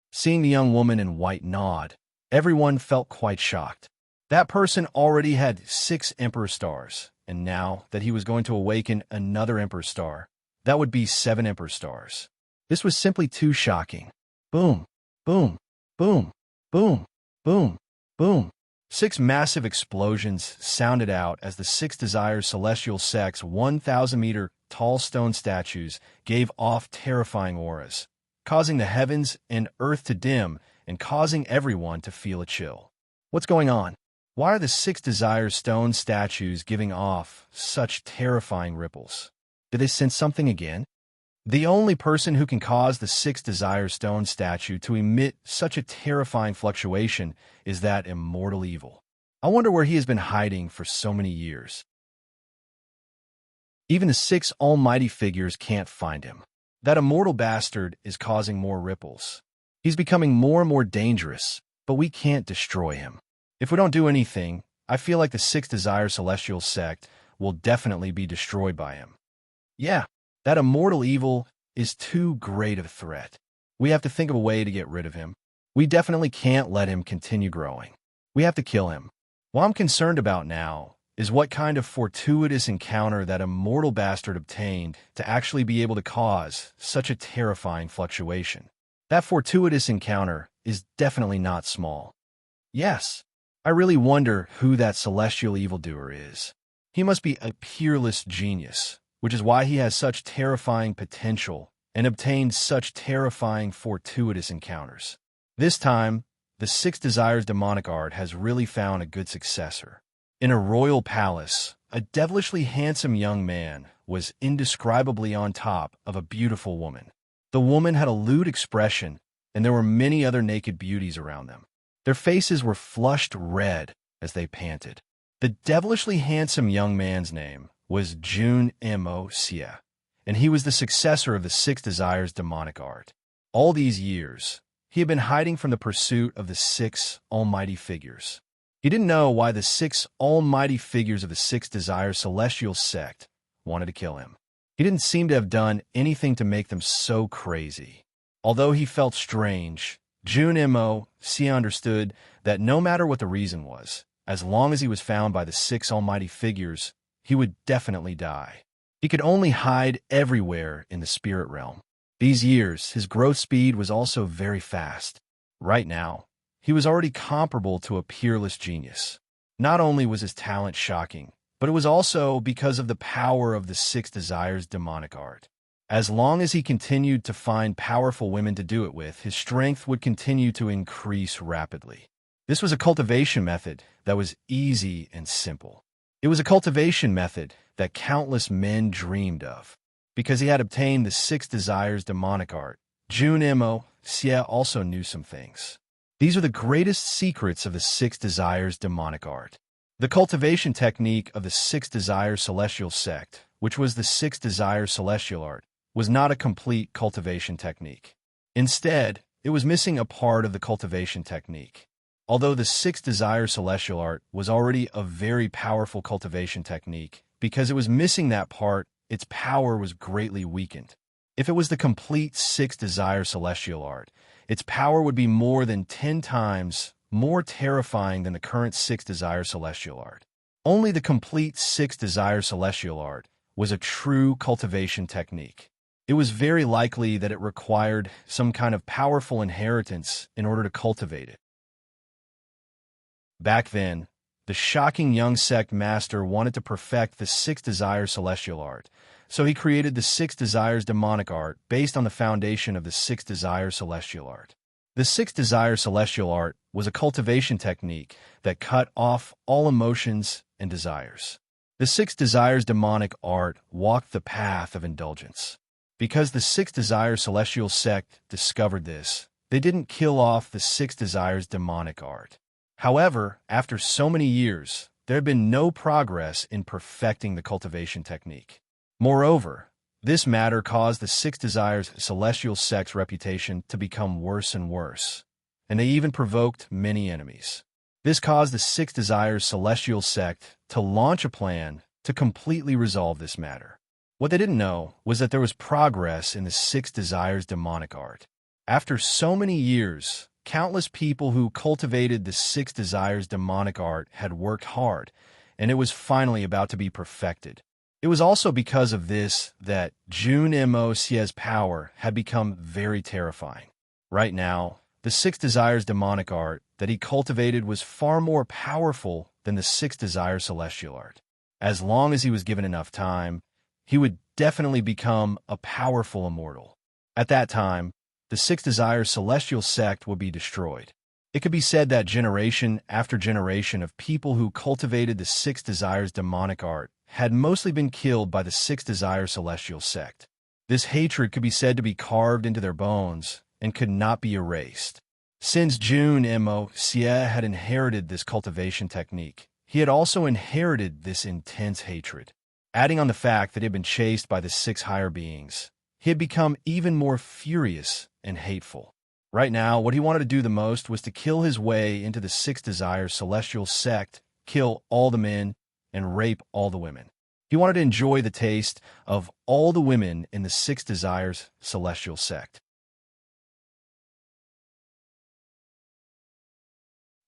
Seeing the young woman in white nod, everyone felt quite shocked. That person already had 6 Emperor Stars, and now that he was going to awaken another Emperor Star, that would be 7 Emperor Stars. This was simply too shocking. Boom, boom, boom, boom, boom, boom. 6 massive explosions sounded out as the 6 Desires Celestial Sects 1,000-meter tall stone statues gave off terrifying auras, causing the heavens and earth to dim and causing everyone to feel a chill. What's going on? Why are the 6 Desires stone statues giving off such terrifying ripples? Did they sense something again? The only person who can cause the Six Desires stone statue to emit such a terrifying fluctuation is that immortal evil. I wonder where he has been hiding for so many years. Even the six almighty figures can't find him. That immortal bastard is causing more ripples. He's becoming more and more dangerous, but we can't destroy him. If we don't do anything, I feel like the Six Desires Celestial sect will definitely be destroyed by him. Yeah, that immortal evil is too great of a threat. We have to think of a way to get rid of him. We definitely can't let him continue growing. We have to kill him. What I'm concerned about now is what kind of fortuitous encounter that immortal bastard obtained to actually be able to cause such a terrifying fluctuation. That fortuitous encounter is definitely not small. Yes, I really wonder who that celestial evildoer is. He must be a peerless genius, which is why he has such terrifying potential and obtained such terrifying fortuitous encounters. This time, the Six Desires demonic art has really found a good successor. In a royal palace, a devilishly handsome young man was indescribably on top of a beautiful woman. The woman had a lewd expression, and there were many other naked beauties around them. Their faces were flushed red as they panted. The devilishly handsome young man's name was Jun Mo Sia, and he was the successor of the Six Desires demonic art. All these years, he had been hiding from the pursuit of the six almighty figures. He didn't know why the six almighty figures of the Six Desires celestial sect wanted to kill him. He didn't seem to have done anything to make them so crazy. Although he felt strange, Jun Mo Sia understood that no matter what the reason was, as long as he was found by the six almighty figures, he would definitely die. He could only hide everywhere in the spirit realm. These years, his growth speed was also very fast. Right now, he was already comparable to a peerless genius. Not only was his talent shocking, but it was also because of the power of the Six Desires demonic art. As long as he continued to find powerful women to do it with, his strength would continue to increase rapidly. This was a cultivation method that was easy and simple. It was a cultivation method that countless men dreamed of. Because he had obtained the Six Desires demonic art, Jun Mo Sia also knew some things. These are the greatest secrets of the Six Desires demonic art. The cultivation technique of the Six Desires celestial sect, which was the Six Desires celestial art, was not a complete cultivation technique. Instead, it was missing a part of the cultivation technique. Although the Six Desires celestial art was already a very powerful cultivation technique, because it was missing that part, its power was greatly weakened. If it was the complete Six Desires celestial art, its power would be more than 10 times more terrifying than the current Six Desires celestial art. Only the complete Six Desires celestial art was a true cultivation technique. It was very likely that it required some kind of powerful inheritance in order to cultivate it. Back then, the shocking young sect master wanted to perfect the Six Desires celestial art, so he created the Six Desires demonic art based on the foundation of the Six Desires celestial art. The Six Desires celestial art was a cultivation technique that cut off all emotions and desires. The Six Desires demonic art walked the path of indulgence. Because the Six Desires celestial sect discovered this, they didn't kill off the Six Desires demonic art. However, after so many years, there had been no progress in perfecting the cultivation technique. Moreover, this matter caused the Six Desires celestial sect's reputation to become worse and worse, and they even provoked many enemies. This caused the Six Desires celestial sect to launch a plan to completely resolve this matter. What they didn't know was that there was progress in the Six Desires demonic art. After so many years, countless people who cultivated the Six Desires demonic art had worked hard, and it was finally about to be perfected. It was also because of this that Jun Mo Sia's power had become very terrifying. Right now, the Six Desires demonic art that he cultivated was far more powerful than the Six Desires celestial art. As long as he was given enough time, he would definitely become a powerful immortal. At that time, the Six Desires celestial sect would be destroyed. It could be said that generation after generation of people who cultivated the Six Desires demonic art had mostly been killed by the Six Desires celestial sect. This hatred could be said to be carved into their bones and could not be erased. Since Jun Mo Xie had inherited this cultivation technique, he had also inherited this intense hatred. Adding on the fact that he had been chased by the six higher beings, he had become even more furious and hateful. Right now, what he wanted to do the most was to kill his way into the Six Desires celestial sect, kill all the men, and rape all the women. He wanted to enjoy the taste of all the women in the Six Desires celestial sect.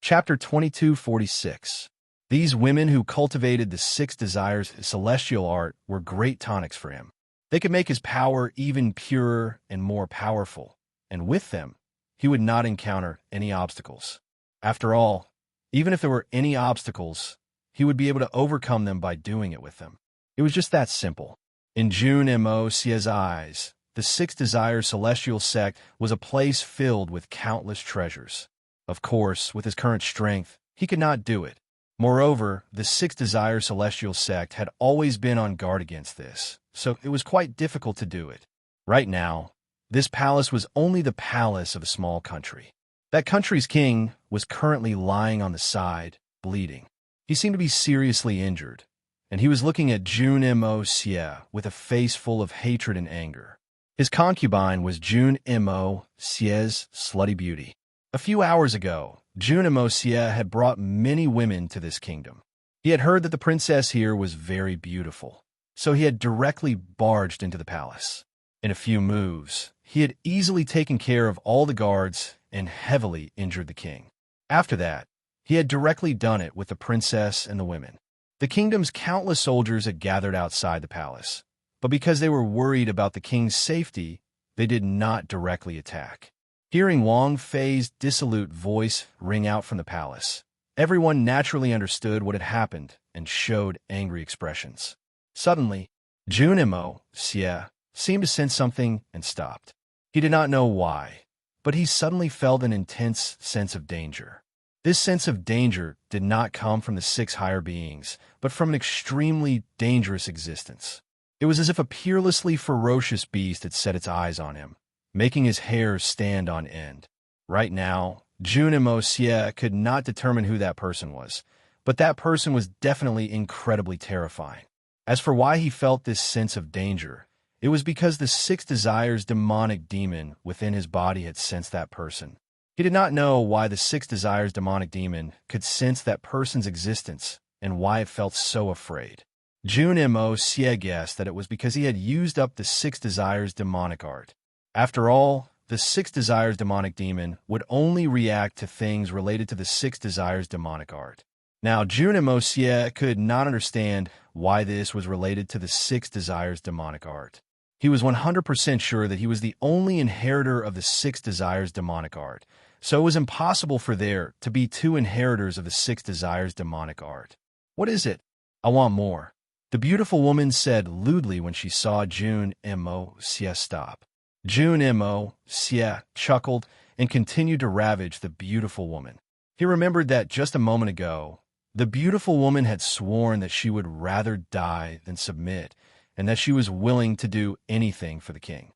Chapter 2246. These women who cultivated the Six Desires celestial art were great tonics for him. They could make his power even purer and more powerful, and with them, he would not encounter any obstacles. After all, even if there were any obstacles, he would be able to overcome them by doing it with them. It was just that simple. In Jun Mo Xie's eyes, the Six Desires celestial sect was a place filled with countless treasures. Of course, with his current strength, he could not do it. Moreover, the Six Desires celestial sect had always been on guard against this, so it was quite difficult to do it. Right now, this palace was only the palace of a small country. That country's king was currently lying on the side, bleeding. He seemed to be seriously injured, and he was looking at Jun Mo Xie with a face full of hatred and anger. His concubine was Jun Mo Xie's slutty beauty. A few hours ago, Jun Mo Xie had brought many women to this kingdom. He had heard that the princess here was very beautiful, so he had directly barged into the palace. In a few moves, he had easily taken care of all the guards and heavily injured the king. After that, he had directly done it with the princess and the women. The kingdom's countless soldiers had gathered outside the palace, but because they were worried about the king's safety, they did not directly attack. Hearing Wang Fei's dissolute voice ring out from the palace, everyone naturally understood what had happened and showed angry expressions. Suddenly, Jun Mo Xie seemed to sense something and stopped. He did not know why, but he suddenly felt an intense sense of danger. This sense of danger did not come from the six higher beings, but from an extremely dangerous existence. It was as if a peerlessly ferocious beast had set its eyes on him, making his hair stand on end. Right now, Jun Mo Xie could not determine who that person was, but that person was definitely incredibly terrifying. As for why he felt this sense of danger, it was because the Six Desires demonic demon within his body had sensed that person. He did not know why the Six Desires demonic demon could sense that person's existence and why it felt so afraid. Jun Mo Xie guessed that it was because he had used up the Six Desires demonic art. After all, the Six Desires demonic demon would only react to things related to the Six Desires demonic art. Now, Jun Mo Xie could not understand why this was related to the Six Desires demonic art. He was 100% sure that he was the only inheritor of the Six Desires demonic art, so it was impossible for there to be two inheritors of the Six Desires demonic art. What is it? I want more. The beautiful woman said lewdly when she saw Jun Mo Xie stop. Jun Mo Xie chuckled and continued to ravage the beautiful woman. He remembered that just a moment ago, the beautiful woman had sworn that she would rather die than submit, and that she was willing to do anything for the king.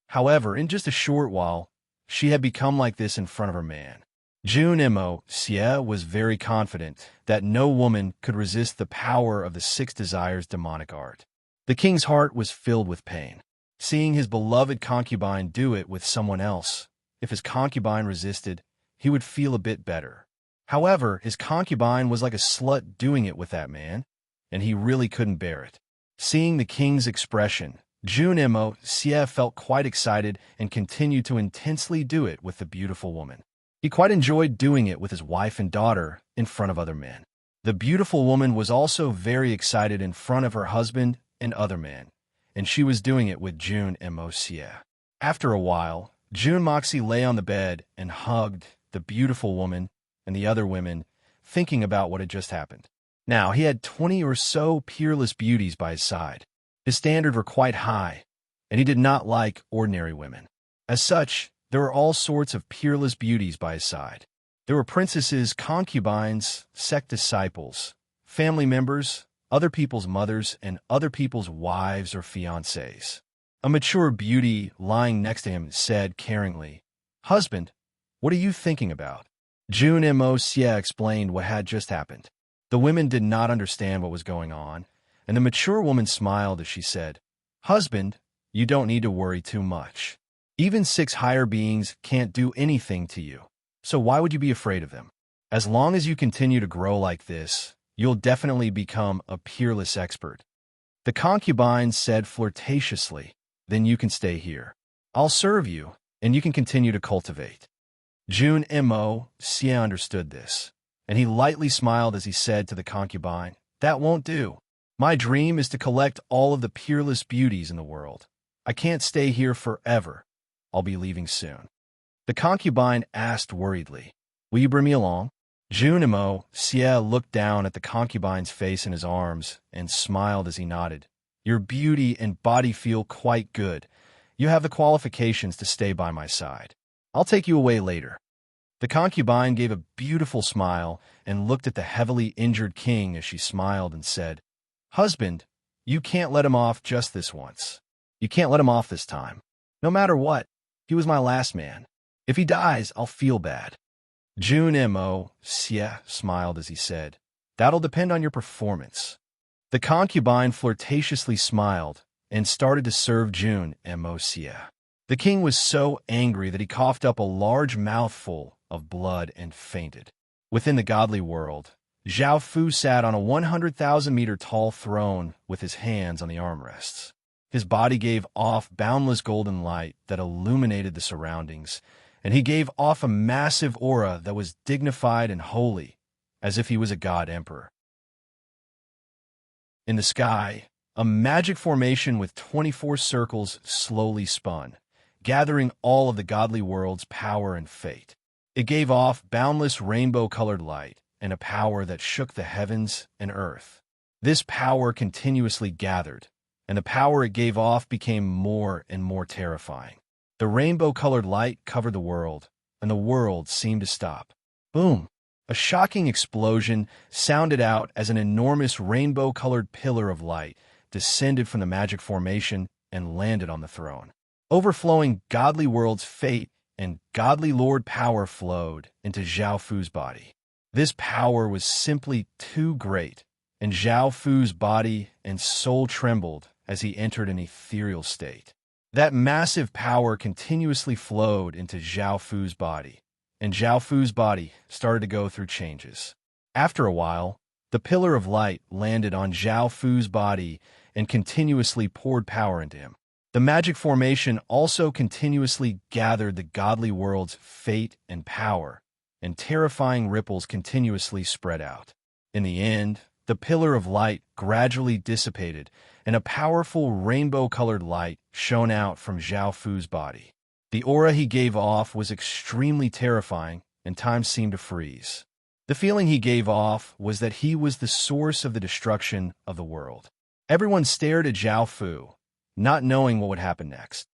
However, in just a short while, she had become like this in front of her man. Jun Mo Xie was very confident that no woman could resist the power of the Six Desires demonic art. The king's heart was filled with pain, seeing his beloved concubine do it with someone else. If his concubine resisted, he would feel a bit better. However, his concubine was like a slut doing it with that man, and he really couldn't bear it. Seeing the king's expression, Jun Mo Xie felt quite excited and continued to intensely do it with the beautiful woman. He quite enjoyed doing it with his wife and daughter in front of other men. The beautiful woman was also very excited in front of her husband and other men, and she was doing it with Jun Mo Xie. After a while, Jun Moxie lay on the bed and hugged the beautiful woman and the other women, thinking about what had just happened. Now, he had 20 or so peerless beauties by his side. His standards were quite high, and he did not like ordinary women. As such, there were all sorts of peerless beauties by his side. There were princesses, concubines, sect disciples, family members, other people's mothers, and other people's wives or fiancées. A mature beauty lying next to him said caringly, "Husband, what are you thinking about?" June Mosia explained what had just happened. The women did not understand what was going on, and the mature woman smiled as she said, "Husband, you don't need to worry too much. Even 6 higher beings can't do anything to you, so why would you be afraid of them? As long as you continue to grow like this, you'll definitely become a peerless expert." The concubine said flirtatiously, "Then you can stay here. I'll serve you, and you can continue to cultivate." June Mosia understood this, and he lightly smiled as he said to the concubine, "That won't do. My dream is to collect all of the peerless beauties in the world. I can't stay here forever. I'll be leaving soon." The concubine asked worriedly, "Will you bring me along?" June Mosia looked down at the concubine's face in his arms and smiled as he nodded. "Your beauty and body feel quite good. You have the qualifications to stay by my side. I'll take you away later." The concubine gave a beautiful smile and looked at the heavily injured king as she smiled and said, "Husband, you can't let him off just this once. You can't let him off this time. No matter what, he was my last man. If he dies, I'll feel bad." June Mosia smiled as he said, "That'll depend on your performance." The concubine flirtatiously smiled and started to serve June Mosia. The king was so angry that he coughed up a large mouthful of blood and fainted. Within the godly world, Zhao Fu sat on a 100,000-meter tall throne with his hands on the armrests. His body gave off boundless golden light that illuminated the surroundings, and he gave off a massive aura that was dignified and holy, as if he was a god emperor. In the sky, a magic formation with 24 circles slowly spun, gathering all of the godly world's power and fate. It gave off boundless rainbow-colored light and a power that shook the heavens and earth. This power continuously gathered, and the power it gave off became more and more terrifying. The rainbow-colored light covered the world, and the world seemed to stop. Boom! A shocking explosion sounded out as an enormous rainbow-colored pillar of light descended from the magic formation and landed on the throne. Overflowing godly world's fate and godly lord power flowed into Zhao Fu's body. This power was simply too great, and Zhao Fu's body and soul trembled as he entered an ethereal state. That massive power continuously flowed into Zhao Fu's body, and Zhao Fu's body started to go through changes. After a while, the pillar of light landed on Zhao Fu's body and continuously poured power into him. The magic formation also continuously gathered the godly world's fate and power, and terrifying ripples continuously spread out. In the end, the pillar of light gradually dissipated, and a powerful rainbow-colored light shone out from Zhao Fu's body. The aura he gave off was extremely terrifying, and time seemed to freeze. The feeling he gave off was that he was the source of the destruction of the world. Everyone stared at Zhao Fu, not knowing what would happen next.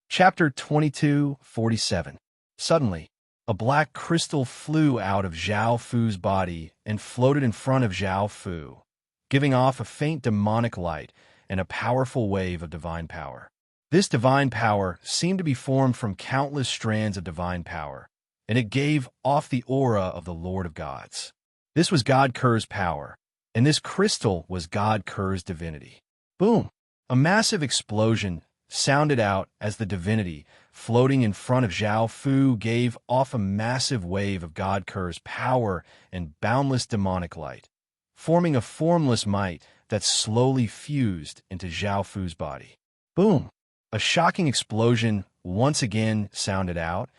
Chapter 22:47. Suddenly, a black crystal flew out of Zhao Fu's body and floated in front of Zhao Fu, giving off a faint demonic light and a powerful wave of divine power. This divine power seemed to be formed from countless strands of divine power, and it gave off the aura of the Lord of Gods. This was God Ker's power, and this crystal was God Ker's divinity. Boom! A massive explosion sounded out as the divinity, floating in front of Zhao Fu, gave off a massive wave of God Ker's power and boundless demonic light, forming a formless might that slowly fused into Zhao Fu's body. Boom! A shocking explosion once again sounded out,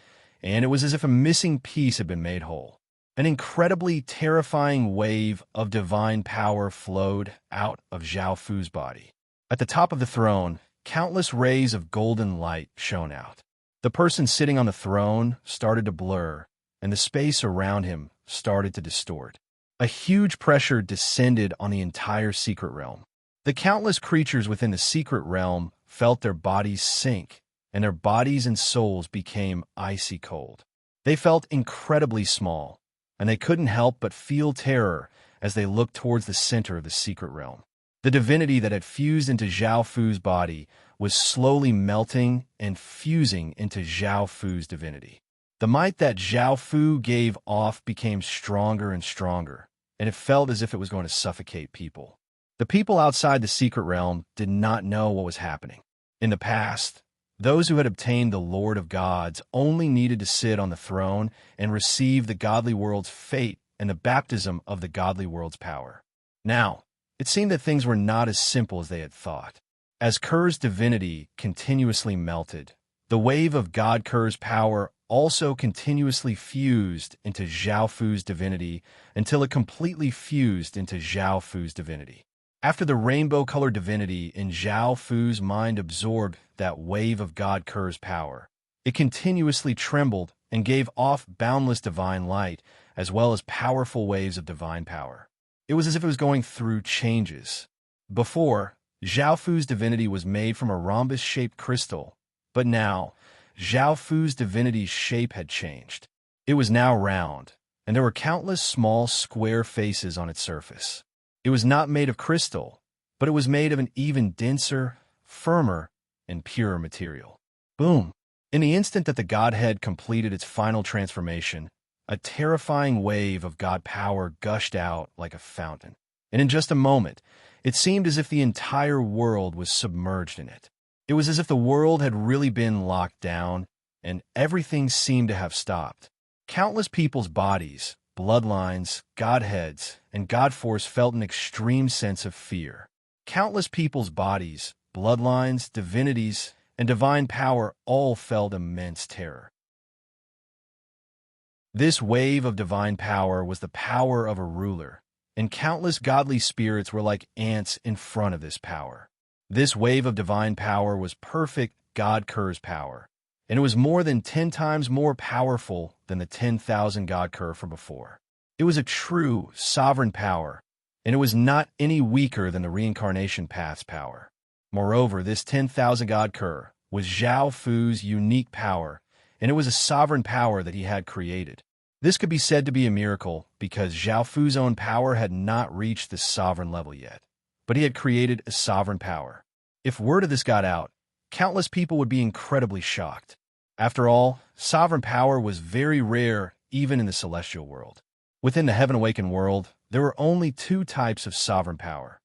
and it was as if a missing piece had been made whole. An incredibly terrifying wave of divine power flowed out of Zhao Fu's body. At the top of the throne, countless rays of golden light shone out. The person sitting on the throne started to blur, and the space around him started to distort. A huge pressure descended on the entire secret realm. The countless creatures within the secret realm felt their bodies sink, and their bodies and souls became icy cold. They felt incredibly small, and they couldn't help but feel terror as they looked towards the center of the secret realm. The divinity that had fused into Zhao Fu's body was slowly melting and fusing into Zhao Fu's divinity. The might that Zhao Fu gave off became stronger and stronger, and it felt as if it was going to suffocate people. The people outside the secret realm did not know what was happening. In the past, those who had obtained the Lord of Gods only needed to sit on the throne and receive the godly world's fate and the baptism of the godly world's power. Now, it seemed that things were not as simple as they had thought. As Ker's divinity continuously melted, the wave of God Ker's power also continuously fused into Zhao Fu's divinity until it completely fused into Zhao Fu's divinity. After the rainbow-colored divinity in Zhao Fu's mind absorbed that wave of God Ker's power, it continuously trembled and gave off boundless divine light as well as powerful waves of divine power. It was as if it was going through changes. Before, Zhao Fu's divinity was made from a rhombus-shaped crystal, but now, Zhao Fu's divinity's shape had changed. It was now round, and there were countless small square faces on its surface. It was not made of crystal, but it was made of an even denser, firmer, and purer material. Boom! In the instant that the Godhead completed its final transformation, a terrifying wave of God power gushed out like a fountain. And in just a moment, it seemed as if the entire world was submerged in it. It was as if the world had really been locked down, and everything seemed to have stopped. Countless people's bodies, bloodlines, godheads, and godforce felt an extreme sense of fear. Countless people's bodies, bloodlines, divinities, and divine power all felt immense terror. This wave of divine power was the power of a ruler, and countless godly spirits were like ants in front of this power. This wave of divine power was perfect God Ker's power, and it was more than 10 times more powerful than the 10,000 God Ker from before. It was a true, sovereign power, and it was not any weaker than the reincarnation path's power. Moreover, this 10,000 God Ker was Zhao Fu's unique power, and it was a sovereign power that he had created. This could be said to be a miracle because Zhao Fu's own power had not reached this sovereign level yet, but he had created a sovereign power. If word of this got out, countless people would be incredibly shocked. After all, sovereign power was very rare even in the celestial world. Within the Heaven-Awakened world, there were only 2 types of sovereign power.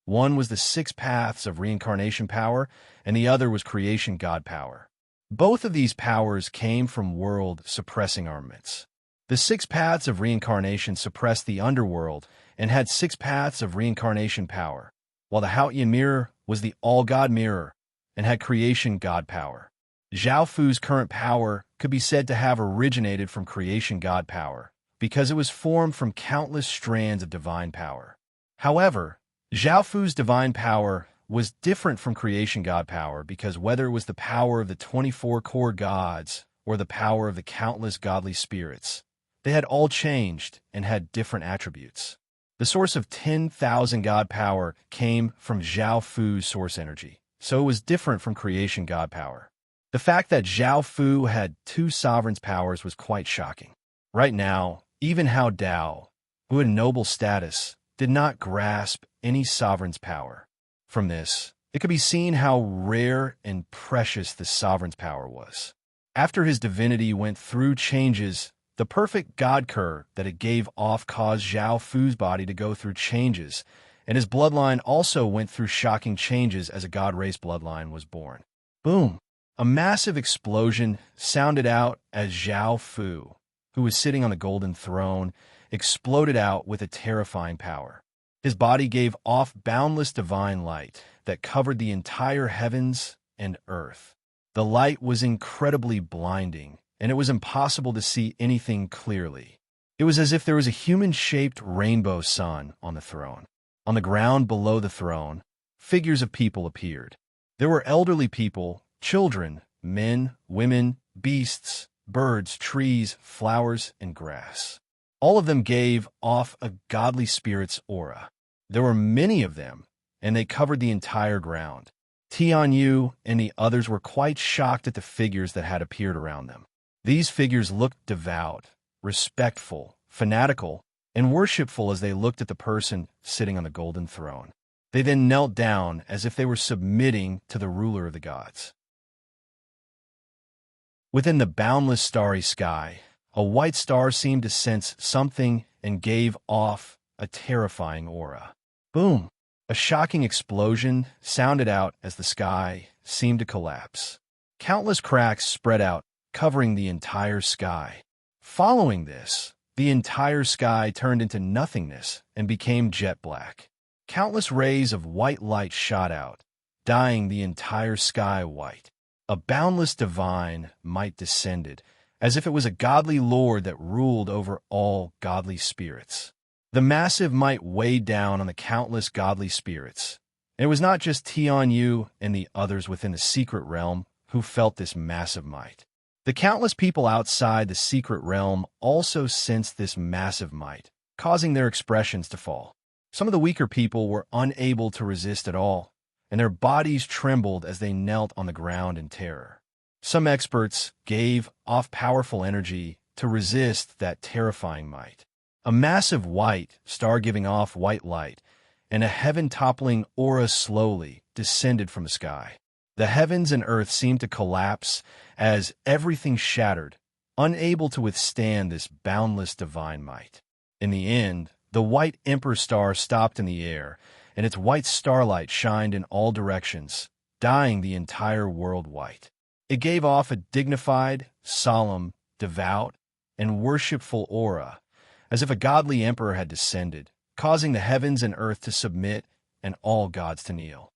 One was the 6 paths of reincarnation power, and the other was creation God power. Both of these powers came from world-suppressing armaments. The 6 paths of reincarnation suppressed the underworld and had 6 paths of reincarnation power, while the Haotian mirror was the all-God mirror and had creation God power. Zhao Fu's current power could be said to have originated from creation God power because it was formed from countless strands of divine power. However, Zhao Fu's divine power was different from creation God power because whether it was the power of the 24 core gods or the power of the countless godly spirits, they had all changed and had different attributes. The source of 10,000 God power came from Zhao Fu's source energy, so it was different from creation God power. The fact that Zhao Fu had 2 sovereigns' powers was quite shocking. Right now, even Hao Dao, who had noble status, did not grasp any sovereign's power. From this, it could be seen how rare and precious the sovereign's power was. After his divinity went through changes, the perfect God Ker that it gave off caused Zhao Fu's body to go through changes, and his bloodline also went through shocking changes as a God race bloodline was born. Boom! A massive explosion sounded out as Zhao Fu, who was sitting on the golden throne, exploded out with a terrifying power. His body gave off boundless divine light that covered the entire heavens and earth. The light was incredibly blinding, and it was impossible to see anything clearly. It was as if there was a human-shaped rainbow sun on the throne. On the ground below the throne, figures of people appeared. There were elderly people, children, men, women, beasts, birds, trees, flowers, and grass. All of them gave off a godly spirit's aura. There were many of them, and they covered the entire ground. Tianyu and the others were quite shocked at the figures that had appeared around them. These figures looked devout, respectful, fanatical, and worshipful as they looked at the person sitting on the golden throne. They then knelt down as if they were submitting to the ruler of the gods. Within the boundless starry sky, a white star seemed to sense something and gave off a terrifying aura. Boom! A shocking explosion sounded out as the sky seemed to collapse. Countless cracks spread out, covering the entire sky. Following this, the entire sky turned into nothingness and became jet black. Countless rays of white light shot out, dyeing the entire sky white. A boundless divine might descended, as if it was a godly lord that ruled over all godly spirits. The massive might weighed down on the countless godly spirits. It was not just Tianyu and the others within the secret realm who felt this massive might. The countless people outside the secret realm also sensed this massive might, causing their expressions to fall. Some of the weaker people were unable to resist at all, and their bodies trembled as they knelt on the ground in terror. Some experts gave off powerful energy to resist that terrifying might. A massive white star giving off white light, and a heaven-toppling aura slowly descended from the sky. The heavens and earth seemed to collapse as everything shattered, unable to withstand this boundless divine might. In the end, the white emperor star stopped in the air, and its white starlight shined in all directions, dyeing the entire world white. It gave off a dignified, solemn, devout, and worshipful aura, as if a godly emperor had descended, causing the heavens and earth to submit and all gods to kneel.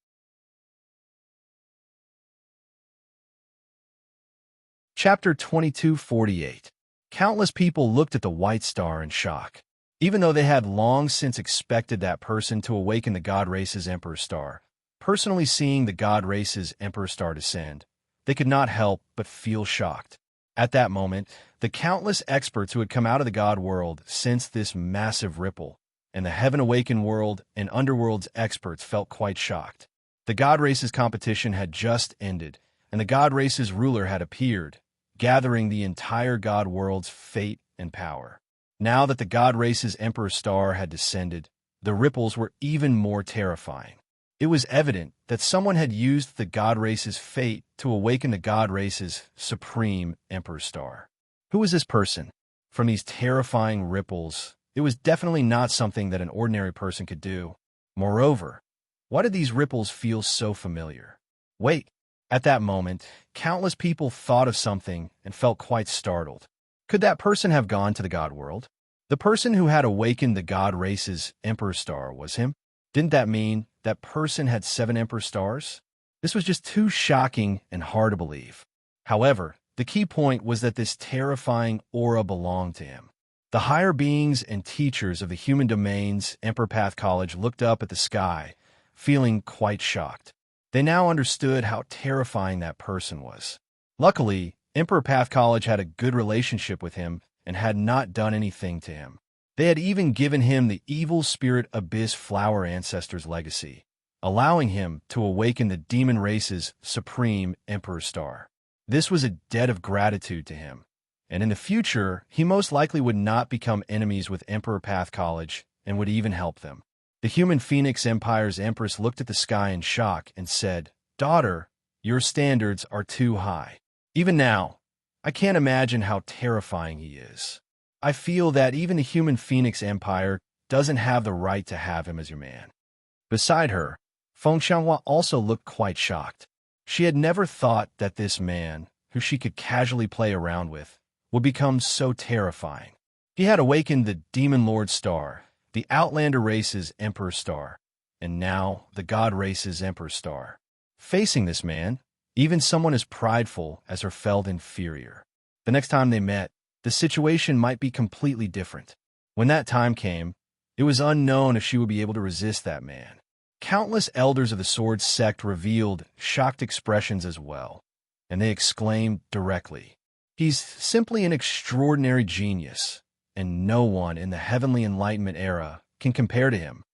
Chapter 2248. Countless people looked at the white star in shock. Even though they had long since expected that person to awaken the god race's emperor star, personally seeing the god race's emperor star descend, they could not help but feel shocked. At that moment, the countless experts who had come out of the god world sensed this massive ripple, and the heaven-awakened world and underworld's experts felt quite shocked. The god race's competition had just ended, and the god race's ruler had appeared, gathering the entire god world's fate and power. Now that the god race's emperor star had descended, the ripples were even more terrifying. It was evident that someone had used the god race's fate to awaken the god race's supreme emperor star. Who was this person? From these terrifying ripples, it was definitely not something that an ordinary person could do. Moreover, why did these ripples feel so familiar? Wait, at that moment, countless people thought of something and felt quite startled. Could that person have gone to the god world? The person who had awakened the god race's emperor star was him? Didn't that mean that person had 7 emperor stars? This was just too shocking and hard to believe. However, the key point was that this terrifying aura belonged to him. The higher beings and teachers of the human domain's Emperor Path College looked up at the sky, feeling quite shocked. They now understood how terrifying that person was. Luckily, Emperor Path College had a good relationship with him and had not done anything to him. They had even given him the evil spirit abyss flower ancestor's legacy, allowing him to awaken the demon race's supreme emperor star. This was a debt of gratitude to him, and in the future, he most likely would not become enemies with Emperor Path College and would even help them. The human Phoenix Empire's empress looked at the sky in shock and said, "Daughter, your standards are too high. Even now, I can't imagine how terrifying he is. I feel that even the human Phoenix Empire doesn't have the right to have him as your man." Beside her, Feng Xianghua also looked quite shocked. She had never thought that this man, who she could casually play around with, would become so terrifying. He had awakened the Demon Lord Star, the Outlander race's Emperor Star, and now the God race's Emperor Star. Facing this man, even someone as prideful as her felt inferior. The next time they met, the situation might be completely different. When that time came, it was unknown if she would be able to resist that man. Countless elders of the Sword sect revealed shocked expressions as well, and they exclaimed directly, "He's simply an extraordinary genius, and no one in the Heavenly Enlightenment era can compare to him."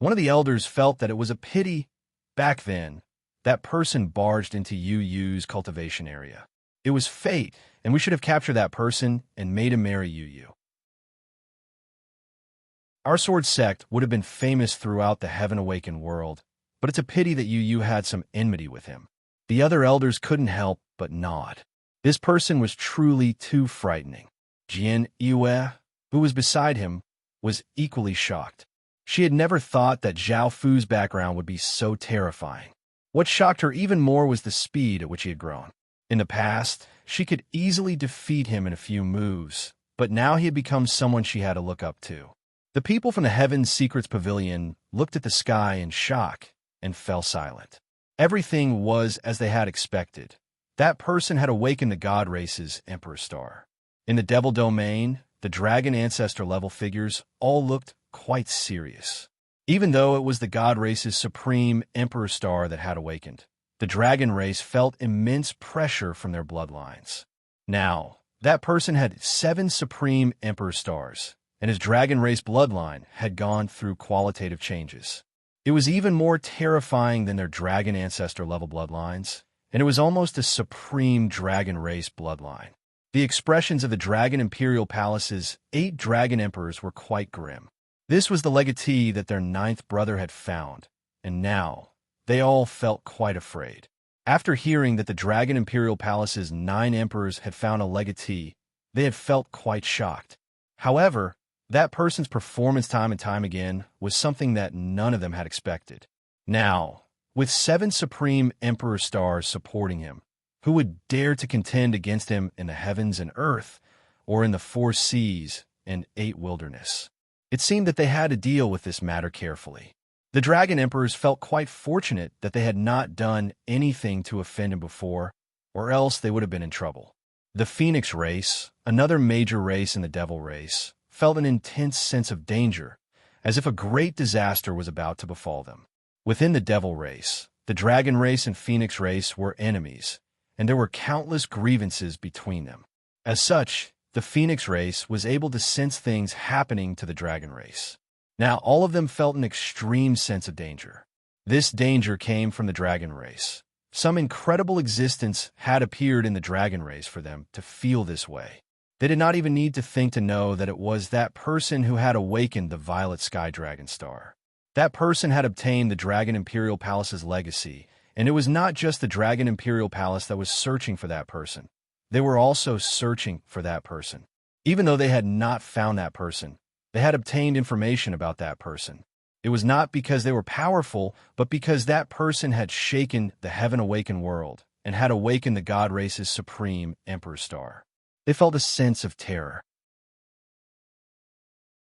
One of the elders felt that it was a pity, back then, that person barged into Yu Yu's cultivation area. It was fate, and we should have captured that person and made him marry Yu Yu. Our sword sect would have been famous throughout the Heaven-Awakened world, but it's a pity that you had some enmity with him. The other elders couldn't help but nod. This person was truly too frightening. Jian Yue, who was beside him, was equally shocked. She had never thought that Zhao Fu's background would be so terrifying. What shocked her even more was the speed at which he had grown. In the past, she could easily defeat him in a few moves, but now he had become someone she had to look up to. The people from the Heaven's Secrets Pavilion looked at the sky in shock and fell silent. Everything was as they had expected. That person had awakened the God Race's Emperor Star. In the Devil Domain, the Dragon Ancestor level figures all looked quite serious. Even though it was the God Race's Supreme Emperor Star that had awakened, the Dragon Race felt immense pressure from their bloodlines. Now, that person had 7 Supreme Emperor Stars, and his Dragon Race bloodline had gone through qualitative changes. It was even more terrifying than their Dragon Ancestor level bloodlines, and it was almost a Supreme Dragon Race bloodline. The expressions of the Dragon Imperial Palace's 8 Dragon Emperors were quite grim. This was the legatee that their 9th brother had found, and now they all felt quite afraid. After hearing that the Dragon Imperial Palace's 9 Emperors had found a legatee, they had felt quite shocked. However, that person's performance time and time again was something that none of them had expected. Now, with 7 Supreme Emperor Stars supporting him, who would dare to contend against him in the heavens and earth, or in the 4 seas and 8 wilderness? It seemed that they had to deal with this matter carefully. The Dragon Emperors felt quite fortunate that they had not done anything to offend him before, or else they would have been in trouble. The Phoenix race, another major race in the Devil race, felt an intense sense of danger, as if a great disaster was about to befall them. Within the Devil race, the Dragon race and Phoenix race were enemies, and there were countless grievances between them. As such, the Phoenix race was able to sense things happening to the Dragon race. Now all of them felt an extreme sense of danger. This danger came from the Dragon race. Some incredible existence had appeared in the Dragon race for them to feel this way. They did not even need to think to know that it was that person who had awakened the Violet Sky Dragon Star. That person had obtained the Dragon Imperial Palace's legacy, and it was not just the Dragon Imperial Palace that was searching for that person. They were also searching for that person. Even though they had not found that person, they had obtained information about that person. It was not because they were powerful, but because that person had shaken the Heaven-Awakened world and had awakened the God Race's Supreme Emperor Star. They felt a sense of terror.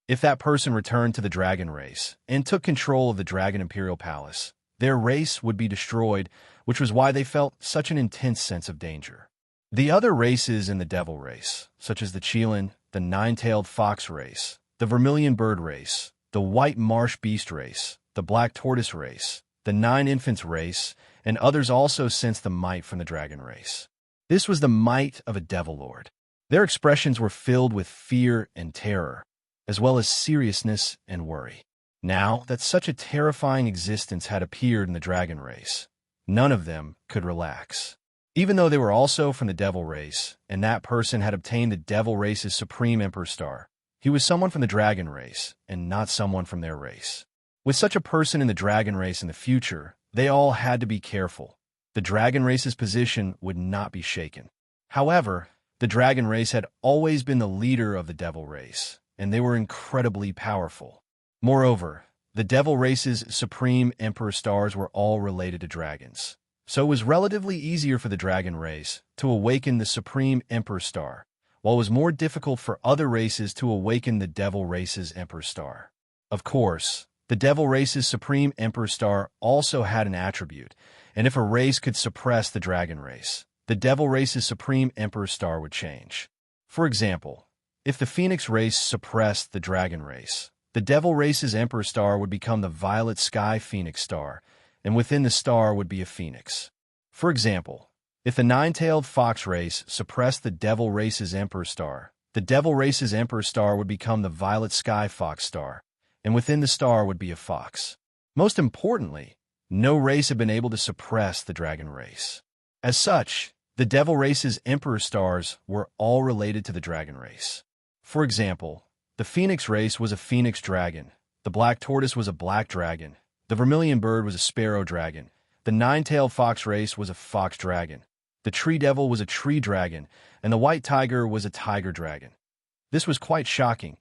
If that person returned to the Dragon Race and took control of the Dragon Imperial Palace, their race would be destroyed, which was why they felt such an intense sense of danger. The other races in the Devil race, such as the Qilin, the Nine-Tailed Fox race, the Vermilion Bird race, the White Marsh Beast race, the Black Tortoise race, the Nine Infants race, and others also sensed the might from the Dragon race. This was the might of a Devil Lord. Their expressions were filled with fear and terror, as well as seriousness and worry. Now that such a terrifying existence had appeared in the Dragon race, none of them could relax. Even though they were also from the Devil race, and that person had obtained the Devil race's Supreme Emperor Star, he was someone from the Dragon race, and not someone from their race. With such a person in the Dragon race in the future, they all had to be careful. The Dragon race's position would not be shaken. However, the Dragon race had always been the leader of the Devil race, and they were incredibly powerful. Moreover, the Devil race's Supreme Emperor Stars were all related to dragons, so it was relatively easier for the Dragon race to awaken the Supreme Emperor Star, while it was more difficult for other races to awaken the Devil race's Emperor Star. Of course, the Devil race's Supreme Emperor Star also had an attribute, and if a race could suppress the Dragon race, the Devil race's Supreme Emperor Star would change. For example, if the Phoenix race suppressed the Dragon race, the Devil race's Emperor Star would become the Violet Sky Phoenix Star, and within the star would be a phoenix. For example, if the Nine-Tailed Fox race suppressed the Devil race's Emperor Star, the Devil race's Emperor Star would become the Violet Sky Fox Star, and within the star would be a fox. Most importantly, no race had been able to suppress the Dragon race. As such, the Devil race's Emperor Stars were all related to the Dragon race. For example, The phoenix race was a phoenix dragon. The black tortoise was a black dragon. The vermilion bird was a sparrow dragon. The nine-tailed fox race was a fox dragon. The tree devil was a tree dragon, and the white tiger was a tiger dragon. This was quite shocking.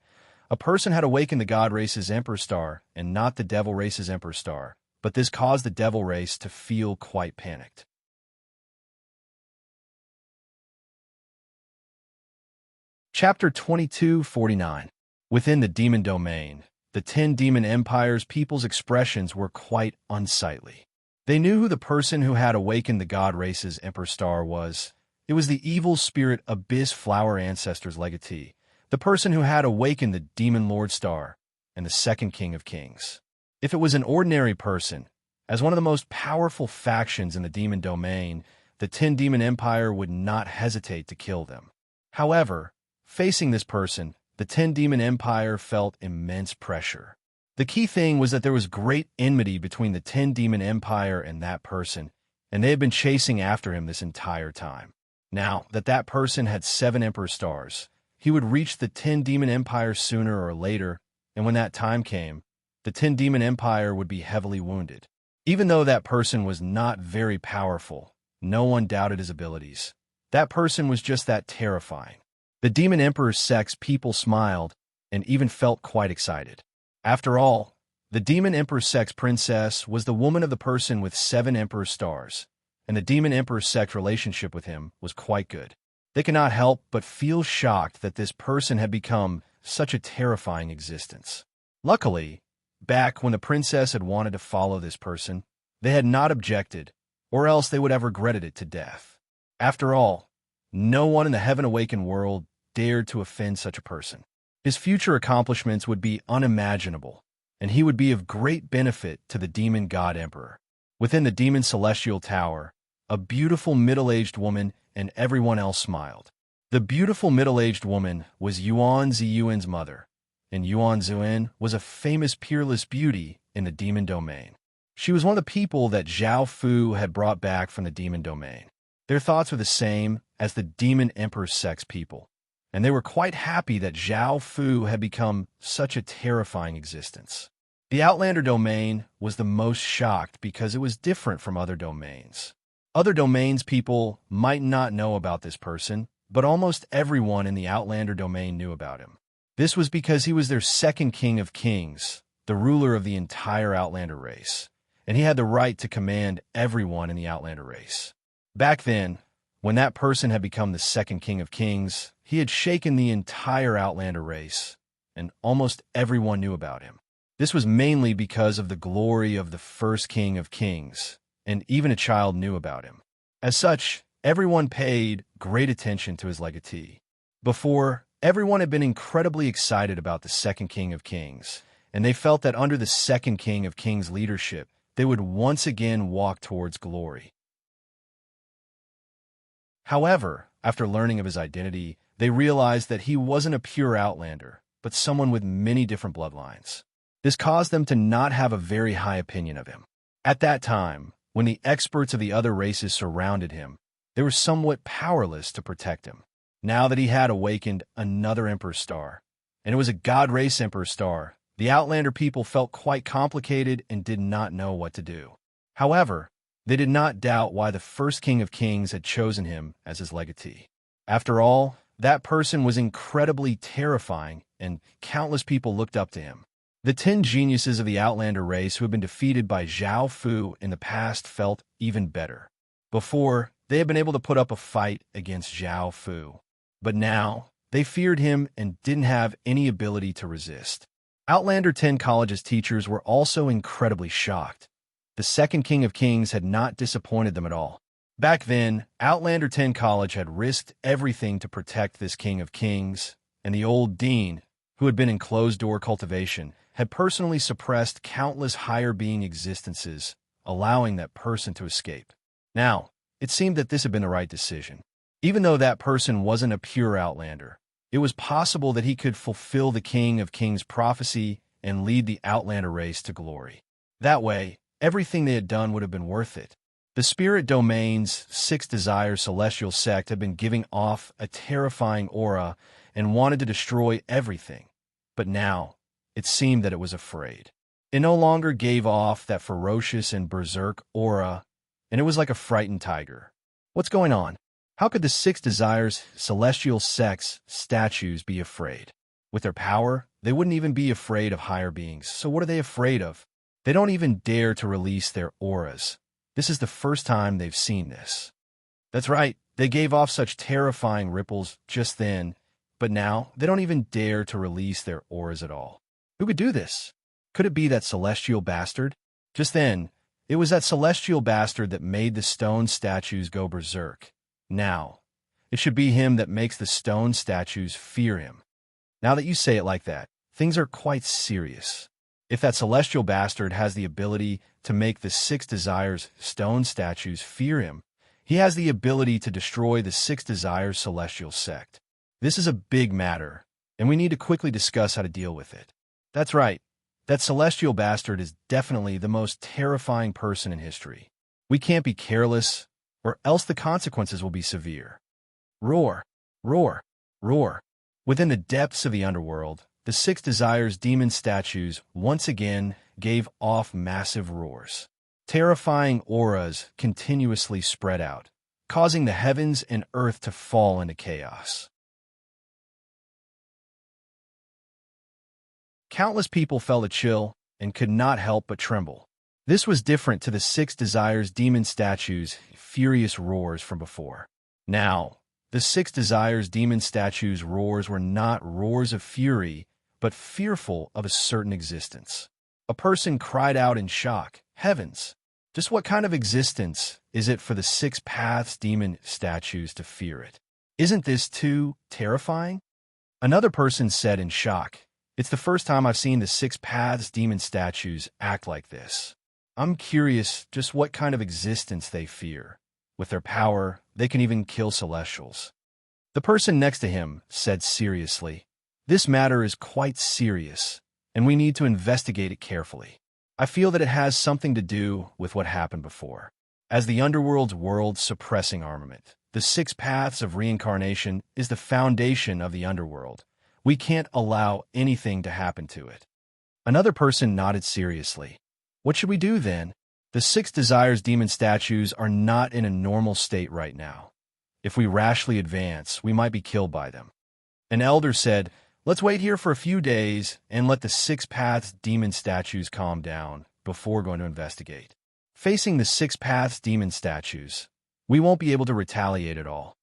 A person had awakened the god race's emperor star and not the devil race's emperor star, but this caused the devil race to feel quite panicked. Chapter 2249. Within the demon domain, the 10 demon empires' people's expressions were quite unsightly. They knew who the person who had awakened the god race's emperor star was. It was the evil spirit Abyss Flower Ancestor's legatee, the person who had awakened the demon lord star and the second king of kings. If it was an ordinary person, as one of the most powerful factions in the demon domain, the 10 demon empire would not hesitate to kill them. However, facing this person, the 10 demon empire felt immense pressure. The key thing was that there was great enmity between the 10 demon empire and that person, and they had been chasing after him this entire time. Now that that person had 7 emperor stars, he would reach the 10 demon empire sooner or later, and when that time came, the 10 demon empire would be heavily wounded. Even though that person was not very powerful, no one doubted his abilities. That person was just that terrifying. The demon emperor's sex people smiled and even felt quite excited. After all, the demon emperor's sex princess was the woman of the person with 7 emperor stars, and the demon emperor's sex relationship with him was quite good. They could not help but feel shocked that this person had become such a terrifying existence. Luckily, back when the princess had wanted to follow this person, they had not objected, or else they would have regretted it to death. After all, no one in the heaven-awakened world dared to offend such a person. His future accomplishments would be unimaginable, and he would be of great benefit to the demon god emperor. Within the demon celestial tower, a beautiful middle-aged woman and everyone else smiled. The beautiful middle-aged woman was Yuan Ziyuan's mother, and Yuan Ziyuan was a famous peerless beauty in the demon domain. She was one of the people that Zhao Fu had brought back from the demon domain. Their thoughts were the same as the demon emperor's sex people, and they were quite happy that Zhao Fu had become such a terrifying existence. The Outlander domain was the most shocked because it was different from other domains. Other domains people might not know about this person, but almost everyone in the Outlander domain knew about him. This was because he was their second king of kings, the ruler of the entire Outlander race, and he had the right to command everyone in the Outlander race. Back then, when that person had become the second king of kings, he had shaken the entire Outlander race, and almost everyone knew about him. This was mainly because of the glory of the first king of kings, and even a child knew about him. As such, everyone paid great attention to his legatee. Before, everyone had been incredibly excited about the second king of kings, and they felt that under the second king of kings' leadership, they would once again walk towards glory. However, after learning of his identity, they realized that he wasn't a pure Outlander, but someone with many different bloodlines. This caused them to not have a very high opinion of him. At that time, when the experts of the other races surrounded him, they were somewhat powerless to protect him. Now that he had awakened another Emperor Star, and it was a God Race Emperor Star, the Outlander people felt quite complicated and did not know what to do. However, they did not doubt why the first King of Kings had chosen him as his legatee. After all, that person was incredibly terrifying, and countless people looked up to him. The 10 geniuses of the Outlander race who had been defeated by Zhao Fu in the past felt even better. Before, they had been able to put up a fight against Zhao Fu, but now they feared him and didn't have any ability to resist. Outlander 10 College's teachers were also incredibly shocked. The second King of Kings had not disappointed them at all. Back then, Outlander 10 College had risked everything to protect this King of Kings, and the old dean, who had been in closed-door cultivation, had personally suppressed countless higher-being existences, allowing that person to escape. Now, it seemed that this had been the right decision. Even though that person wasn't a pure Outlander, it was possible that he could fulfill the King of Kings' prophecy and lead the Outlander race to glory. That way, everything they had done would have been worth it. The Spirit Domain's 6 Desire Celestial Sect had been giving off a terrifying aura and wanted to destroy everything. But now, it seemed that it was afraid. It no longer gave off that ferocious and berserk aura, and it was like a frightened tiger. What's going on? How could the six desires celestial sex statues be afraid? With their power, they wouldn't even be afraid of higher beings. So what are they afraid of? They don't even dare to release their auras. This is the first time they've seen this. That's right, they gave off such terrifying ripples just then, but now they don't even dare to release their auras at all. Who could do this? Could it be that celestial bastard? Just then, it was that celestial bastard that made the stone statues go berserk. Now, it should be him that makes the stone statues fear him. Now that you say it like that, things are quite serious. If that celestial bastard has the ability to make the six desires stone statues fear him, he has the ability to destroy the six desires celestial sect. This is a big matter, and we need to quickly discuss how to deal with it. That's right. That celestial bastard is definitely the most terrifying person in history. We can't be careless, or else the consequences will be severe. Roar, roar, roar. Within the depths of the underworld, the six desires demon statues once again gave off massive roars. Terrifying auras continuously spread out, causing the heavens and earth to fall into chaos. Countless people felt a chill and could not help but tremble. This was different to the six desires demon statues' furious roars from before. Now, the six desires demon statues' roars were not roars of fury, but fearful of a certain existence. A person cried out in shock, "Heavens! Just what kind of existence is it for the six paths demon statues to fear it? Isn't this too terrifying?" Another person said in shock, "It's the first time I've seen the six paths demon statues act like this. I'm curious just what kind of existence they fear. With their power, they can even kill celestials." The person next to him said seriously, "This matter is quite serious, and we need to investigate it carefully. I feel that it has something to do with what happened before. As the underworld's world-suppressing armament, the six paths of reincarnation is the foundation of the underworld. We can't allow anything to happen to it." Another person nodded seriously. "What should we do then? The six desires demon statues are not in a normal state right now. If we rashly advance, we might be killed by them." An elder said, "Let's wait here for a few days and let the six paths demon statues calm down before going to investigate." Facing the six paths demon statues, we won't be able to retaliate at all.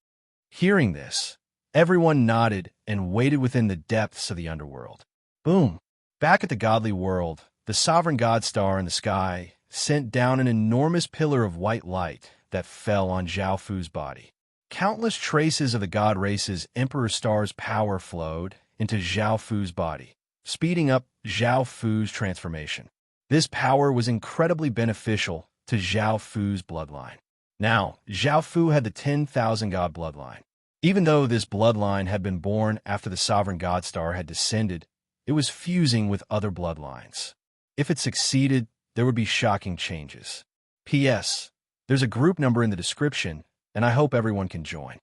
Hearing this, everyone nodded and waited within the depths of the underworld. Boom! Back at the godly world, the sovereign god star in the sky sent down an enormous pillar of white light that fell on Zhao Fu's body. Countless traces of the god race's Emperor Star's power flowed into Zhao Fu's body, speeding up Zhao Fu's transformation. This power was incredibly beneficial to Zhao Fu's bloodline. Now, Zhao Fu had the 10,000 god bloodline. Even though this bloodline had been born after the sovereign god star had descended, it was fusing with other bloodlines. If it succeeded, there would be shocking changes. P.S. There's a group number in the description, and I hope everyone can join.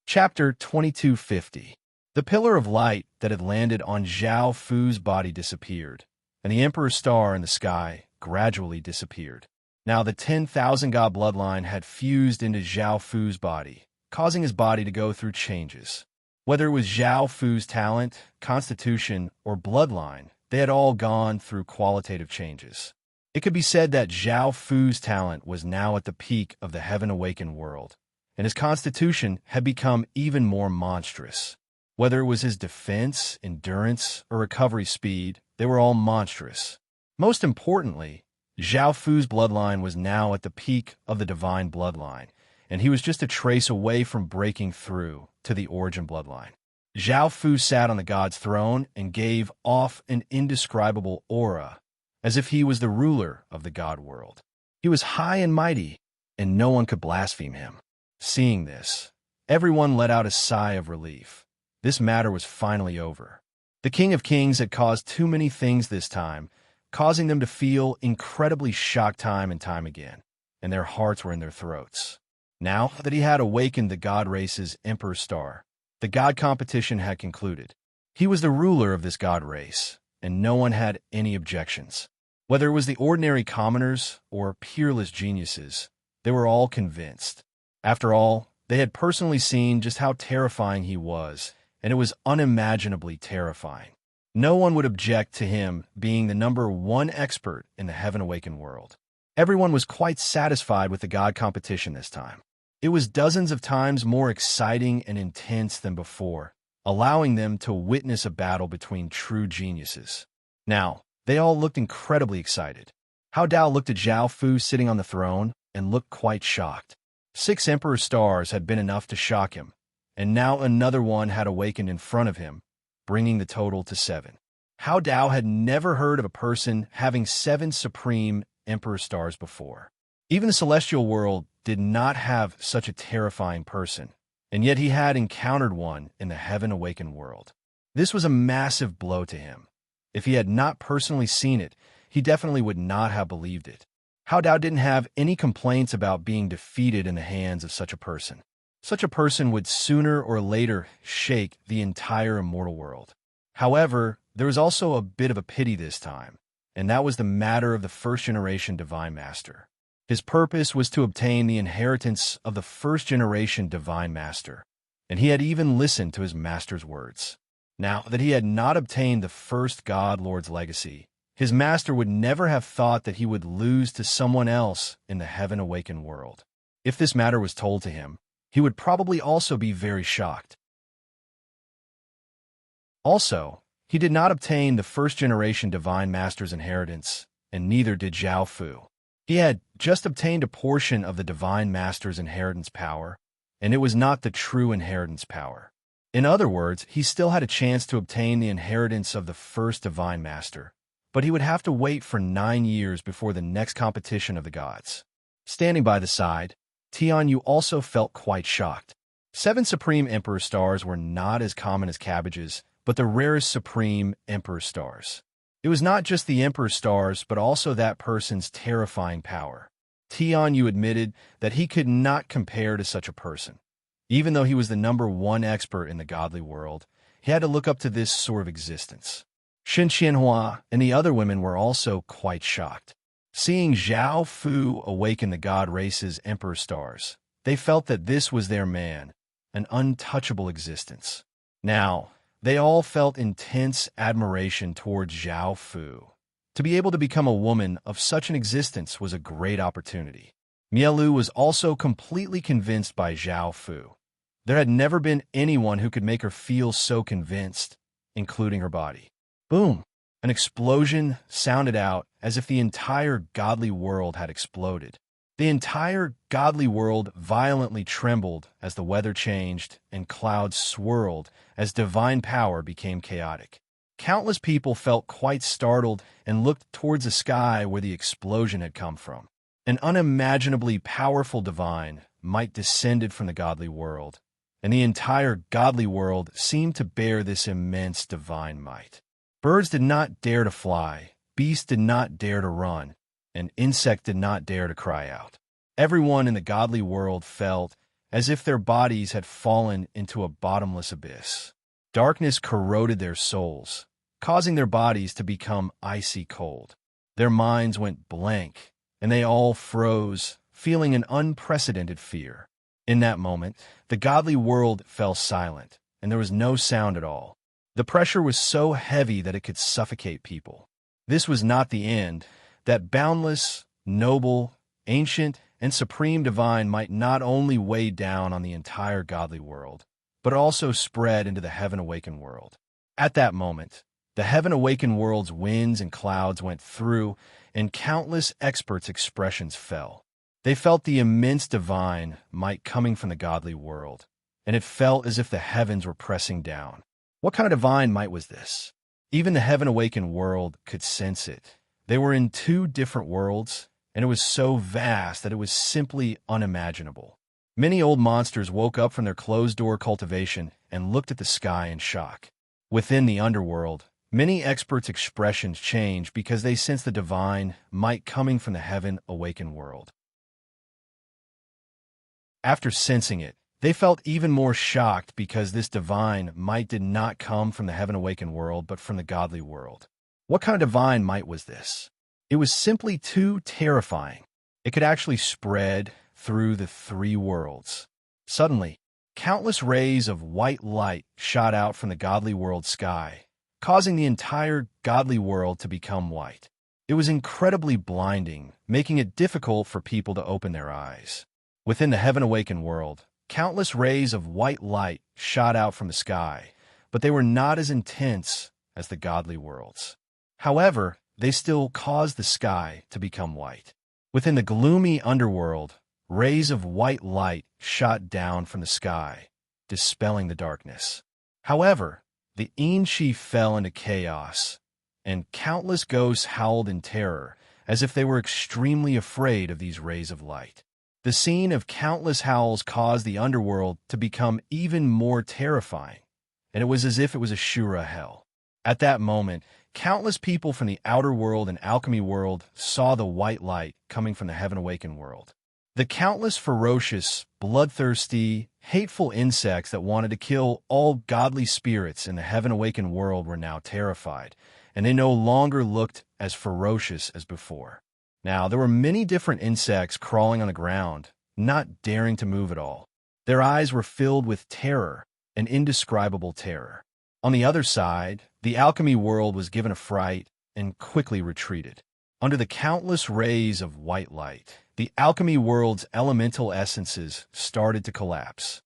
Chapter 2250. The pillar of light that had landed on Zhao Fu's body disappeared, and the Emperor's star in the sky gradually disappeared. Now the 10,000 god bloodline had fused into Zhao Fu's body, causing his body to go through changes. Whether it was Zhao Fu's talent, constitution, or bloodline, they had all gone through qualitative changes. It could be said that Zhao Fu's talent was now at the peak of the heaven-awakened world, and his constitution had become even more monstrous. Whether it was his defense, endurance, or recovery speed, they were all monstrous. Most importantly, Zhao Fu's bloodline was now at the peak of the divine bloodline, and he was just a trace away from breaking through to the origin bloodline. Zhao Fu sat on the god's throne and gave off an indescribable aura, as if he was the ruler of the god world. He was high and mighty, and no one could blaspheme him. Seeing this, everyone let out a sigh of relief. This matter was finally over. The King of Kings had caused too many things this time, causing them to feel incredibly shocked time and time again, and their hearts were in their throats. Now that he had awakened the god race's Emperor Star, the god competition had concluded. He was the ruler of this god race, and no one had any objections. Whether it was the ordinary commoners or peerless geniuses, they were all convinced. After all, they had personally seen just how terrifying he was, and it was unimaginably terrifying. No one would object to him being the #1 expert in the Heaven-Awakened world. Everyone was quite satisfied with the god competition this time. It was dozens of times more exciting and intense than before, allowing them to witness a battle between true geniuses. Now, they all looked incredibly excited. Hao Dao looked at Zhao Fu sitting on the throne and looked quite shocked. 6 Emperor Stars had been enough to shock him, and now another one had awakened in front of him, bringing the total to 7. Hao Dao had never heard of a person having 7 Supreme Emperor Stars before. Even the Celestial world did not have such a terrifying person, and yet he had encountered one in the Heaven-Awakened world. This was a massive blow to him. If he had not personally seen it, he definitely would not have believed it. Hao Dao didn't have any complaints about being defeated in the hands of such a person. Such a person would sooner or later shake the entire immortal world. However, there was also a bit of a pity this time, and that was the matter of the first-generation Divine Master. His purpose was to obtain the inheritance of the first-generation Divine Master, and he had even listened to his master's words. Now that he had not obtained the first God Lord's legacy, his master would never have thought that he would lose to someone else in the Heaven-Awakened world. If this matter was told to him, he would probably also be very shocked. Also, he did not obtain the first-generation Divine Master's inheritance, and neither did Zhao Fu. He had just obtained a portion of the Divine Master's inheritance power, and it was not the true inheritance power. In other words, he still had a chance to obtain the inheritance of the first Divine Master, but he would have to wait for 9 years before the next competition of the gods. Standing by the side, Tianyu also felt quite shocked. 7 Supreme Emperor Stars were not as common as cabbages, but the rarest Supreme Emperor Stars. It was not just the Emperor Stars, but also that person's terrifying power. Tianyu admitted that he could not compare to such a person. Even though he was the #1 expert in the godly world, he had to look up to this sort of existence. Shen Qianhua and the other women were also quite shocked. Seeing Zhao Fu awaken the god race's Emperor Stars, they felt that this was their man, an untouchable existence. Now, they all felt intense admiration towards Zhao Fu. To be able to become a woman of such an existence was a great opportunity. Mielu was also completely convinced by Zhao Fu. There had never been anyone who could make her feel so convinced, including her body. Boom! An explosion sounded out as if the entire godly world had exploded. The entire godly world violently trembled as the weather changed and clouds swirled as divine power became chaotic. Countless people felt quite startled and looked towards the sky where the explosion had come from. An unimaginably powerful divine might descended from the godly world, and the entire godly world seemed to bear this immense divine might. Birds did not dare to fly, beasts did not dare to run, and insect did not dare to cry out. Everyone in the godly world felt as if their bodies had fallen into a bottomless abyss. Darkness corroded their souls, causing their bodies to become icy cold. Their minds went blank, and they all froze, feeling an unprecedented fear. In that moment, the godly world fell silent, and there was no sound at all. The pressure was so heavy that it could suffocate people. This was not the end. That boundless, noble, ancient, and supreme divine might not only weigh down on the entire godly world, but also spread into the Heaven-Awakened world. At that moment, the Heaven-Awakened world's winds and clouds went through, and countless experts' expressions fell. They felt the immense divine might coming from the godly world, and it felt as if the heavens were pressing down. What kind of divine might was this? Even the Heaven-Awakened world could sense it. They were in 2 different worlds, and it was so vast that it was simply unimaginable. Many old monsters woke up from their closed-door cultivation and looked at the sky in shock. Within the underworld, many experts' expressions changed because they sensed the divine might coming from the Heaven-Awakened world. After sensing it, they felt even more shocked because this divine might did not come from the heaven-awakened world, but from the godly world. What kind of divine might was this? It was simply too terrifying. It could actually spread through the three worlds. Suddenly, countless rays of white light shot out from the godly world sky, causing the entire godly world to become white. It was incredibly blinding, making it difficult for people to open their eyes. Within the heaven-awakened world, countless rays of white light shot out from the sky, but they were not as intense as the godly worlds. However, they still caused the sky to become white. Within the gloomy underworld, rays of white light shot down from the sky, dispelling the darkness. However, the Enchi fell into chaos, and countless ghosts howled in terror, as if they were extremely afraid of these rays of light. The scene of countless howls caused the underworld to become even more terrifying, and it was as if it was a Shura hell. At that moment, countless people from the outer world and alchemy world saw the white light coming from the heaven-awakened world. The countless ferocious, bloodthirsty, hateful insects that wanted to kill all godly spirits in the heaven-awakened world were now terrified, and they no longer looked as ferocious as before. Now, there were many different insects crawling on the ground, not daring to move at all. Their eyes were filled with terror, an indescribable terror. On the other side, the alchemy world was given a fright and quickly retreated. Under the countless rays of white light, the alchemy world's elemental essences started to collapse.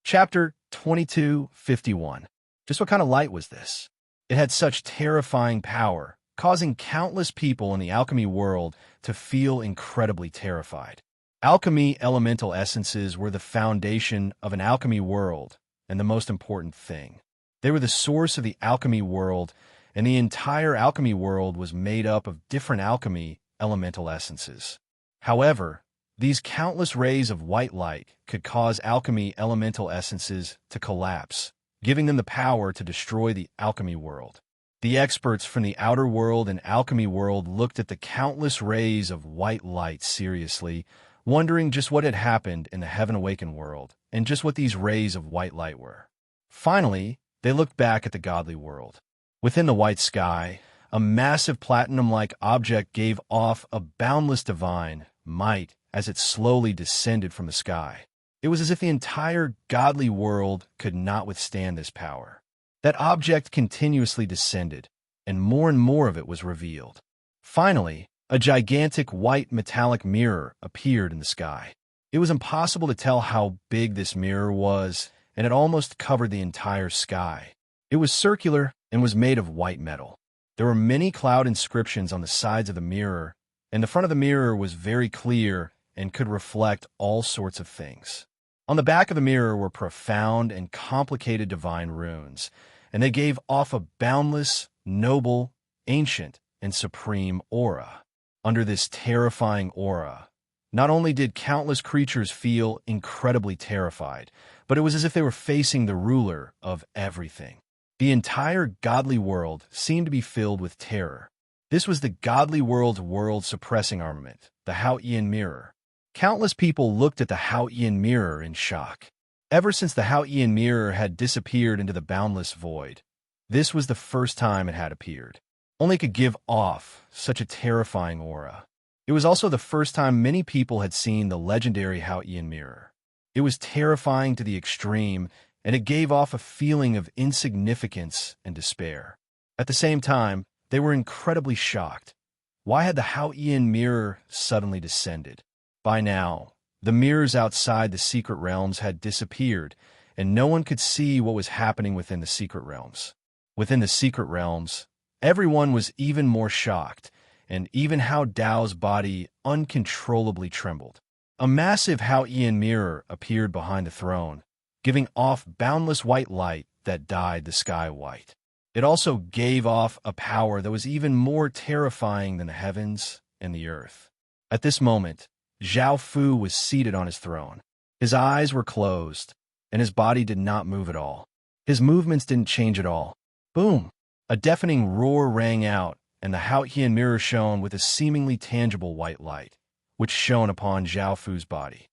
Chapter 2251. Just what kind of light was this? It had such terrifying power, causing countless people in the alchemy world to feel incredibly terrified. Alchemy elemental essences were the foundation of an alchemy world, and the most important thing. They were the source of the alchemy world, and the entire alchemy world was made up of different alchemy elemental essences. However, these countless rays of white light could cause alchemy elemental essences to collapse, giving them the power to destroy the alchemy world. The experts from the outer world and alchemy world looked at the countless rays of white light seriously, wondering just what had happened in the heaven-awakened world and just what these rays of white light were. Finally, they looked back at the godly world. Within the white sky, a massive platinum-like object gave off a boundless divine might as it slowly descended from the sky. It was as if the entire godly world could not withstand this power. That object continuously descended, and more of it was revealed. Finally, a gigantic white metallic mirror appeared in the sky. It was impossible to tell how big this mirror was, and it almost covered the entire sky. It was circular and was made of white metal. There were many cloud inscriptions on the sides of the mirror, and the front of the mirror was very clear and could reflect all sorts of things. On the back of the mirror were profound and complicated divine runes, and they gave off a boundless, noble, ancient, and supreme aura. Under this terrifying aura, not only did countless creatures feel incredibly terrified, but it was as if they were facing the ruler of everything. The entire godly world seemed to be filled with terror. This was the godly world's world-suppressing armament, the Hao-Ian Mirror. Countless people looked at the Hao-Ian Mirror in shock. Ever since the Hao-Ian Mirror had disappeared into the boundless void, this was the first time it had appeared. Only it could give off such a terrifying aura. It was also the first time many people had seen the legendary Hao-Ian Mirror. It was terrifying to the extreme, and it gave off a feeling of insignificance and despair. At the same time, they were incredibly shocked. Why had the Hao-Ian Mirror suddenly descended? By now, the mirrors outside the secret realms had disappeared, and no one could see what was happening within the secret realms. Within the secret realms, everyone was even more shocked, and even Hao Dao's body uncontrollably trembled. A massive Hao-Ian Mirror appeared behind the throne, giving off boundless white light that dyed the sky white. It also gave off a power that was even more terrifying than the heavens and the earth. At this moment, Zhao Fu was seated on his throne. His eyes were closed, and his body did not move at all. His movements didn't change at all. Boom! A deafening roar rang out, and the Haotian mirror shone with a seemingly tangible white light, which shone upon Zhao Fu's body.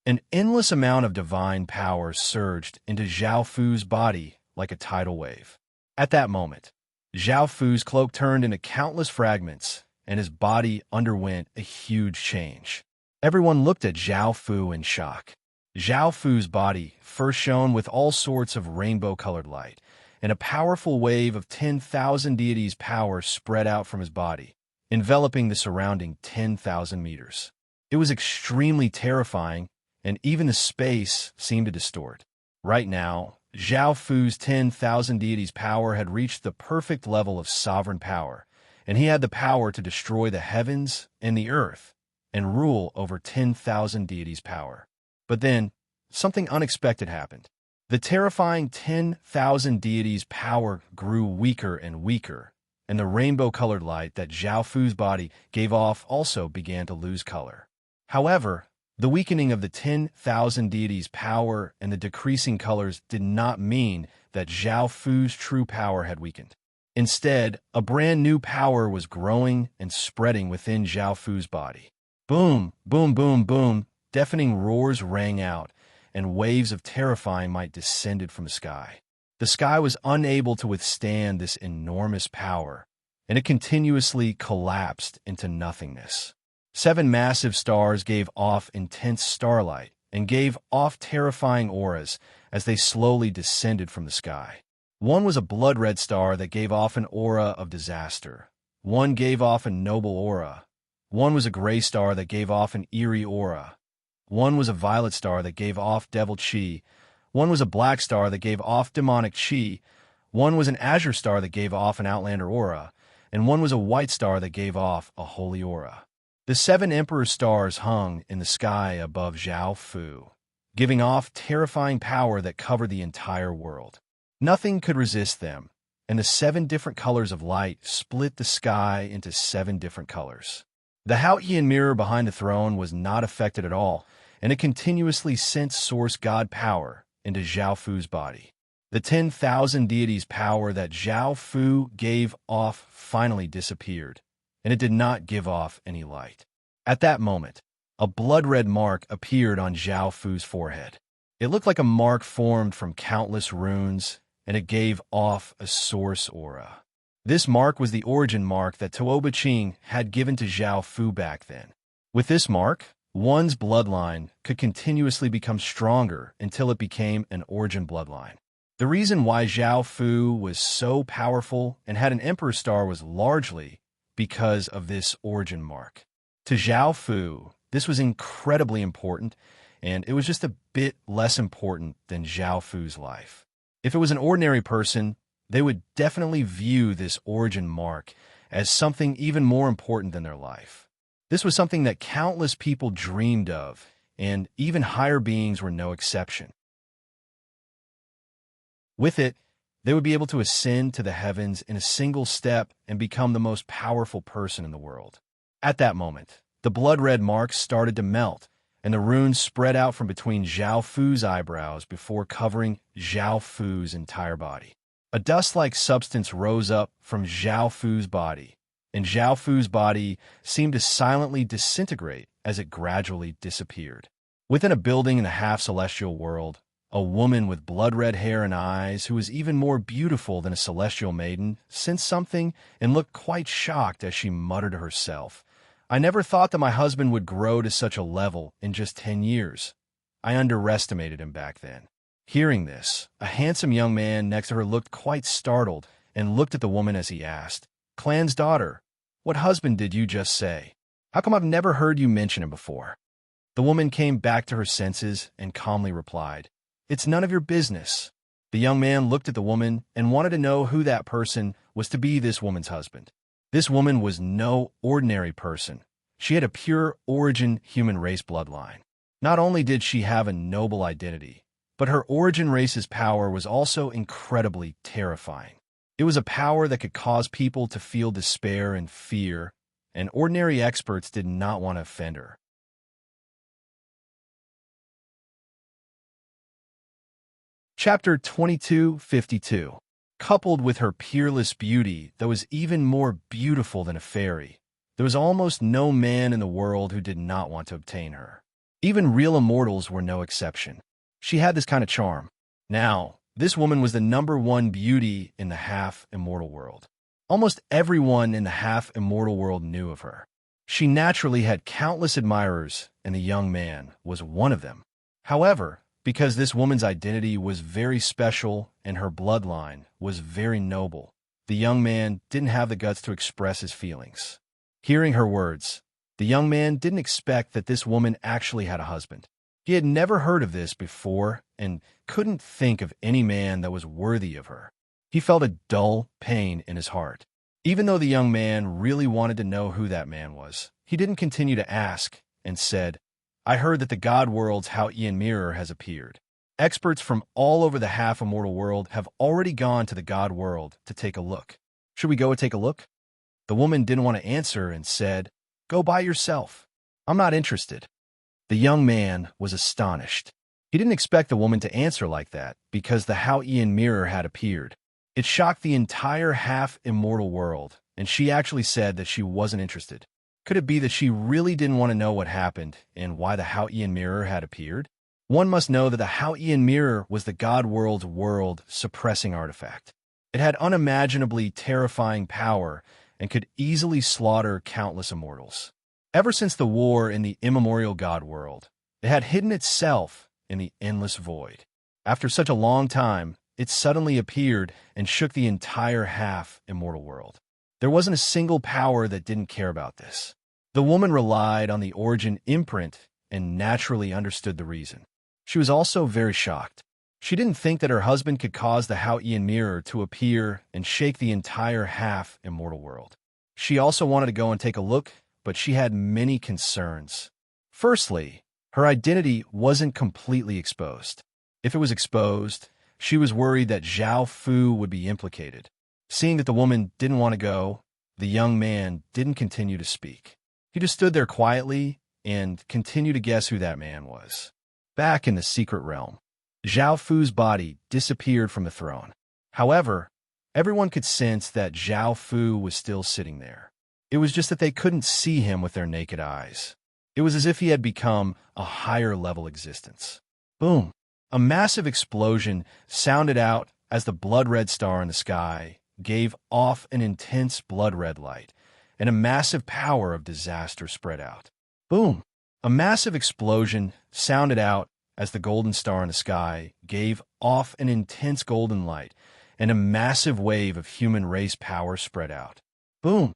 An endless amount of divine power surged into Zhao Fu's body like a tidal wave. At that moment, Zhao Fu's cloak turned into countless fragments, and his body underwent a huge change. Everyone looked at Zhao Fu in shock. Zhao Fu's body first shone with all sorts of rainbow-colored light, and a powerful wave of 10,000 deities' power spread out from his body, enveloping the surrounding 10,000 meters. It was extremely terrifying, and even the space seemed to distort. Right now, Zhao Fu's 10,000 deities' power had reached the perfect level of sovereign power, and he had the power to destroy the heavens and the earth and rule over 10,000 deities' power. But then, something unexpected happened. The terrifying 10,000 deities' power grew weaker and weaker, and the rainbow-colored light that Zhao Fu's body gave off also began to lose color. However, the weakening of the 10,000 deities' power and the decreasing colors did not mean that Zhao Fu's true power had weakened. Instead, a brand new power was growing and spreading within Zhao Fu's body. Boom, boom, boom, boom, deafening roars rang out, and waves of terrifying might descended from the sky. The sky was unable to withstand this enormous power, and it continuously collapsed into nothingness. 7 massive stars gave off intense starlight and gave off terrifying auras as they slowly descended from the sky. One was a blood-red star that gave off an aura of disaster. One gave off a noble aura. One was a gray star that gave off an eerie aura. One was a violet star that gave off devil chi. One was a black star that gave off demonic chi. One was an azure star that gave off an outlander aura. And one was a white star that gave off a holy aura. The 7 emperor stars hung in the sky above Zhao Fu, giving off terrifying power that covered the entire world. Nothing could resist them, and the 7 different colors of light split the sky into 7 different colors. The Haotian mirror behind the throne was not affected at all, and it continuously sent source god power into Zhao Fu's body. The 10,000 deities' power that Zhao Fu gave off finally disappeared, and it did not give off any light. At that moment, a blood-red mark appeared on Zhao Fu's forehead. It looked like a mark formed from countless runes, and it gave off a source aura. This mark was the origin mark that Tuoba Ching had given to Zhao Fu back then. With this mark, one's bloodline could continuously become stronger until it became an origin bloodline. The reason why Zhao Fu was so powerful and had an emperor star was largely because of this origin mark. To Zhao Fu, this was incredibly important, and it was just a bit less important than Zhao Fu's life. If it was an ordinary person, they would definitely view this origin mark as something even more important than their life. This was something that countless people dreamed of, and even higher beings were no exception. With it, they would be able to ascend to the heavens in a single step and become the most powerful person in the world. At that moment, the blood-red marks started to melt, and the runes spread out from between Zhao Fu's eyebrows before covering Zhao Fu's entire body. A dust-like substance rose up from Zhao Fu's body, and Zhao Fu's body seemed to silently disintegrate as it gradually disappeared. Within a building in the half-celestial world, a woman with blood-red hair and eyes who was even more beautiful than a celestial maiden sensed something and looked quite shocked as she muttered to herself, "I never thought that my husband would grow to such a level in just 10 years. I underestimated him back then." Hearing this, a handsome young man next to her looked quite startled and looked at the woman as he asked, "Clan's daughter, what husband did you just say? How come I've never heard you mention him before?" The woman came back to her senses and calmly replied, "It's none of your business." The young man looked at the woman and wanted to know who that person was to be this woman's husband. This woman was no ordinary person. She had a pure origin human race bloodline. Not only did she have a noble identity, but her origin race's power was also incredibly terrifying. It was a power that could cause people to feel despair and fear, and ordinary experts did not want to offend her. Chapter 2252. coupled with her peerless beauty that was even more beautiful than a fairy. There was almost no man in the world who did not want to obtain her. Even real immortals were no exception. She had this kind of charm. Now, this woman was the #1 beauty in the half-immortal world. Almost everyone in the half-immortal world knew of her. She naturally had countless admirers, and the young man was one of them. However, because this woman's identity was very special and her bloodline was very noble, the young man didn't have the guts to express his feelings. Hearing her words, the young man didn't expect that this woman actually had a husband. He had never heard of this before and couldn't think of any man that was worthy of her. He felt a dull pain in his heart. Even though the young man really wanted to know who that man was, he didn't continue to ask and said, "I heard that the god world's Hao-Ian mirror has appeared. Experts from all over the half-immortal world have already gone to the god world to take a look. Should we go and take a look?" The woman didn't want to answer and said, "Go by yourself. I'm not interested." The young man was astonished. He didn't expect the woman to answer like that because the Hao-Ian mirror had appeared. It shocked the entire half-immortal world, and she actually said that she wasn't interested. Could it be that she really didn't want to know what happened and why the Hao-Ian mirror had appeared? One must know that the Hao-Ian mirror was the god world's world-suppressing artifact. It had unimaginably terrifying power and could easily slaughter countless immortals. Ever since the war in the immemorial god world, it had hidden itself in the endless void. After such a long time, it suddenly appeared and shook the entire half-immortal world. There wasn't a single power that didn't care about this. The woman relied on the origin imprint and naturally understood the reason. She was also very shocked. She didn't think that her husband could cause the Hao-Ian mirror to appear and shake the entire half-immortal world. She also wanted to go and take a look, but she had many concerns. Firstly, her identity wasn't completely exposed. If it was exposed, she was worried that Zhao Fu would be implicated. Seeing that the woman didn't want to go, the young man didn't continue to speak. He just stood there quietly and continued to guess who that man was. Back in the secret realm, Zhao Fu's body disappeared from the throne. However, everyone could sense that Zhao Fu was still sitting there. It was just that they couldn't see him with their naked eyes. It was as if he had become a higher-level existence. Boom! A massive explosion sounded out as the blood-red star in the sky gave off an intense blood-red light, and a massive power of disaster spread out. Boom! A massive explosion sounded out as the golden star in the sky gave off an intense golden light, and a massive wave of human race power spread out. Boom!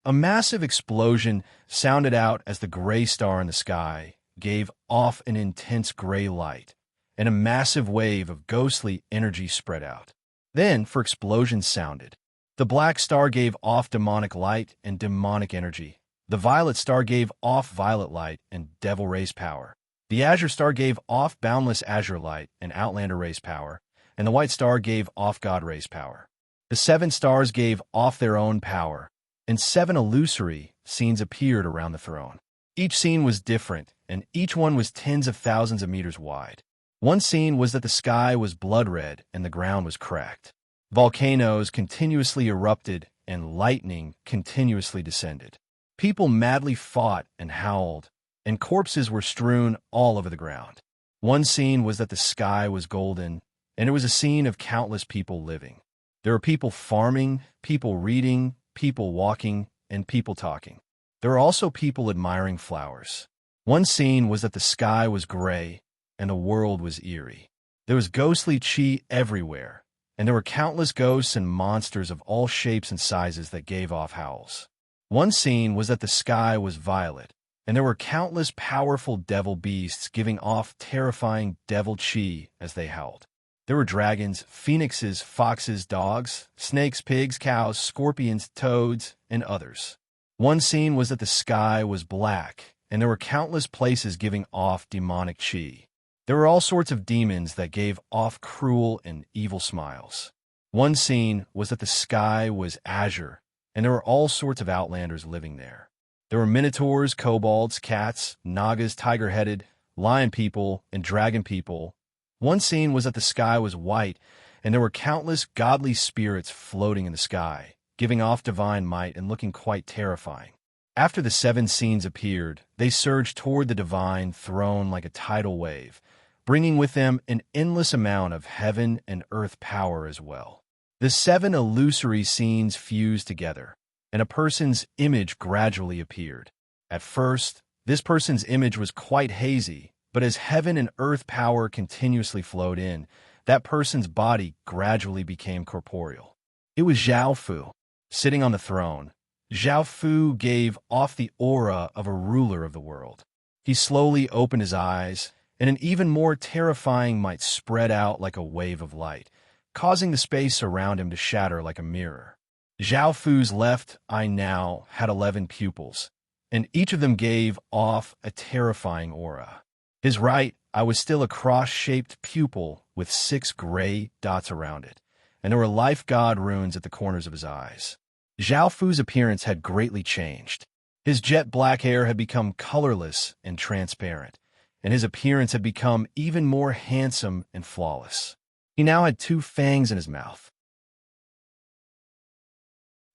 A massive explosion sounded out as the gray star in the sky gave off an intense gray light, and a massive wave of ghostly energy spread out. Then, for explosions sounded. The black star gave off demonic light and demonic energy. The violet star gave off violet light and devil race power. The azure star gave off boundless azure light and outlander race power, and the white star gave off god race power. The 7 stars gave off their own power, and 7 illusory scenes appeared around the throne. Each scene was different, and each one was tens of thousands of meters wide. One scene was that the sky was blood-red and the ground was cracked. Volcanoes continuously erupted and lightning continuously descended. People madly fought and howled, and corpses were strewn all over the ground. One scene was that the sky was golden, and it was a scene of countless people living. There were people farming, people reading, people walking, and people talking. There were also people admiring flowers. One scene was that the sky was gray and the world was eerie. There was ghostly chi everywhere, and there were countless ghosts and monsters of all shapes and sizes that gave off howls. One scene was that the sky was violet, and there were countless powerful devil beasts giving off terrifying devil chi as they howled. There were dragons, phoenixes, foxes, dogs, snakes, pigs, cows, scorpions, toads, and others. One scene was that the sky was black, and there were countless places giving off demonic chi. There were all sorts of demons that gave off cruel and evil smiles. One scene was that the sky was azure, and there were all sorts of outlanders living there. There were minotaurs, kobolds, cats, nagas, tiger-headed, lion people, and dragon people, One scene was that the sky was white, and there were countless godly spirits floating in the sky, giving off divine might and looking quite terrifying. After the 7 scenes appeared, they surged toward the divine throne like a tidal wave, bringing with them an endless amount of heaven and earth power as well. The 7 illusory scenes fused together, and a person's image gradually appeared. At first, this person's image was quite hazy, but as heaven and earth power continuously flowed in, that person's body gradually became corporeal. It was Zhao Fu, sitting on the throne. Zhao Fu gave off the aura of a ruler of the world. He slowly opened his eyes, and an even more terrifying might spread out like a wave of light, causing the space around him to shatter like a mirror. Zhao Fu's left eye now had 11 pupils, and each of them gave off a terrifying aura. His right eye was still a cross-shaped pupil with 6 gray dots around it, and there were life god runes at the corners of his eyes. Zhao Fu's appearance had greatly changed. His jet black hair had become colorless and transparent, and his appearance had become even more handsome and flawless. He now had 2 fangs in his mouth.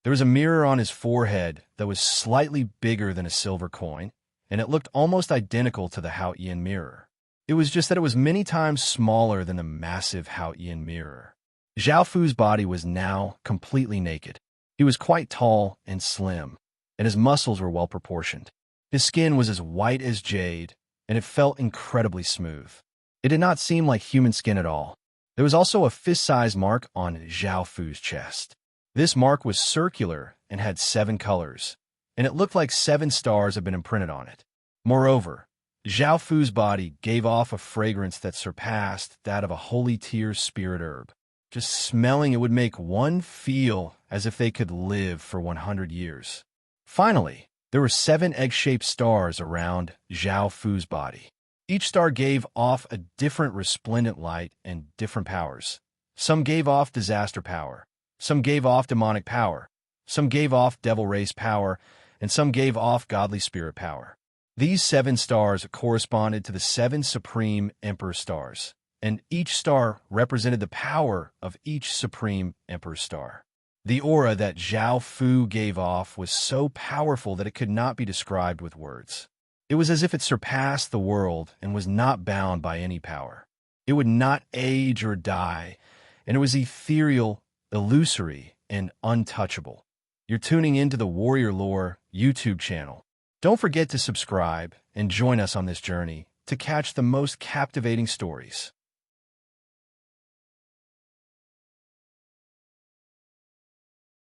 There was a mirror on his forehead that was slightly bigger than a silver coin, and it looked almost identical to the Haotian mirror. It was just that it was many times smaller than the massive Haotian mirror. Zhao Fu's body was now completely naked. He was quite tall and slim, and his muscles were well proportioned. His skin was as white as jade, and it felt incredibly smooth. It did not seem like human skin at all. There was also a fist-sized mark on Zhao Fu's chest. This mark was circular and had 7 colors, and it looked like 7 stars had been imprinted on it. Moreover, Zhao Fu's body gave off a fragrance that surpassed that of a holy tier spirit herb. Just smelling it would make one feel as if they could live for 100 years. Finally, there were 7 egg-shaped stars around Zhao Fu's body. Each star gave off a different resplendent light and different powers. Some gave off disaster power, some gave off demonic power, some gave off devil race power, and some gave off godly spirit power. These 7 stars corresponded to the 7 supreme emperor stars, and each star represented the power of each supreme emperor star. The aura that Zhao Fu gave off was so powerful that it could not be described with words. It was as if it surpassed the world and was not bound by any power. It would not age or die, and it was ethereal, illusory, and untouchable. You're tuning into the Warrior Lore YouTube channel. Don't forget to subscribe and join us on this journey to catch the most captivating stories.